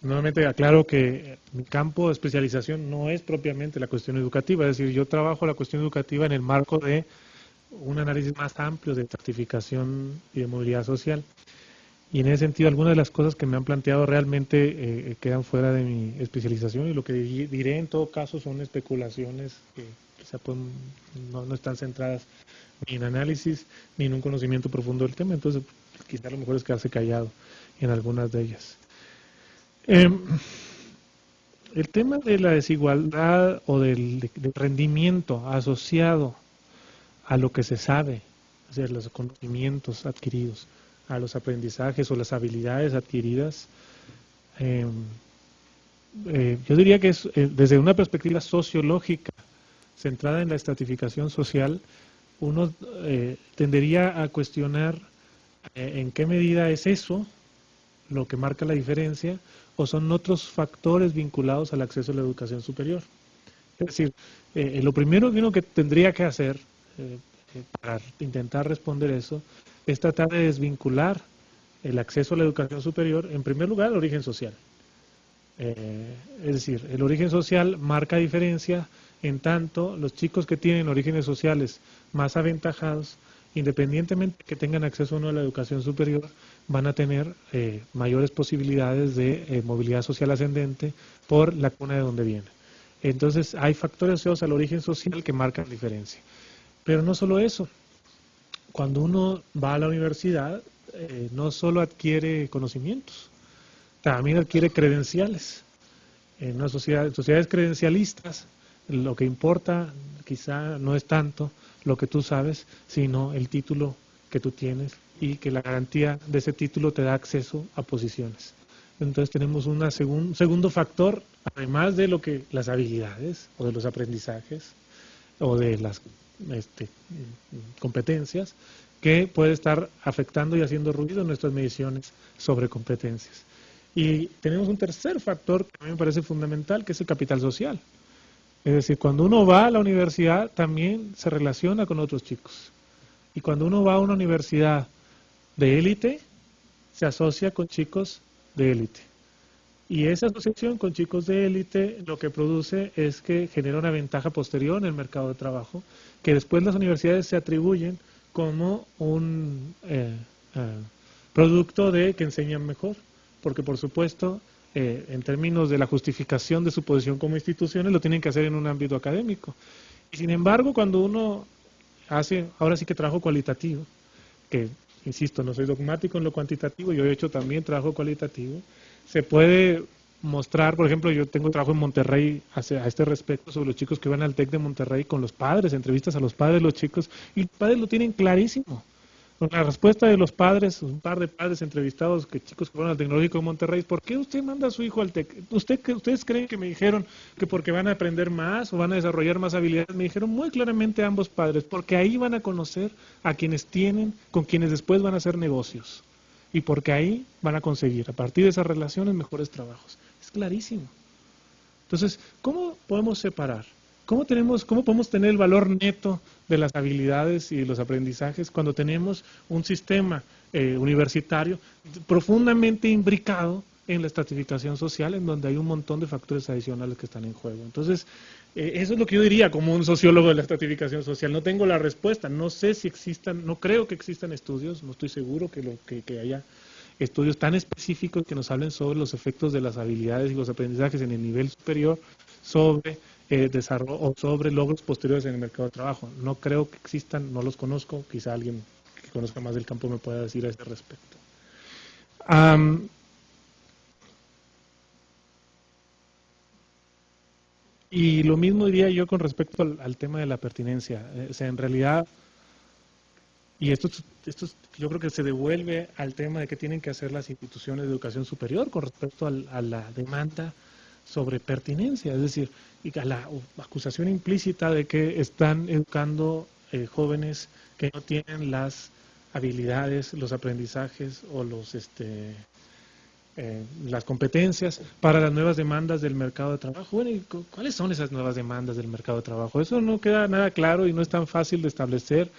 Nuevamente aclaro que mi campo de especialización no es propiamente la cuestión educativa, es decir, yo trabajo la cuestión educativa en el marco de un análisis más amplio de estratificación y de movilidad social. Y en ese sentido, algunas de las cosas que me han planteado realmente quedan fuera de mi especialización, y lo que diré en todo caso son especulaciones que quizá no están centradas ni en análisis ni en un conocimiento profundo del tema. Entonces, quizá lo mejor es quedarse callado en algunas de ellas. El tema de la desigualdad o del rendimiento asociado a lo que se sabe, es decir, los conocimientos adquiridos, a los aprendizajes o las habilidades adquiridas, yo diría que es desde una perspectiva sociológica centrada en la estratificación social, uno tendería a cuestionar en qué medida es eso lo que marca la diferencia, o son otros factores vinculados al acceso a la educación superior. Es decir, lo primero que uno que tendría que hacer para intentar responder eso es tratar de desvincular el acceso a la educación superior, en primer lugar, el origen social. Es decir, el origen social marca diferencia, en tanto los chicos que tienen orígenes sociales más aventajados, independientemente que tengan acceso o no a la educación superior, van a tener mayores posibilidades de movilidad social ascendente por la cuna de donde vienen. Entonces, hay factores asociados al origen social que marcan diferencia. Pero no solo eso. Cuando uno va a la universidad, no solo adquiere conocimientos, también adquiere credenciales. En una sociedades credencialistas, lo que importa quizá no es tanto lo que tú sabes, sino el título que tú tienes, y que la garantía de ese título te da acceso a posiciones. Entonces tenemos un segundo factor, además de las habilidades o de los aprendizajes o de las competencias, que puede estar afectando y haciendo ruido en nuestras mediciones sobre competencias. Y tenemos un tercer factor que a mí me parece fundamental, que es el capital social. Es decir, cuando uno va a la universidad también se relaciona con otros chicos. Y cuando uno va a una universidad de élite, se asocia con chicos de élite. Y esa asociación con chicos de élite lo que produce es que genera una ventaja posterior en el mercado de trabajo, que después las universidades se atribuyen como un producto de que enseñan mejor. Porque, por supuesto, en términos de la justificación de su posición como instituciones, lo tienen que hacer en un ámbito académico. Y sin embargo, cuando uno hace, ahora sí que trabajo cualitativo, que, insisto, no soy dogmático en lo cuantitativo, yo he hecho también trabajo cualitativo, se puede mostrar, por ejemplo, yo tengo trabajo en Monterrey a este respecto sobre los chicos que van al TEC de Monterrey con los padres, entrevistas a los padres de los chicos, y los padres lo tienen clarísimo. La respuesta de los padres, un par de padres entrevistados, que chicos que fueron al Tecnológico de Monterrey, ¿por qué usted manda a su hijo al TEC? ¿Ustedes creen que me dijeron que porque van a aprender más o van a desarrollar más habilidades? Me dijeron muy claramente ambos padres, porque ahí van a conocer a quienes tienen, con quienes después van a hacer negocios. Y porque ahí van a conseguir, a partir de esas relaciones, mejores trabajos. Es clarísimo. Entonces, ¿cómo podemos separar? ¿Cómo podemos tener el valor neto de las habilidades y de los aprendizajes cuando tenemos un sistema universitario profundamente imbricado en la estratificación social, en donde hay un montón de factores adicionales que están en juego? Entonces, eso es lo que yo diría como un sociólogo de la estratificación social. No tengo la respuesta, no sé si existan, no creo que existan estudios, no estoy seguro que haya estudios tan específicos que nos hablen sobre los efectos de las habilidades y los aprendizajes en el nivel superior sobre desarrollo o sobre logros posteriores en el mercado de trabajo. No creo que existan, no los conozco, quizá alguien que conozca más del campo me pueda decir a este respecto. Y lo mismo diría yo con respecto al tema de la pertinencia. O sea, en realidad, y esto yo creo que se devuelve al tema de qué tienen que hacer las instituciones de educación superior con respecto a la demanda sobre pertinencia, es decir, y a la acusación implícita de que están educando jóvenes que no tienen las habilidades, los aprendizajes o las competencias para las nuevas demandas del mercado de trabajo. Bueno, ¿y cuáles son esas nuevas demandas del mercado de trabajo? Eso no queda nada claro y no es tan fácil de establecer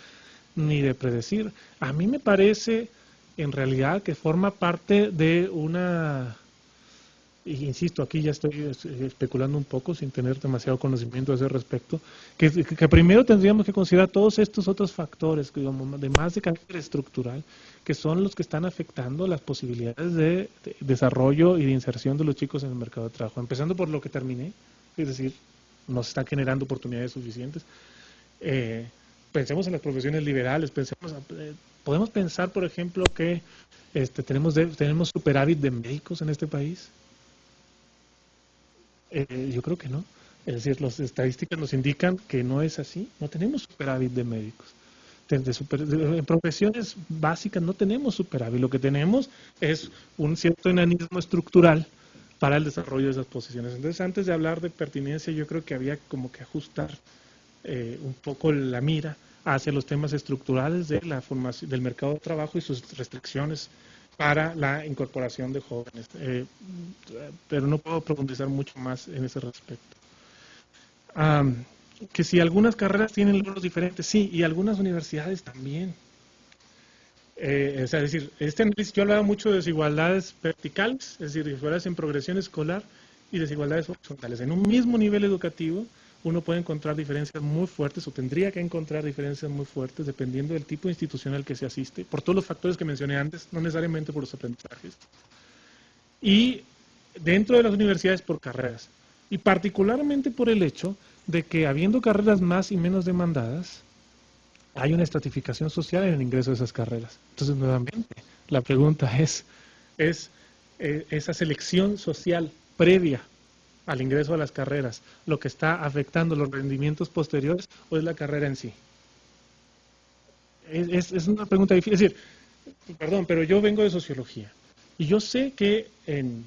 ni de predecir. A mí me parece, en realidad, que forma parte de una... Y insisto, aquí ya estoy especulando un poco sin tener demasiado conocimiento a ese respecto, que primero tendríamos que considerar todos estos otros factores, digamos, además de carácter estructural, que son los que están afectando las posibilidades de desarrollo y de inserción de los chicos en el mercado de trabajo. Empezando por lo que terminé, es decir, no se están generando oportunidades suficientes. Pensemos en las profesiones liberales, podemos pensar, por ejemplo, que tenemos superávit de médicos en este país. Yo creo que no. Es decir, las estadísticas nos indican que no es así. No tenemos superávit de médicos. En profesiones básicas no tenemos superávit. Lo que tenemos es un cierto enanismo estructural para el desarrollo de esas posiciones. Entonces, antes de hablar de pertinencia, yo creo que había como que ajustar un poco la mira hacia los temas estructurales de la formación del mercado de trabajo y sus restricciones para la incorporación de jóvenes, pero no puedo profundizar mucho más en ese respecto. Que si algunas carreras tienen logros diferentes, sí, y algunas universidades también. Es decir, este análisis yo hablaba mucho de desigualdades verticales, es decir, desigualdades en progresión escolar y desigualdades horizontales. En un mismo nivel educativo uno puede encontrar diferencias muy fuertes o tendría que encontrar diferencias muy fuertes dependiendo del tipo institucional que se asiste, por todos los factores que mencioné antes, no necesariamente por los aprendizajes. Y dentro de las universidades por carreras, y particularmente por el hecho de que habiendo carreras más y menos demandadas, hay una estratificación social en el ingreso de esas carreras. Entonces, nuevamente, la pregunta es esa selección social previa al ingreso a las carreras, lo que está afectando los rendimientos posteriores o es la carrera en sí. Es una pregunta difícil. Es decir, perdón, pero yo vengo de sociología y yo sé que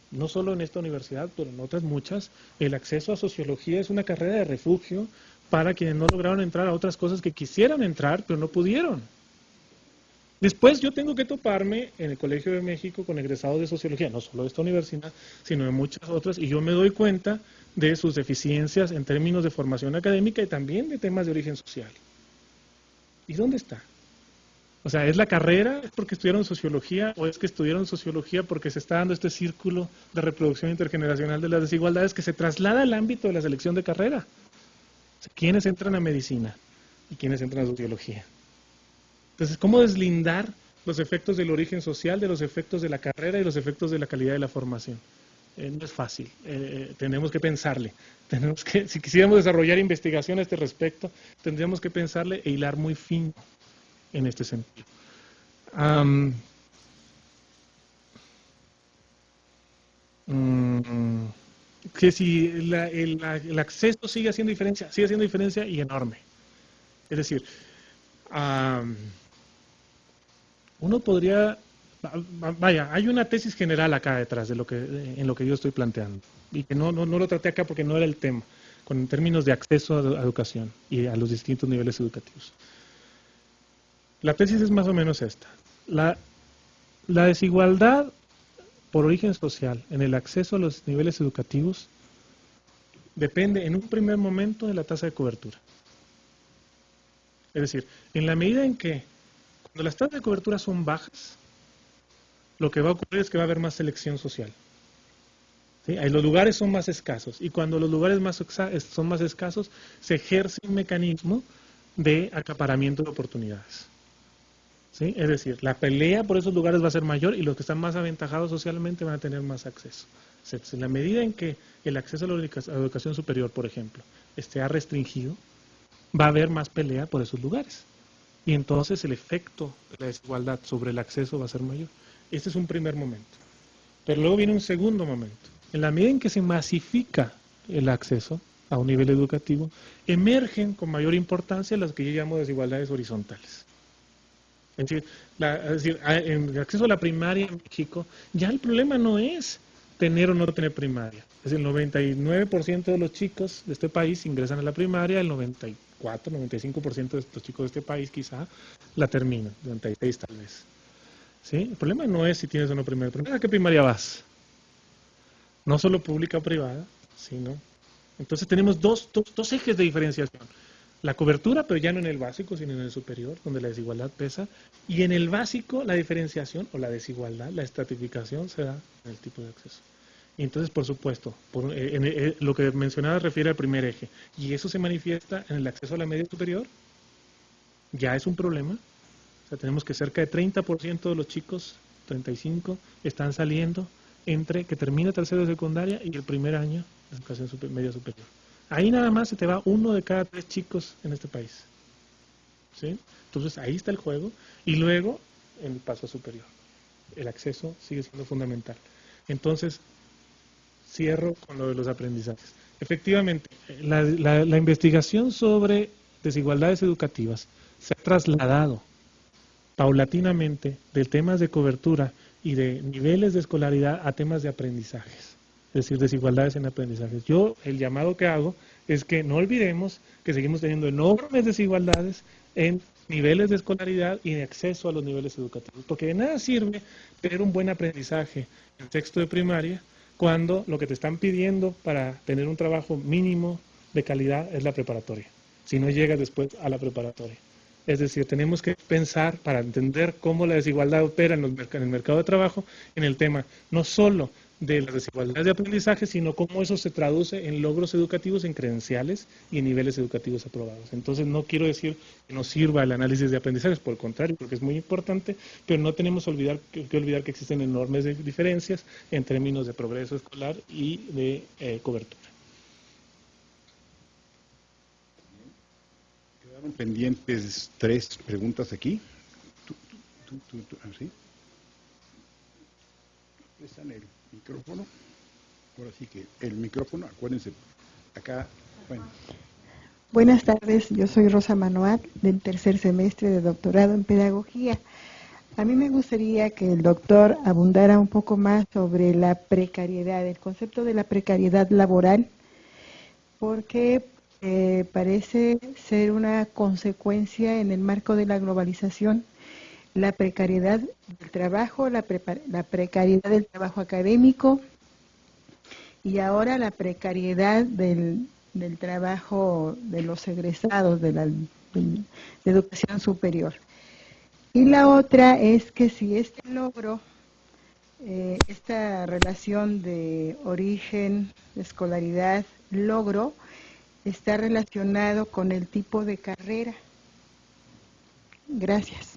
no solo en esta universidad, pero en otras muchas, el acceso a sociología es una carrera de refugio para quienes no lograron entrar a otras cosas que quisieran entrar, pero no pudieron. Después yo tengo que toparme en el Colegio de México con egresados de sociología, no solo de esta universidad, sino de muchas otras, y yo me doy cuenta de sus deficiencias en términos de formación académica y también de temas de origen social. ¿Y dónde está? O sea, ¿es la carrera? ¿Es porque estudiaron sociología? ¿O es que estudiaron sociología porque se está dando este círculo de reproducción intergeneracional de las desigualdades que se traslada al ámbito de la selección de carrera? O sea, ¿quiénes entran a medicina y quiénes entran a sociología? Entonces, ¿cómo deslindar los efectos del origen social de los efectos de la carrera y los efectos de la calidad de la formación? No es fácil, tenemos que pensarle. Si quisiéramos desarrollar investigación a este respecto, tendríamos que pensarle e hilar muy fino en este sentido. Que si el acceso sigue haciendo diferencia y enorme. Es decir, uno podría, hay una tesis general acá detrás de en lo que yo estoy planteando y que no lo traté acá porque no era el tema, en términos de acceso a educación y a los distintos niveles educativos. La tesis es más o menos esta. La desigualdad por origen social en el acceso a los niveles educativos depende en un primer momento de la tasa de cobertura. Es decir, en la medida en que cuando las tasas de cobertura son bajas, lo que va a ocurrir es que va a haber más selección social. ¿Sí? Los lugares son más escasos y cuando los lugares son más escasos, se ejerce un mecanismo de acaparamiento de oportunidades. ¿Sí? Es decir, la pelea por esos lugares va a ser mayor y los que están más aventajados socialmente van a tener más acceso. En la medida en que el acceso a la educación superior, por ejemplo, esté restringido, va a haber más pelea por esos lugares. Y entonces el efecto de la desigualdad sobre el acceso va a ser mayor. Este es un primer momento. Pero luego viene un segundo momento. En la medida en que se masifica el acceso a un nivel educativo, emergen con mayor importancia las que yo llamo desigualdades horizontales. Es decir, en el acceso a la primaria en México, ya el problema no es tener o no tener primaria. Es el 99% de los chicos de este país ingresan a la primaria, el 94, 95% de los chicos de este país quizá la terminan, 96 tal vez. ¿Sí? El problema no es si tienes o no primaria. El problema es a qué primaria vas. No solo pública o privada, sino... Entonces tenemos dos ejes de diferenciación. La cobertura, pero ya no en el básico, sino en el superior, donde la desigualdad pesa. Y en el básico, la diferenciación o la desigualdad, la estratificación se da en el tipo de acceso. Y entonces, por supuesto, lo que mencionaba refiere al primer eje. Y eso se manifiesta en el acceso a la media superior. Ya es un problema. O sea, tenemos que cerca de 30% de los chicos, 35%, están saliendo entre que termina tercero de secundaria y el primer año de educación media superior. Ahí nada más se te va 1 de cada 3 chicos en este país. ¿Sí? Entonces ahí está el juego. Y luego, en el paso superior, el acceso sigue siendo fundamental. Entonces, cierro con lo de los aprendizajes. Efectivamente, la investigación sobre desigualdades educativas se ha trasladado paulatinamente de temas de cobertura y de niveles de escolaridad a temas de aprendizajes, es decir, desigualdades en aprendizajes. Yo, el llamado que hago es que no olvidemos que seguimos teniendo enormes desigualdades en niveles de escolaridad y de acceso a los niveles educativos, porque de nada sirve tener un buen aprendizaje en texto de primaria cuando lo que te están pidiendo para tener un trabajo mínimo de calidad es la preparatoria, si no llegas después a la preparatoria. Es decir, tenemos que pensar para entender cómo la desigualdad opera en el mercado de trabajo, en el tema no solo de las desigualdades de aprendizaje, sino cómo eso se traduce en logros educativos, en credenciales y en niveles educativos aprobados. Entonces, no quiero decir que no sirva el análisis de aprendizajes, por el contrario, porque es muy importante, pero no tenemos que olvidar que existen enormes diferencias en términos de progreso escolar y de cobertura.
Quedaron pendientes 3 preguntas aquí. ¿Sí? ¿Está en el micrófono? Ahora sí que el micrófono, acuérdense, acá, bueno.
Buenas tardes, yo soy Rosa Manoat, del tercer semestre de doctorado en Pedagogía. A mí me gustaría que el doctor abundara un poco más sobre la precariedad, el concepto de la precariedad laboral, porque parece ser una consecuencia en el marco de la globalización, la precariedad del trabajo, la precariedad del trabajo académico y ahora la precariedad del trabajo de los egresados de educación superior. Y la otra es que si este logro, esta relación de origen, escolaridad, logro, está relacionado con el tipo de carrera. Gracias.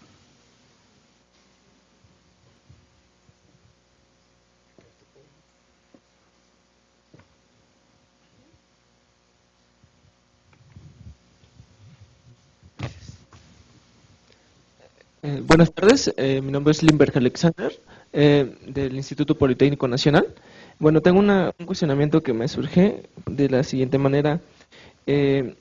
Buenas tardes, mi nombre es Limberg Alexander, del Instituto Politécnico Nacional. Bueno, tengo un cuestionamiento que me surge de la siguiente manera. El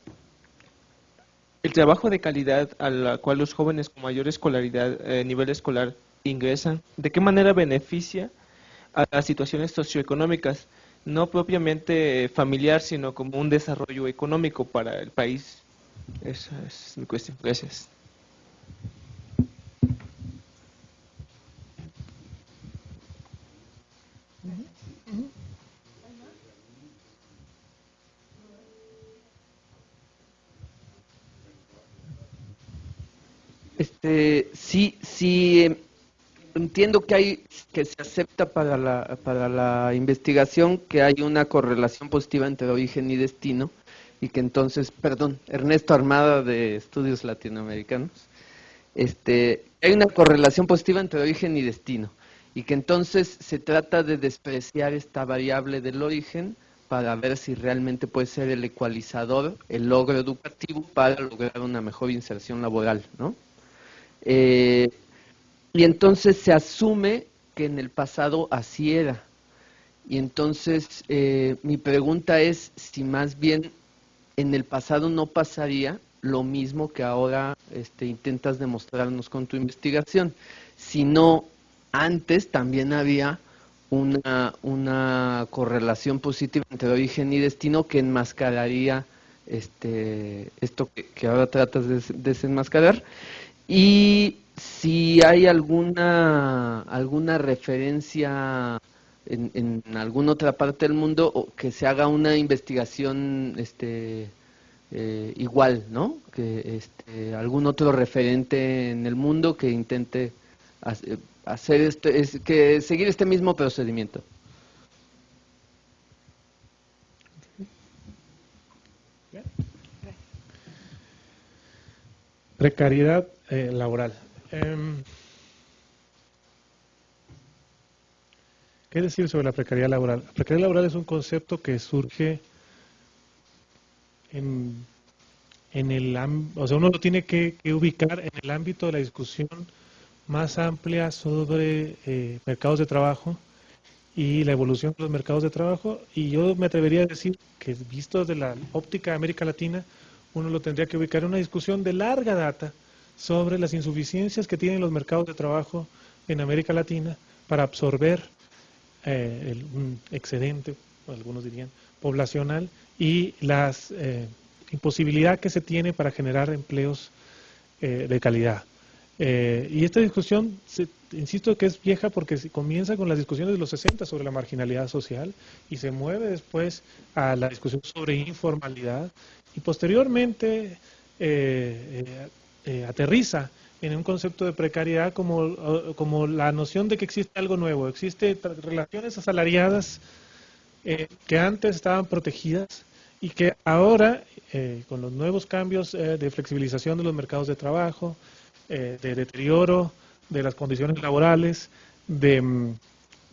trabajo de calidad a la cual los jóvenes con mayor escolaridad, nivel escolar, ingresan, ¿de qué manera beneficia a las situaciones socioeconómicas? No propiamente familiar, sino como un desarrollo económico para el país. Esa es mi cuestión. Gracias.
Sí, entiendo que se acepta para la investigación que hay una correlación positiva entre origen y destino, y que entonces, Ernesto Armada, de Estudios Latinoamericanos, hay una correlación positiva entre origen y destino, y que entonces se trata de despreciar esta variable del origen para ver si realmente puede ser el ecualizador, el logro educativo para lograr una mejor inserción laboral, ¿no? Y entonces se asume que en el pasado así era. Y entonces mi pregunta es si más bien en el pasado no pasaría lo mismo que ahora intentas demostrarnos con tu investigación, sino antes también había una correlación positiva entre origen y destino que enmascararía esto que ahora tratas de desenmascarar. Y si hay alguna referencia en alguna otra parte del mundo, o que se haga una investigación igual, ¿no? Que algún otro referente en el mundo que intente hacer seguir este mismo procedimiento.
Precariedad laboral. ¿Qué decir sobre la precariedad laboral? La precariedad laboral es un concepto que surge o sea, uno lo tiene que ubicar en el ámbito de la discusión más amplia sobre mercados de trabajo y la evolución de los mercados de trabajo, y yo me atrevería a decir que, visto desde la óptica de América Latina, uno lo tendría que ubicar en una discusión de larga data sobre las insuficiencias que tienen los mercados de trabajo en América Latina para absorber un excedente, algunos dirían, poblacional, y la imposibilidad que se tiene para generar empleos de calidad. Y esta discusión, insisto que es vieja porque comienza con las discusiones de los 60 sobre la marginalidad social y se mueve después a la discusión sobre informalidad y posteriormente aterriza en un concepto de precariedad como la noción de que existe algo nuevo, existe relaciones asalariadas que antes estaban protegidas y que ahora, con los nuevos cambios de flexibilización de los mercados de trabajo, de deterioro de las condiciones laborales, de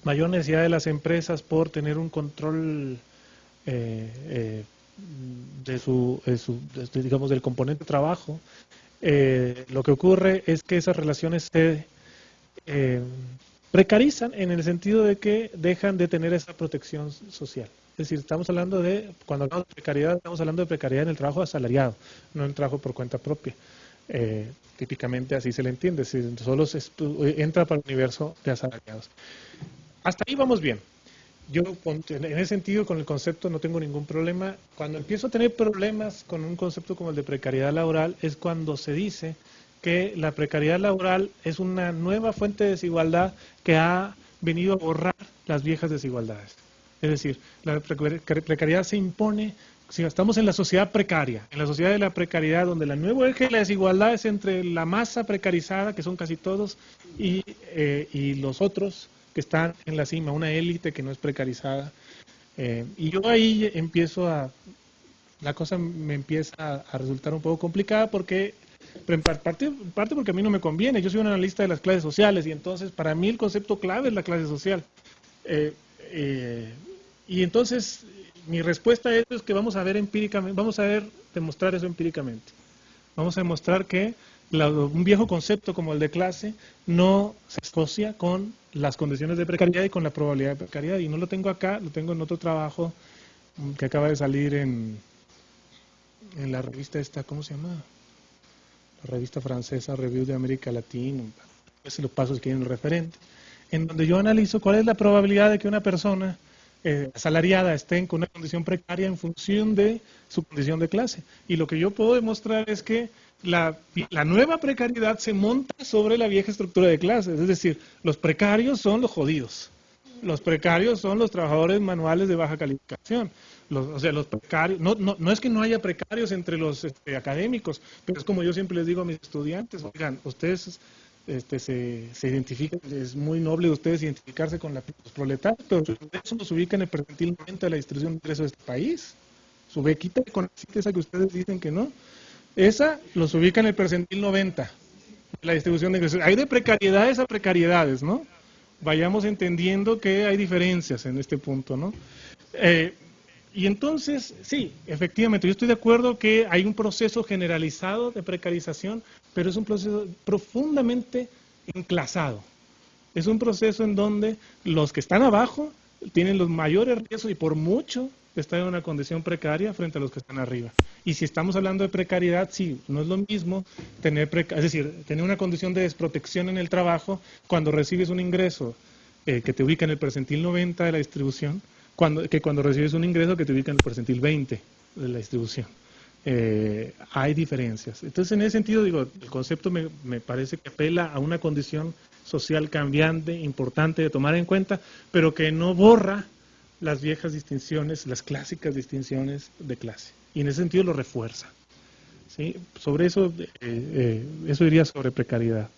mayor necesidad de las empresas por tener un control digamos, del componente trabajo, lo que ocurre es que esas relaciones se precarizan en el sentido de que dejan de tener esa protección social. Es decir, cuando hablamos de precariedad, estamos hablando de precariedad en el trabajo asalariado, no en el trabajo por cuenta propia. Típicamente así se le entiende, es decir, solo entra para el universo de asalariados. Hasta ahí vamos bien. Yo en ese sentido con el concepto no tengo ningún problema. Cuando empiezo a tener problemas con un concepto como el de precariedad laboral es cuando se dice que la precariedad laboral es una nueva fuente de desigualdad que ha venido a borrar las viejas desigualdades. Es decir, la precariedad se impone. Si estamos en la sociedad precaria, en la sociedad de la precariedad, donde el nuevo eje de la desigualdad es entre la masa precarizada, que son casi todos, y los otros que están en la cima, una élite que no es precarizada. Y yo ahí la cosa me empieza a resultar un poco complicada porque, en parte porque a mí no me conviene. Yo soy un analista de las clases sociales y entonces para mí el concepto clave es la clase social. Y entonces mi respuesta a eso es que vamos a ver empíricamente, vamos a demostrar eso empíricamente. Vamos a demostrar que un viejo concepto como el de clase no se asocia con las condiciones de precariedad y con la probabilidad de precariedad. Y no lo tengo acá, lo tengo en otro trabajo que acaba de salir en la revista esta, ¿cómo se llama? La revista francesa Review de América Latina. A veces lo paso aquí en el referente, en donde yo analizo cuál es la probabilidad de que una persona asalariada esté con una condición precaria en función de su condición de clase. Y lo que yo puedo demostrar es que la nueva precariedad se monta sobre la vieja estructura de clases. Es decir, los precarios son los jodidos. Los precarios son los trabajadores manuales de baja calificación. Los precarios, no es que no haya precarios entre los académicos, pero es como yo siempre les digo a mis estudiantes: oigan, ustedes se identifican, es muy noble de ustedes identificarse con los proletarios, pero eso nos ubica en el percentil 90 de la distribución de ingresos de este país. Su bequita con esa que ustedes dicen que no, esa los ubica en el percentil 90 de la distribución de ingresos. Hay de precariedades a precariedades, ¿no? Vayamos entendiendo que hay diferencias en este punto, ¿no? Y entonces, sí, efectivamente, yo estoy de acuerdo que hay un proceso generalizado de precarización, pero es un proceso profundamente enclasado. Es un proceso en donde los que están abajo tienen los mayores riesgos y por mucho están en una condición precaria frente a los que están arriba. Y si estamos hablando de precariedad, sí, no es lo mismo tener una condición de desprotección en el trabajo cuando recibes un ingreso que te ubica en el percentil 90 de la distribución, que cuando recibes un ingreso que te ubica en el percentil 20 de la distribución. Hay diferencias. Entonces, en ese sentido, digo, el concepto me parece que apela a una condición social cambiante, importante de tomar en cuenta, pero que no borra las viejas distinciones, las clásicas distinciones de clase. Y en ese sentido lo refuerza. ¿Sí? Sobre eso, eso diría sobre precariedad.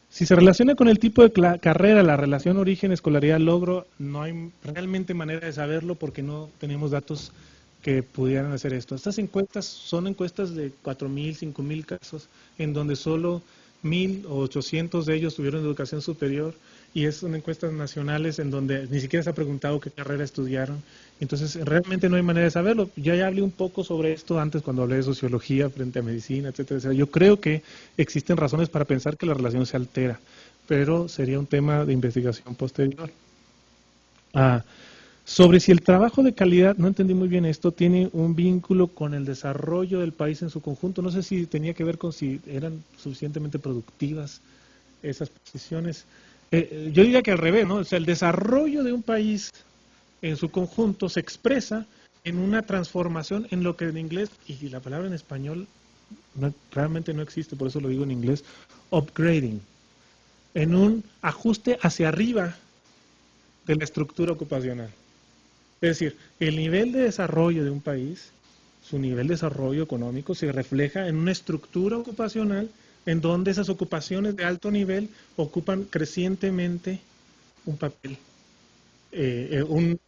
Si se relaciona con el tipo de carrera, la relación origen, escolaridad, logro, no hay realmente manera de saberlo porque no tenemos datos que pudieran hacer esto. Estas encuestas son encuestas de 4.000, 5.000 casos, en donde solo 1.000 o 800 de ellos tuvieron educación superior, y son encuestas nacionales en donde ni siquiera se ha preguntado qué carrera estudiaron. Entonces, realmente no hay manera de saberlo. Yo ya hablé un poco sobre esto antes cuando hablé de sociología frente a medicina, etcétera, etcétera. Yo creo que existen razones para pensar que la relación se altera, pero sería un tema de investigación posterior. Sobre si el trabajo de calidad, no entendí muy bien esto, tiene un vínculo con el desarrollo del país en su conjunto. No sé si tenía que ver con si eran suficientemente productivas esas posiciones. Yo diría que al revés, ¿no? O sea, el desarrollo de un país en su conjunto se expresa en una transformación en lo que en inglés, y la palabra en español realmente no existe, por eso lo digo en inglés, upgrading, en un ajuste hacia arriba de la estructura ocupacional. Es decir, el nivel de desarrollo de un país, su nivel de desarrollo económico, se refleja en una estructura ocupacional en donde esas ocupaciones de alto nivel ocupan crecientemente un papel, un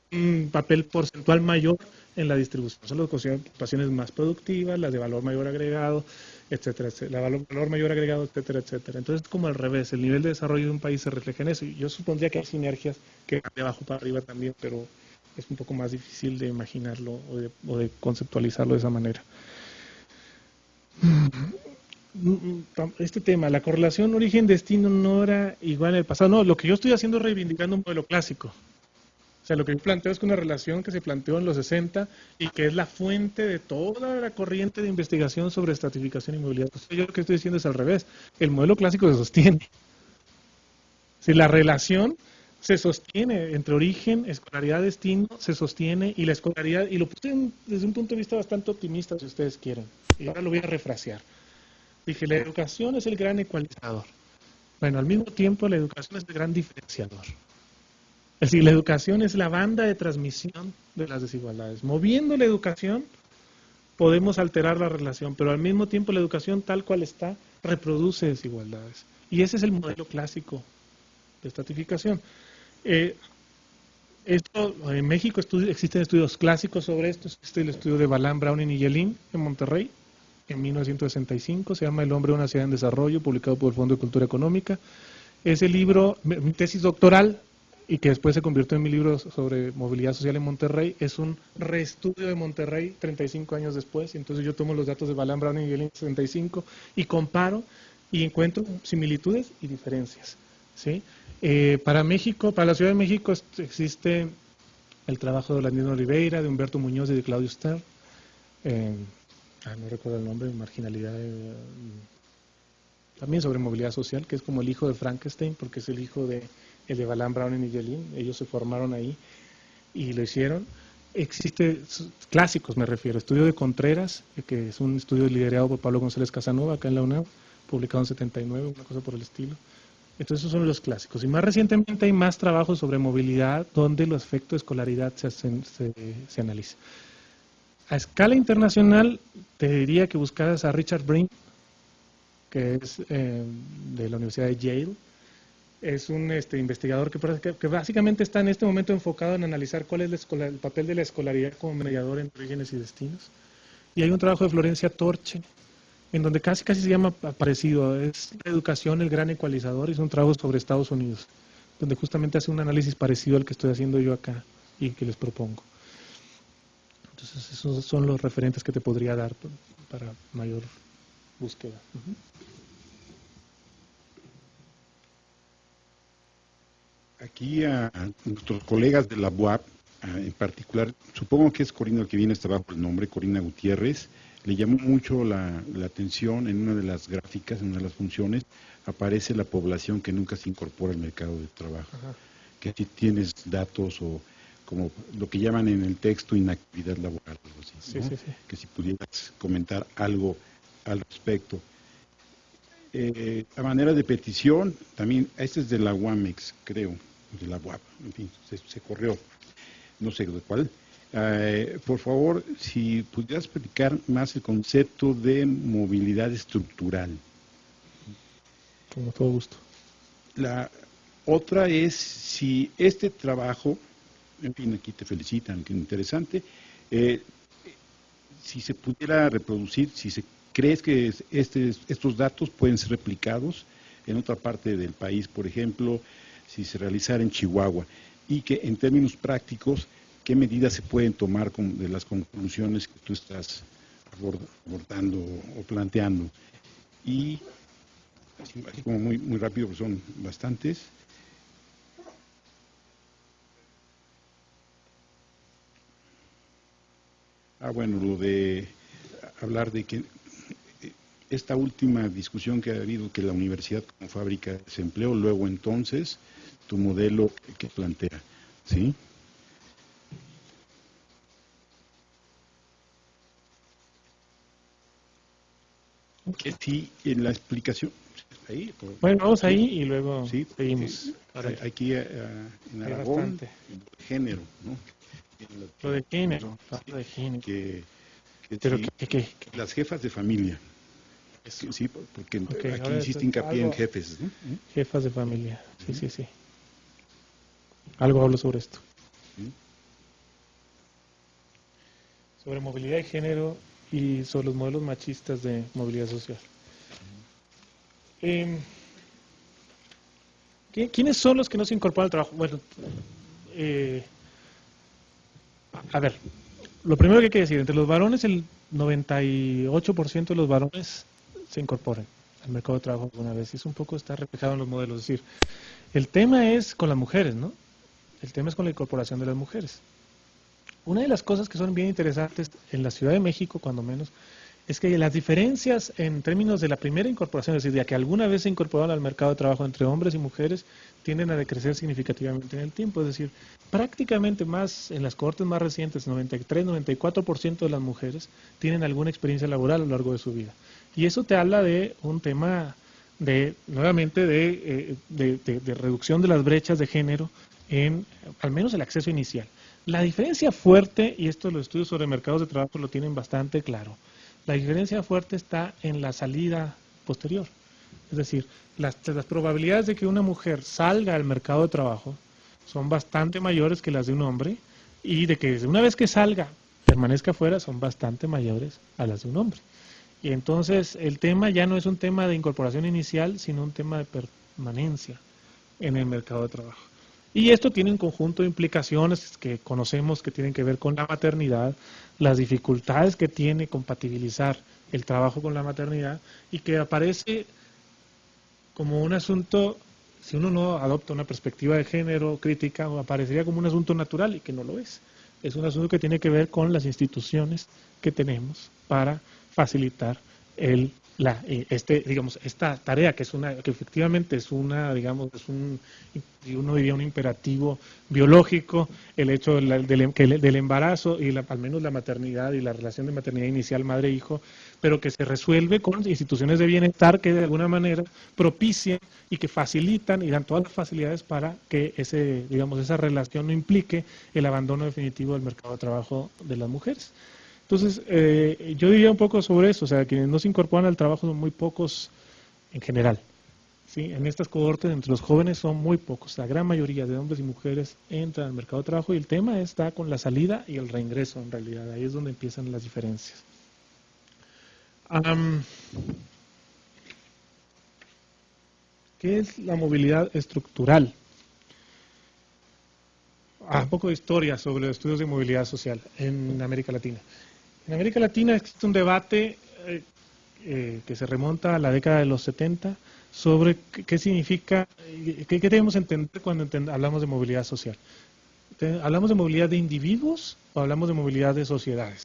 papel porcentual mayor en la distribución. Son las ocupaciones más productivas, las de valor mayor agregado, etcétera, etcétera, valor mayor agregado, etcétera, etcétera. Entonces, como al revés, el nivel de desarrollo de un país se refleja en eso. Y yo supondría que hay sinergias que van de abajo para arriba también, pero es un poco más difícil de imaginarlo o de conceptualizarlo de esa manera. Este tema, la correlación origen-destino no era igual en el pasado. No, lo que yo estoy haciendo es reivindicando un modelo clásico. O sea, lo que yo planteo es que una relación que se planteó en los 60 y que es la fuente de toda la corriente de investigación sobre estratificación y movilidad. O sea, yo lo que estoy diciendo es al revés. El modelo clásico se sostiene. Si la relación se sostiene entre origen, escolaridad, destino, se sostiene, y la escolaridad, y lo puse desde un punto de vista bastante optimista, si ustedes quieren, y ahora lo voy a refrasear. Dije, la educación es el gran ecualizador. Bueno, al mismo tiempo la educación es el gran diferenciador. Es decir, la educación es la banda de transmisión de las desigualdades. Moviendo la educación podemos alterar la relación, pero al mismo tiempo la educación tal cual está reproduce desigualdades. Y ese es el modelo clásico de estratificación. Esto, en México existen estudios clásicos sobre esto. Existe el estudio de Balán, Browning y Yelin en Monterrey en 1965, se llama El hombre de una ciudad en desarrollo, publicado por el Fondo de Cultura Económica. Ese libro, mi tesis doctoral, y que después se convirtió en mi libro sobre movilidad social en Monterrey, es un reestudio de Monterrey 35 años después. Entonces yo tomo los datos de Balán, Browning y Yelin en 65 y comparo y encuentro similitudes y diferencias, ¿sí? Para México, para la Ciudad de México existe el trabajo de Landino Oliveira, de Humberto Muñoz y de Claudio Stern. No recuerdo el nombre, marginalidad, también sobre movilidad social, que es como el hijo de Frankenstein, porque es el hijo de Balán, Browning y Yelin. Ellos se formaron ahí y lo hicieron. Existe clásicos, me refiero, estudio de Contreras, que es un estudio liderado por Pablo González Casanova, acá en la UNAM, publicado en 79, una cosa por el estilo. Entonces esos son los clásicos. Y más recientemente hay más trabajos sobre movilidad, donde los efectos de escolaridad se analizan. A escala internacional, te diría que buscaras a Richard Brink, que es de la Universidad de Yale. Es un investigador que básicamente está en este momento enfocado en analizar cuál es el papel de la escolaridad como mediador entre orígenes y destinos. Y hay un trabajo de Florencia Torche, en donde casi se llama parecido, es la educación el gran ecualizador, y es un trabajo sobre Estados Unidos, donde justamente hace un análisis parecido al que estoy haciendo yo acá y que les propongo. Entonces esos son los referentes que te podría dar para mayor búsqueda.
Aquí a nuestros colegas de la UAP, en particular, supongo que es Corina el que viene hasta abajo el nombre, Corina Gutiérrez, le llamó mucho la atención en una de las gráficas, en una de las funciones, aparece la población que nunca se incorpora al mercado de trabajo. Ajá. Que si tienes datos o como lo que llaman en el texto inactividad laboral, algo así,
sí,
¿no?
sí, sí.
Que si pudieras comentar algo al respecto. A manera de petición, también, este es de la UAMEX, creo, de la UAP, en fin, se corrió, no sé de cuál. Por favor, si pudieras explicar más el concepto de movilidad estructural.
Con todo gusto.
La otra es si este trabajo, en fin, aquí te felicitan, que interesante, si se pudiera reproducir, ¿crees que estos datos pueden ser replicados en otra parte del país, por ejemplo, si se realizara en Chihuahua? Y que en términos prácticos, ¿qué medidas se pueden tomar de las conclusiones que tú estás abordando o planteando? Y, así como muy rápido, porque son bastantes. Bueno, lo de hablar de que esta última discusión que ha habido, que la universidad como fábrica de desempleo, luego entonces, tu modelo que plantea, ¿sí? Sí, en la explicación. Ahí,
bueno, vamos ahí y luego sí, seguimos.
Aquí en Aragón, de género, ¿no?
Lo de género, de género.
Pero sí, las jefas de familia. Sí, porque aquí hiciste hincapié en jefes, ¿no?
Jefas de familia, sí. Algo hablo sobre esto. Sobre movilidad de género y sobre los modelos machistas de movilidad social. ¿Quiénes son los que no se incorporan al trabajo? Bueno, a ver, lo primero que hay que decir, entre los varones, el 98% de los varones se incorporan al mercado de trabajo alguna vez, y eso un poco está reflejado en los modelos. Es decir, el tema es con las mujeres, ¿no? El tema es con la incorporación de las mujeres. Una de las cosas que son bien interesantes en la Ciudad de México, cuando menos, es que las diferencias en términos de la primera incorporación, es decir, de que alguna vez se incorporaron al mercado de trabajo entre hombres y mujeres, tienden a decrecer significativamente en el tiempo. Es decir, prácticamente más en las cohortes más recientes, 93-94% de las mujeres tienen alguna experiencia laboral a lo largo de su vida. Y eso te habla de un tema nuevamente de reducción de las brechas de género en al menos el acceso inicial. La diferencia fuerte, y esto los estudios sobre mercados de trabajo lo tienen bastante claro, la diferencia fuerte está en la salida posterior. Es decir, las probabilidades de que una mujer salga al mercado de trabajo son bastante mayores que las de un hombre, y de que una vez que salga, permanezca afuera, son bastante mayores a las de un hombre. Y entonces el tema ya no es un tema de incorporación inicial, sino un tema de permanencia en el mercado de trabajo. Y esto tiene un conjunto de implicaciones que conocemos que tienen que ver con la maternidad, las dificultades que tiene compatibilizar el trabajo con la maternidad, y que aparece como un asunto, si uno no adopta una perspectiva de género crítica, aparecería como un asunto natural, y que no lo es. Es un asunto que tiene que ver con las instituciones que tenemos para facilitar esta tarea, que efectivamente es uno diría un imperativo biológico, el hecho del embarazo y al menos la maternidad y la relación de maternidad inicial madre-hijo, pero que se resuelve con instituciones de bienestar que de alguna manera propician y que facilitan y dan todas las facilidades para que esa relación no implique el abandono definitivo del mercado de trabajo de las mujeres. Entonces, yo diría un poco sobre eso, o sea, quienes no se incorporan al trabajo son muy pocos en general. ¿Sí? En estas cohortes, entre los jóvenes, son muy pocos. La gran mayoría de hombres y mujeres entran al mercado de trabajo, y el tema está con la salida y el reingreso, en realidad. Ahí es donde empiezan las diferencias. ¿Qué es la movilidad estructural? Un poco de historia sobre los estudios de movilidad social en América Latina. En América Latina existe un debate que se remonta a la década de los 70 sobre qué significa, qué debemos entender cuando hablamos de movilidad social. ¿Hablamos de movilidad de individuos o hablamos de movilidad de sociedades?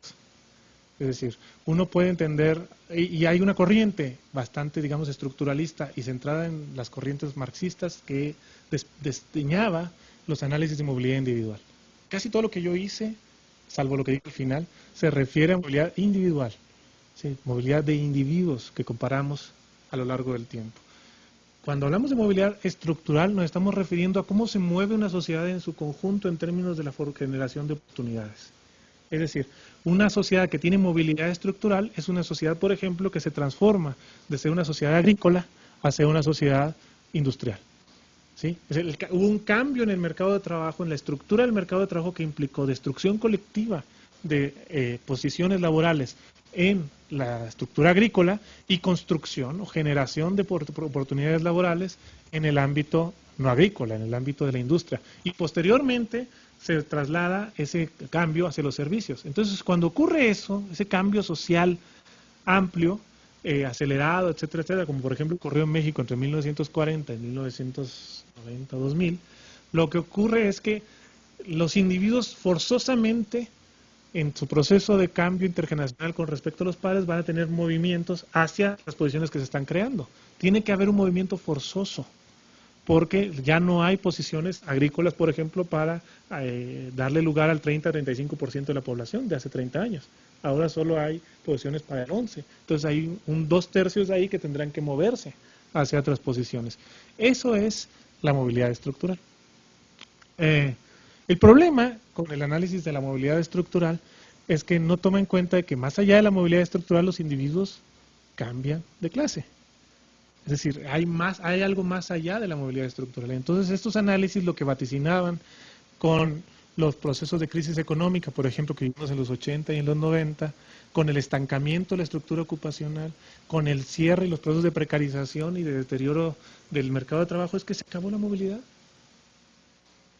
Es decir, uno puede entender, y hay una corriente bastante, digamos, estructuralista y centrada en las corrientes marxistas que desdeñaba los análisis de movilidad individual. Casi todo lo que yo hice, salvo lo que digo al final, se refiere a movilidad individual, ¿sí? Movilidad de individuos que comparamos a lo largo del tiempo. Cuando hablamos de movilidad estructural nos estamos refiriendo a cómo se mueve una sociedad en su conjunto en términos de la generación de oportunidades. Es decir, una sociedad que tiene movilidad estructural es una sociedad, por ejemplo, que se transforma de ser una sociedad agrícola a ser una sociedad industrial. ¿Sí? Hubo un cambio en el mercado de trabajo, en la estructura del mercado de trabajo que implicó destrucción colectiva de posiciones laborales en la estructura agrícola y construcción o generación de oportunidades laborales en el ámbito no agrícola, en el ámbito de la industria. Y posteriormente se traslada ese cambio hacia los servicios. Entonces, cuando ocurre eso, ese cambio social amplio, acelerado, etcétera, etcétera, como por ejemplo ocurrió en México entre 1940 y 1990-2000, lo que ocurre es que los individuos forzosamente en su proceso de cambio intergeneracional con respecto a los padres van a tener movimientos hacia las posiciones que se están creando. Tiene que haber un movimiento forzoso, porque ya no hay posiciones agrícolas, por ejemplo, para darle lugar al 30-35% de la población de hace 30 años. Ahora solo hay posiciones para el 11%. Entonces hay un 2/3 ahí que tendrán que moverse hacia otras posiciones. Eso es la movilidad estructural. El problema con el análisis de la movilidad estructural es que no toma en cuenta de que más allá de la movilidad estructural los individuos cambian de clase. Es decir, hay algo más allá de la movilidad estructural. Entonces, estos análisis lo que vaticinaban con los procesos de crisis económica, por ejemplo, que vimos en los 80 y en los 90, con el estancamiento de la estructura ocupacional, con el cierre y los procesos de precarización y de deterioro del mercado de trabajo, es que se acabó la movilidad.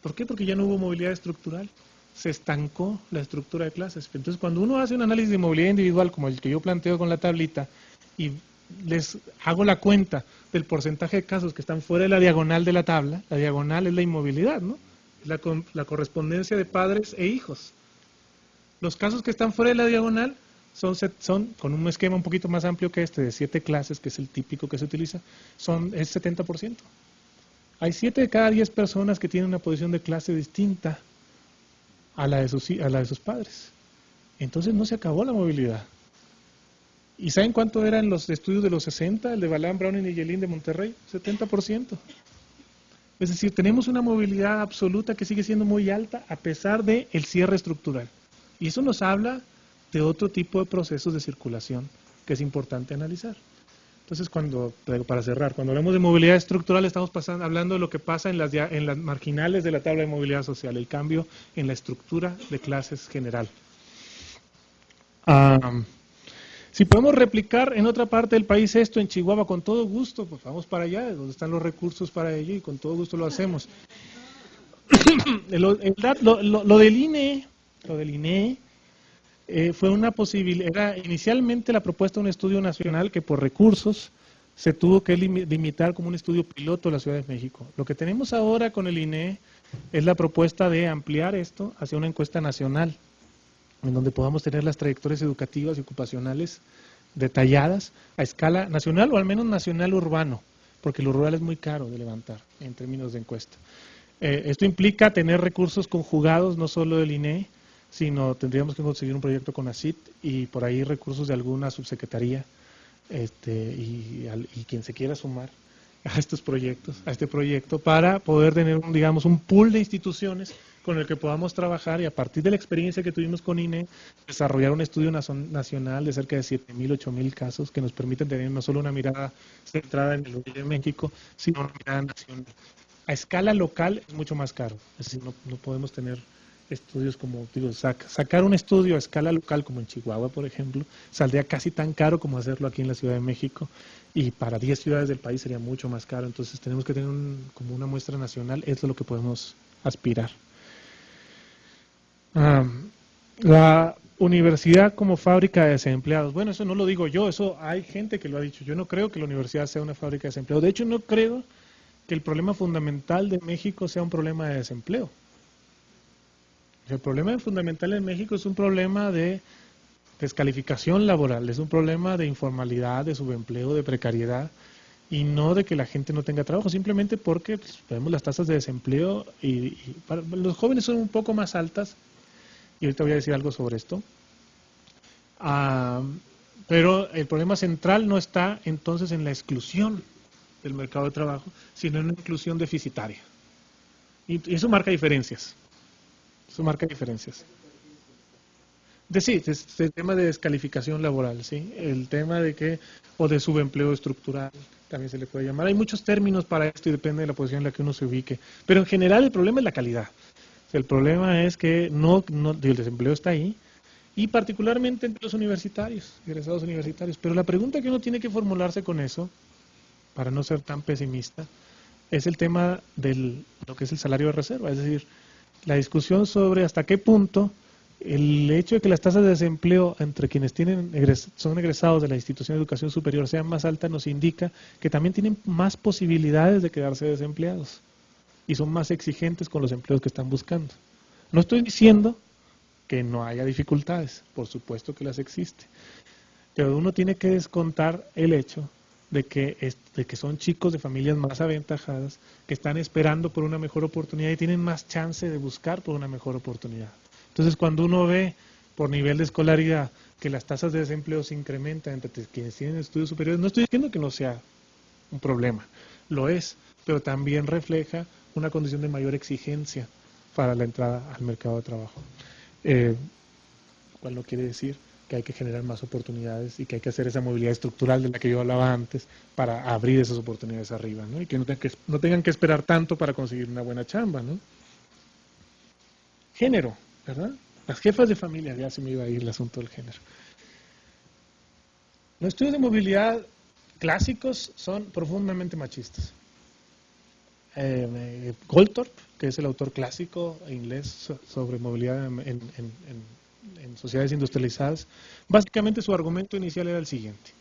¿Por qué? Porque ya no hubo movilidad estructural. Se estancó la estructura de clases. Entonces, cuando uno hace un análisis de movilidad individual, como el que yo planteo con la tablita, y les hago la cuenta del porcentaje de casos que están fuera de la diagonal de la tabla, la diagonal es la inmovilidad, ¿no? La correspondencia de padres e hijos. Los casos que están fuera de la diagonal son con un esquema un poquito más amplio que este, de 7 clases, que es el típico que se utiliza, es 70%. Hay 7 de cada 10 personas que tienen una posición de clase distinta a la de sus padres. Entonces no se acabó la movilidad. ¿Y saben cuánto eran los estudios de los 60, el de Balán, Browning y Yelin de Monterrey? 70%. Es decir, tenemos una movilidad absoluta que sigue siendo muy alta a pesar del cierre estructural. Y eso nos habla de otro tipo de procesos de circulación que es importante analizar. Entonces, para cerrar, cuando hablamos de movilidad estructural estamos hablando de lo que pasa en las marginales de la tabla de movilidad social, el cambio en la estructura de clases general. Si podemos replicar en otra parte del país esto, en Chihuahua, con todo gusto, pues vamos para allá, donde están los recursos para ello, y con todo gusto lo hacemos. Lo del INE fue una posibilidad. Era inicialmente la propuesta de un estudio nacional que por recursos se tuvo que limitar como un estudio piloto de la Ciudad de México. Lo que tenemos ahora con el INE es la propuesta de ampliar esto hacia una encuesta nacional, en donde podamos tener las trayectorias educativas y ocupacionales detalladas a escala nacional o al menos nacional urbano, porque lo rural es muy caro de levantar en términos de encuesta. Esto implica tener recursos conjugados, no solo del INE, sino tendríamos que conseguir un proyecto con ACIT y por ahí recursos de alguna subsecretaría y quien se quiera sumar a estos proyectos, a este proyecto, para poder tener un pool de instituciones con el que podamos trabajar y a partir de la experiencia que tuvimos con INE, desarrollar un estudio nacional de cerca de 7.000, 8.000 casos que nos permiten tener no solo una mirada centrada en el Valle de México, sino una mirada nacional. A escala local es mucho más caro, es decir, no podemos tener estudios como, sacar un estudio a escala local como en Chihuahua, por ejemplo, saldría casi tan caro como hacerlo aquí en la Ciudad de México, y para 10 ciudades del país sería mucho más caro. Entonces tenemos que tener como una muestra nacional, esto es lo que podemos aspirar. La universidad como fábrica de desempleados. Bueno, eso no lo digo yo, eso hay gente que lo ha dicho. Yo no creo que la universidad sea una fábrica de desempleados. De hecho, no creo que el problema fundamental de México sea un problema de desempleo. El problema fundamental en México es un problema de descalificación laboral, es un problema de informalidad, de subempleo, de precariedad, y no de que la gente no tenga trabajo, simplemente porque pues, vemos las tasas de desempleo y los jóvenes son un poco más altas, y ahorita voy a decir algo sobre esto. Pero el problema central no está entonces en la exclusión del mercado de trabajo, sino en una inclusión deficitaria. Y eso marca diferencias. Eso marca diferencias. Sí, es el tema de descalificación laboral, ¿sí? El tema de que, o de subempleo estructural, también se le puede llamar. Hay muchos términos para esto y depende de la posición en la que uno se ubique. Pero en general el problema es la calidad. O sea, el problema es que el desempleo está ahí, y particularmente entre los universitarios, egresados universitarios. Pero la pregunta que uno tiene que formularse con eso, para no ser tan pesimista, es el tema de lo que es el salario de reserva, es decir, la discusión sobre hasta qué punto el hecho de que las tasas de desempleo entre quienes son egresados de la institución de educación superior sean más altas nos indica que también tienen más posibilidades de quedarse desempleados y son más exigentes con los empleos que están buscando. No estoy diciendo que no haya dificultades, por supuesto que las existen, pero uno tiene que descontar el hecho de que son chicos de familias más aventajadas que están esperando por una mejor oportunidad y tienen más chance de buscar por una mejor oportunidad. Entonces, cuando uno ve por nivel de escolaridad que las tasas de desempleo se incrementan entre quienes tienen estudios superiores, no estoy diciendo que no sea un problema, lo es, pero también refleja una condición de mayor exigencia para la entrada al mercado de trabajo. ¿Cuál no quiere decir que hay que generar más oportunidades y que hay que hacer esa movilidad estructural de la que yo hablaba antes para abrir esas oportunidades arriba, ¿no? Y que no tengan que esperar tanto para conseguir una buena chamba, ¿no? Género, ¿verdad? Las jefas de familia, ya se me iba a ir el asunto del género. Los estudios de movilidad clásicos son profundamente machistas. Goldthorpe, que es el autor clásico inglés sobre movilidad en sociedades industrializadas, básicamente su argumento inicial era el siguiente: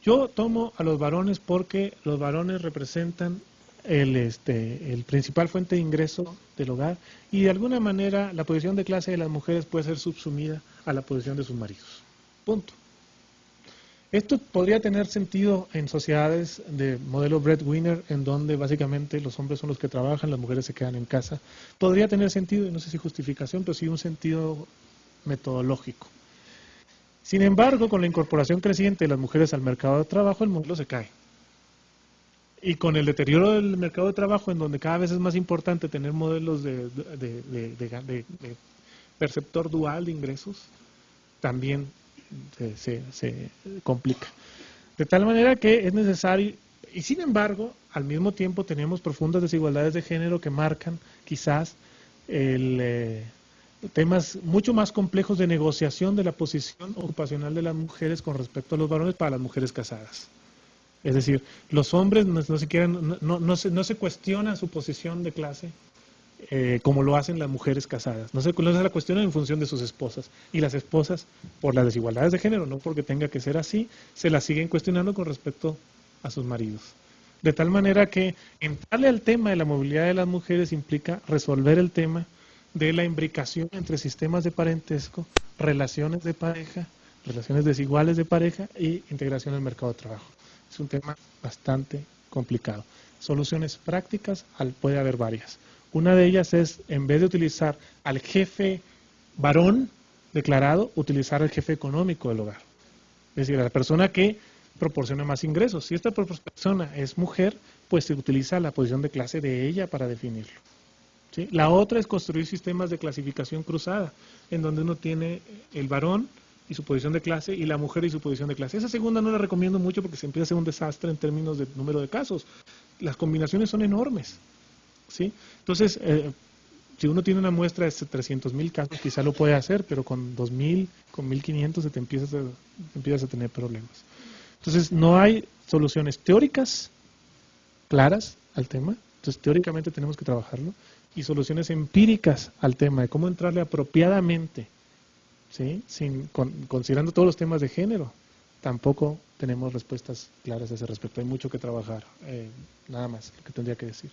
yo tomo a los varones porque los varones representan el principal fuente de ingreso del hogar, y de alguna manera la posición de clase de las mujeres puede ser subsumida a la posición de sus maridos. Punto. Esto podría tener sentido en sociedades de modelo breadwinner, en donde básicamente los hombres son los que trabajan, las mujeres se quedan en casa. Podría tener sentido, y no sé si justificación, pero sí un sentido metodológico. Sin embargo, con la incorporación creciente de las mujeres al mercado de trabajo, el modelo se cae. Y con el deterioro del mercado de trabajo, en donde cada vez es más importante tener modelos de perceptor dual de ingresos, también se complica. De tal manera que es necesario, y sin embargo, al mismo tiempo tenemos profundas desigualdades de género que marcan quizás temas mucho más complejos de negociación de la posición ocupacional de las mujeres con respecto a los varones para las mujeres casadas. Es decir, los hombres no se cuestionan su posición de clase como lo hacen las mujeres casadas. No se la cuestionan en función de sus esposas. Y las esposas, por las desigualdades de género, no porque tenga que ser así, se las siguen cuestionando con respecto a sus maridos. De tal manera que entrarle al tema de la movilidad de las mujeres implica resolver el tema de la imbricación entre sistemas de parentesco, relaciones de pareja, relaciones desiguales de pareja e integración al mercado de trabajo. Es un tema bastante complicado. Soluciones prácticas puede haber varias. Una de ellas es, en vez de utilizar al jefe varón declarado, utilizar al jefe económico del hogar. Es decir, a la persona que proporciona más ingresos. Si esta persona es mujer, pues se utiliza la posición de clase de ella para definirlo. ¿Sí? La otra es construir sistemas de clasificación cruzada, en donde uno tiene el varón y su posición de clase, y la mujer y su posición de clase. Esa segunda no la recomiendo mucho porque se empieza a hacer un desastre en términos de número de casos. Las combinaciones son enormes, ¿sí? Entonces, si uno tiene una muestra de 300,000 casos, quizá lo puede hacer, pero con 2,000, con 1,500 te empiezas a tener problemas. Entonces, no hay soluciones teóricas claras al tema, entonces teóricamente tenemos que trabajarlo, y soluciones empíricas al tema de cómo entrarle apropiadamente, ¿sí? Considerando todos los temas de género. Tampoco tenemos respuestas claras a ese respecto. Hay mucho que trabajar. Nada más lo que tendría que decir.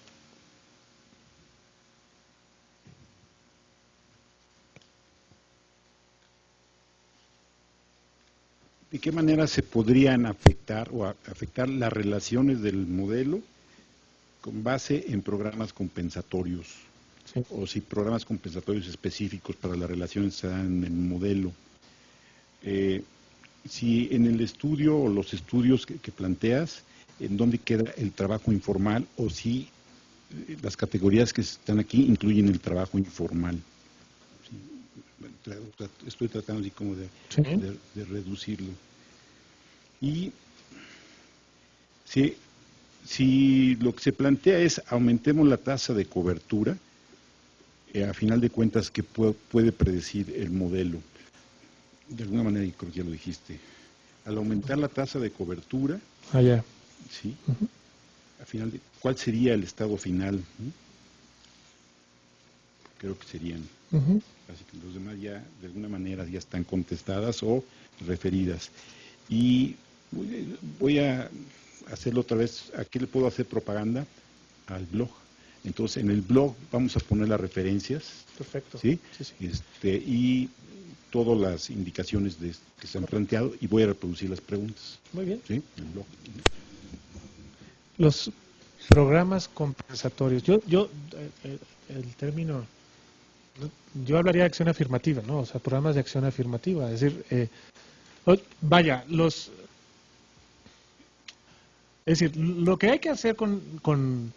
¿de qué manera se podrían afectar o afectar las relaciones del modelo con base en programas compensatorios? Sí. O si programas compensatorios específicos para las relaciones se dan en el modelo. Si en el estudio o los estudios que planteas, en dónde queda el trabajo informal o si las categorías que están aquí incluyen el trabajo informal. Sí, estoy tratando así como de reducirlo. Y si lo que se plantea es aumentemos la tasa de cobertura, a final de cuentas, ¿qué puede predecir el modelo? De alguna manera, y creo que ya lo dijiste, al aumentar la tasa de cobertura, ¿sí? Al final, ¿cuál sería el estado final? Creo que serían. Así que los demás ya, de alguna manera, ya están contestadas o referidas. Y voy a hacerlo otra vez. Aquí le puedo hacer propaganda al blog. Entonces, en el blog vamos a poner las referencias. Perfecto. ¿Sí? Sí. Y todas las indicaciones que se han planteado y voy a reproducir las preguntas.
Muy bien.
¿Sí? En el blog.
Los programas compensatorios. El término, yo hablaría de acción afirmativa, ¿no? O sea, programas de acción afirmativa. Es decir, lo que hay que hacer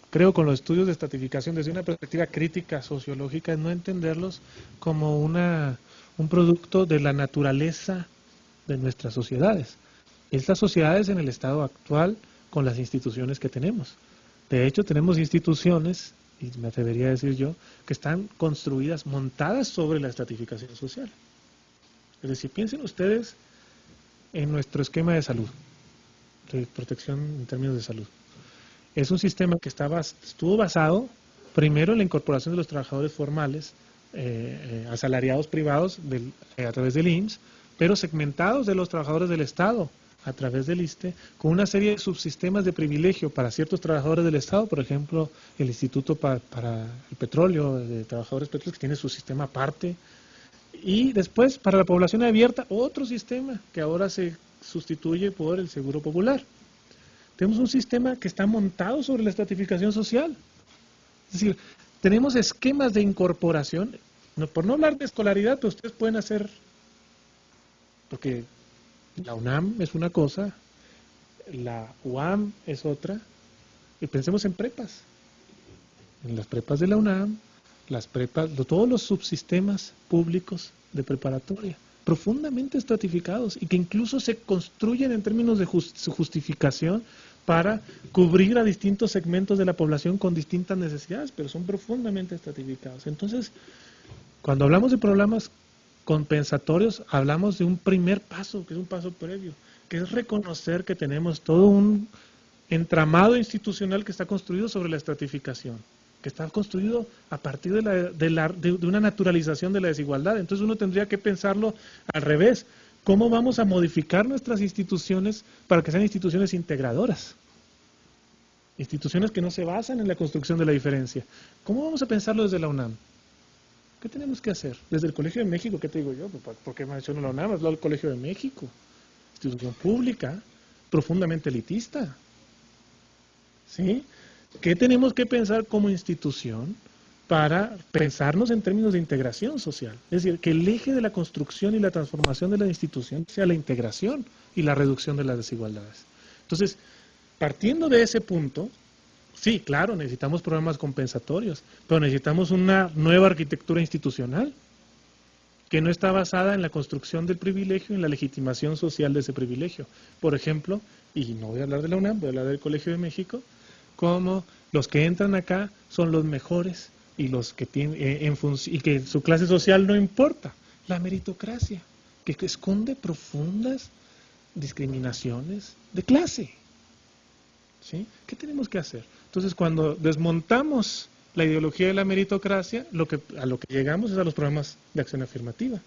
creo, con los estudios de estratificación desde una perspectiva crítica sociológica es no entenderlos como un producto de la naturaleza de nuestras sociedades. Estas sociedades en el estado actual con las instituciones que tenemos. De hecho, tenemos instituciones, y me atrevería a decir yo, que están construidas, montadas sobre la estratificación social. Es decir, piensen ustedes en nuestro esquema de salud, de protección en términos de salud. Es un sistema que estuvo basado primero en la incorporación de los trabajadores formales, asalariados privados a través del IMSS, pero segmentados de los trabajadores del Estado a través del ISSSTE, con una serie de subsistemas de privilegio para ciertos trabajadores del Estado, por ejemplo, el Instituto para el Petróleo, de Trabajadores Petróleos, que tiene su sistema aparte, y después, para la población abierta, otro sistema que ahora se sustituye por el Seguro Popular. Tenemos un sistema que está montado sobre la estratificación social. Es decir, tenemos esquemas de incorporación, por no hablar de escolaridad, pero ustedes pueden hacer, porque la UNAM es una cosa, la UAM es otra, y pensemos en prepas. En las prepas de la UNAM, todos los subsistemas públicos de preparatoria, profundamente estratificados y que incluso se construyen en términos de su justificación para cubrir a distintos segmentos de la población con distintas necesidades, pero son profundamente estratificados. Entonces, cuando hablamos de programas compensatorios, hablamos de un primer paso, que es un paso previo, que es reconocer que tenemos todo un entramado institucional que está construido sobre la estratificación, que está construido a partir de una naturalización de la desigualdad. Entonces uno tendría que pensarlo al revés. ¿Cómo vamos a modificar nuestras instituciones para que sean instituciones integradoras? Instituciones que no se basan en la construcción de la diferencia. ¿Cómo vamos a pensarlo desde la UNAM? ¿Qué tenemos que hacer? Desde el Colegio de México, ¿qué te digo yo? ¿Por qué menciono la UNAM? Es el Colegio de México. Institución pública, profundamente elitista. ¿Sí? ¿Qué tenemos que pensar como institución para pensarnos en términos de integración social? Es decir, que el eje de la construcción y la transformación de la institución sea la integración y la reducción de las desigualdades. Entonces, partiendo de ese punto, sí, claro, necesitamos programas compensatorios, pero necesitamos una nueva arquitectura institucional que no está basada en la construcción del privilegio y en la legitimación social de ese privilegio. Por ejemplo, y no voy a hablar de la UNAM, voy a hablar del Colegio de México, como los que entran acá son los mejores y los que tienen y que su clase social no importa. La meritocracia, que esconde profundas discriminaciones de clase. ¿Sí? ¿Qué tenemos que hacer? Entonces, cuando desmontamos la ideología de la meritocracia, a lo que llegamos es a los programas de acción afirmativa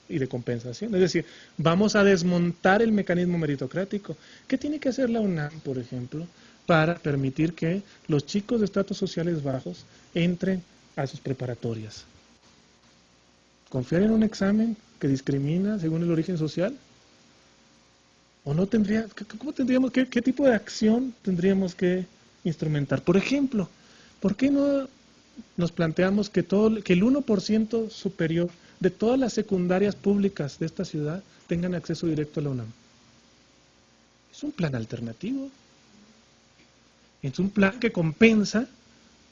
y de compensación. Es decir, vamos a desmontar el mecanismo meritocrático. ¿Qué tiene que hacer la UNAM, por ejemplo, para permitir que los chicos de estratos sociales bajos entren a sus preparatorias? ¿Confiar en un examen que discrimina según el origen social? ¿O no tendría, cómo tendríamos, qué tipo de acción tendríamos que instrumentar? Por ejemplo, ¿por qué no nos planteamos que el 1% superior de todas las secundarias públicas de esta ciudad tengan acceso directo a la UNAM? Es un plan alternativo. Es un plan que compensa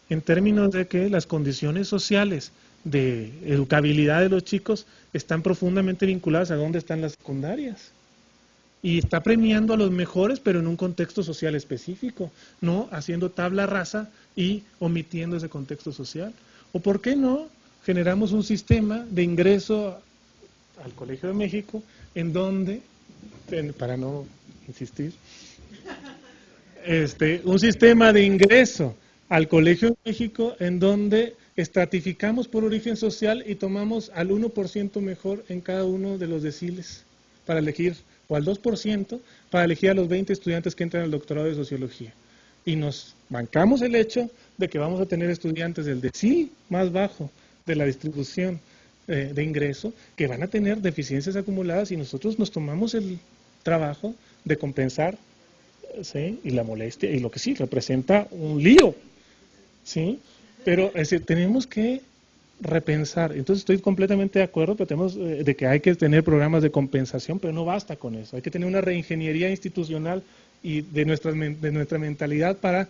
en términos de que las condiciones sociales de educabilidad de los chicos están profundamente vinculadas a dónde están las secundarias. Y está premiando a los mejores, pero en un contexto social específico, no haciendo tabla rasa y omitiendo ese contexto social. ¿O por qué no generamos un sistema de ingreso al Colegio de México en donde, para no insistir, un sistema de ingreso al Colegio de México en donde estratificamos por origen social y tomamos al 1% mejor en cada uno de los deciles para elegir, o al 2% para elegir a los 20 estudiantes que entran al doctorado de Sociología? Y nos bancamos el hecho de que vamos a tener estudiantes del decil más bajo de la distribución de ingreso que van a tener deficiencias acumuladas, y nosotros nos tomamos el trabajo de compensar, ¿sí?, y la molestia, y lo que sí representa un lío, ¿sí? Pero tenemos que repensar. Entonces estoy completamente de acuerdo, pero tenemos de que hay que tener programas de compensación, pero no basta con eso. Hay que tener una reingeniería institucional y de nuestra mentalidad para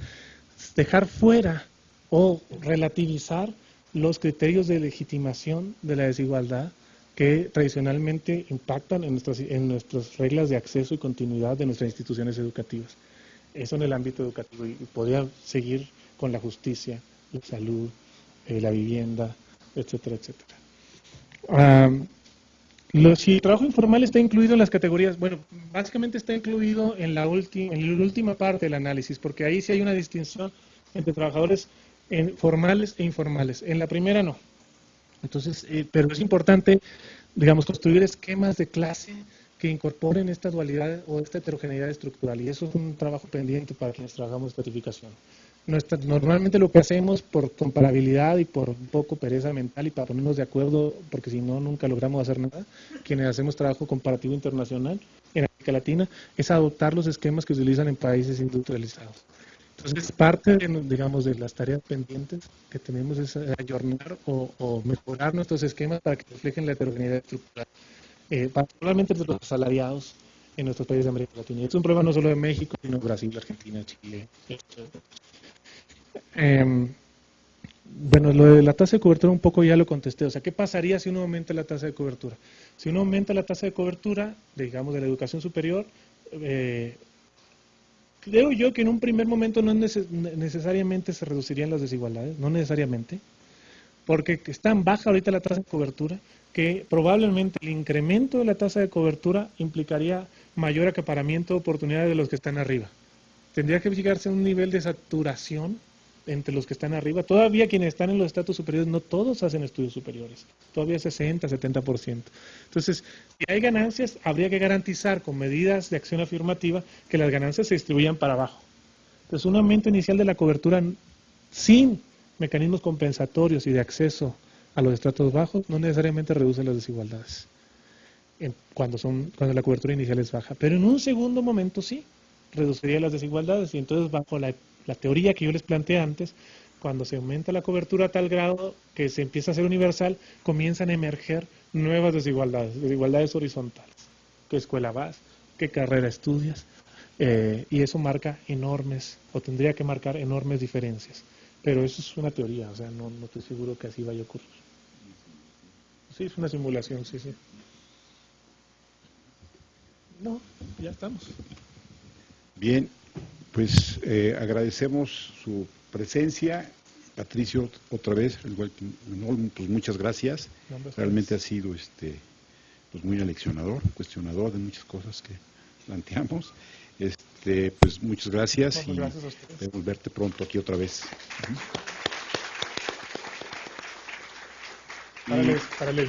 dejar fuera o relativizar los criterios de legitimación de la desigualdad que tradicionalmente impactan en nuestras reglas de acceso y continuidad de nuestras instituciones educativas. Eso en el ámbito educativo, y podría seguir con la justicia, la salud, la vivienda, etcétera, etcétera. Si el trabajo informal está incluido en las categorías, bueno, básicamente está incluido en la última parte del análisis, porque ahí sí hay una distinción entre trabajadores formales e informales. En la primera no. Entonces, pero es importante, digamos, construir esquemas de clase que incorporen esta dualidad o esta heterogeneidad estructural, y eso es un trabajo pendiente para quienes trabajamos estratificación. Normalmente lo que hacemos por comparabilidad y por un poco pereza mental y para ponernos de acuerdo, porque si no nunca logramos hacer nada, quienes hacemos trabajo comparativo internacional en América Latina, es adoptar los esquemas que se utilizan en países industrializados. Entonces, parte de las tareas pendientes que tenemos es ayornar o mejorar nuestros esquemas para que reflejen la heterogeneidad estructural, particularmente entre los asalariados en nuestros países de América Latina. Y es un problema no solo de México, sino de Brasil, Argentina, Chile. Bueno, lo de la tasa de cobertura un poco ya lo contesté. O sea, ¿qué pasaría si uno aumenta la tasa de cobertura? Si uno aumenta la tasa de cobertura, digamos, de la educación superior, creo yo que en un primer momento no necesariamente se reducirían las desigualdades, no necesariamente, porque es tan baja ahorita la tasa de cobertura que probablemente el incremento de la tasa de cobertura implicaría mayor acaparamiento de oportunidades de los que están arriba. Tendría que llegarse a un nivel de saturación entre los que están arriba. Todavía quienes están en los estratos superiores, no todos hacen estudios superiores, todavía 60, 70%. Entonces, si hay ganancias, habría que garantizar con medidas de acción afirmativa que las ganancias se distribuyan para abajo. Entonces, un aumento inicial de la cobertura sin mecanismos compensatorios y de acceso a los estratos bajos no necesariamente reduce las desigualdades cuando la cobertura inicial es baja, pero en un segundo momento sí reduciría las desigualdades, y entonces bajo la teoría que yo les planteé antes, cuando se aumenta la cobertura a tal grado que se empieza a ser universal, comienzan a emerger nuevas desigualdades horizontales. ¿Qué escuela vas? ¿Qué carrera estudias? Y eso marca enormes, o tendría que marcar enormes diferencias. Pero eso es una teoría, o sea, no estoy seguro que así vaya a ocurrir. Sí, es una simulación, sí. No, ya estamos.
Bien, pues agradecemos su presencia. Patricio, otra vez, igual que pues muchas gracias. Realmente ha sido pues muy aleccionador, cuestionador de muchas cosas que planteamos. Pues muchas gracias, y
gracias a ustedes.
Debemos verte pronto aquí otra vez.
Para el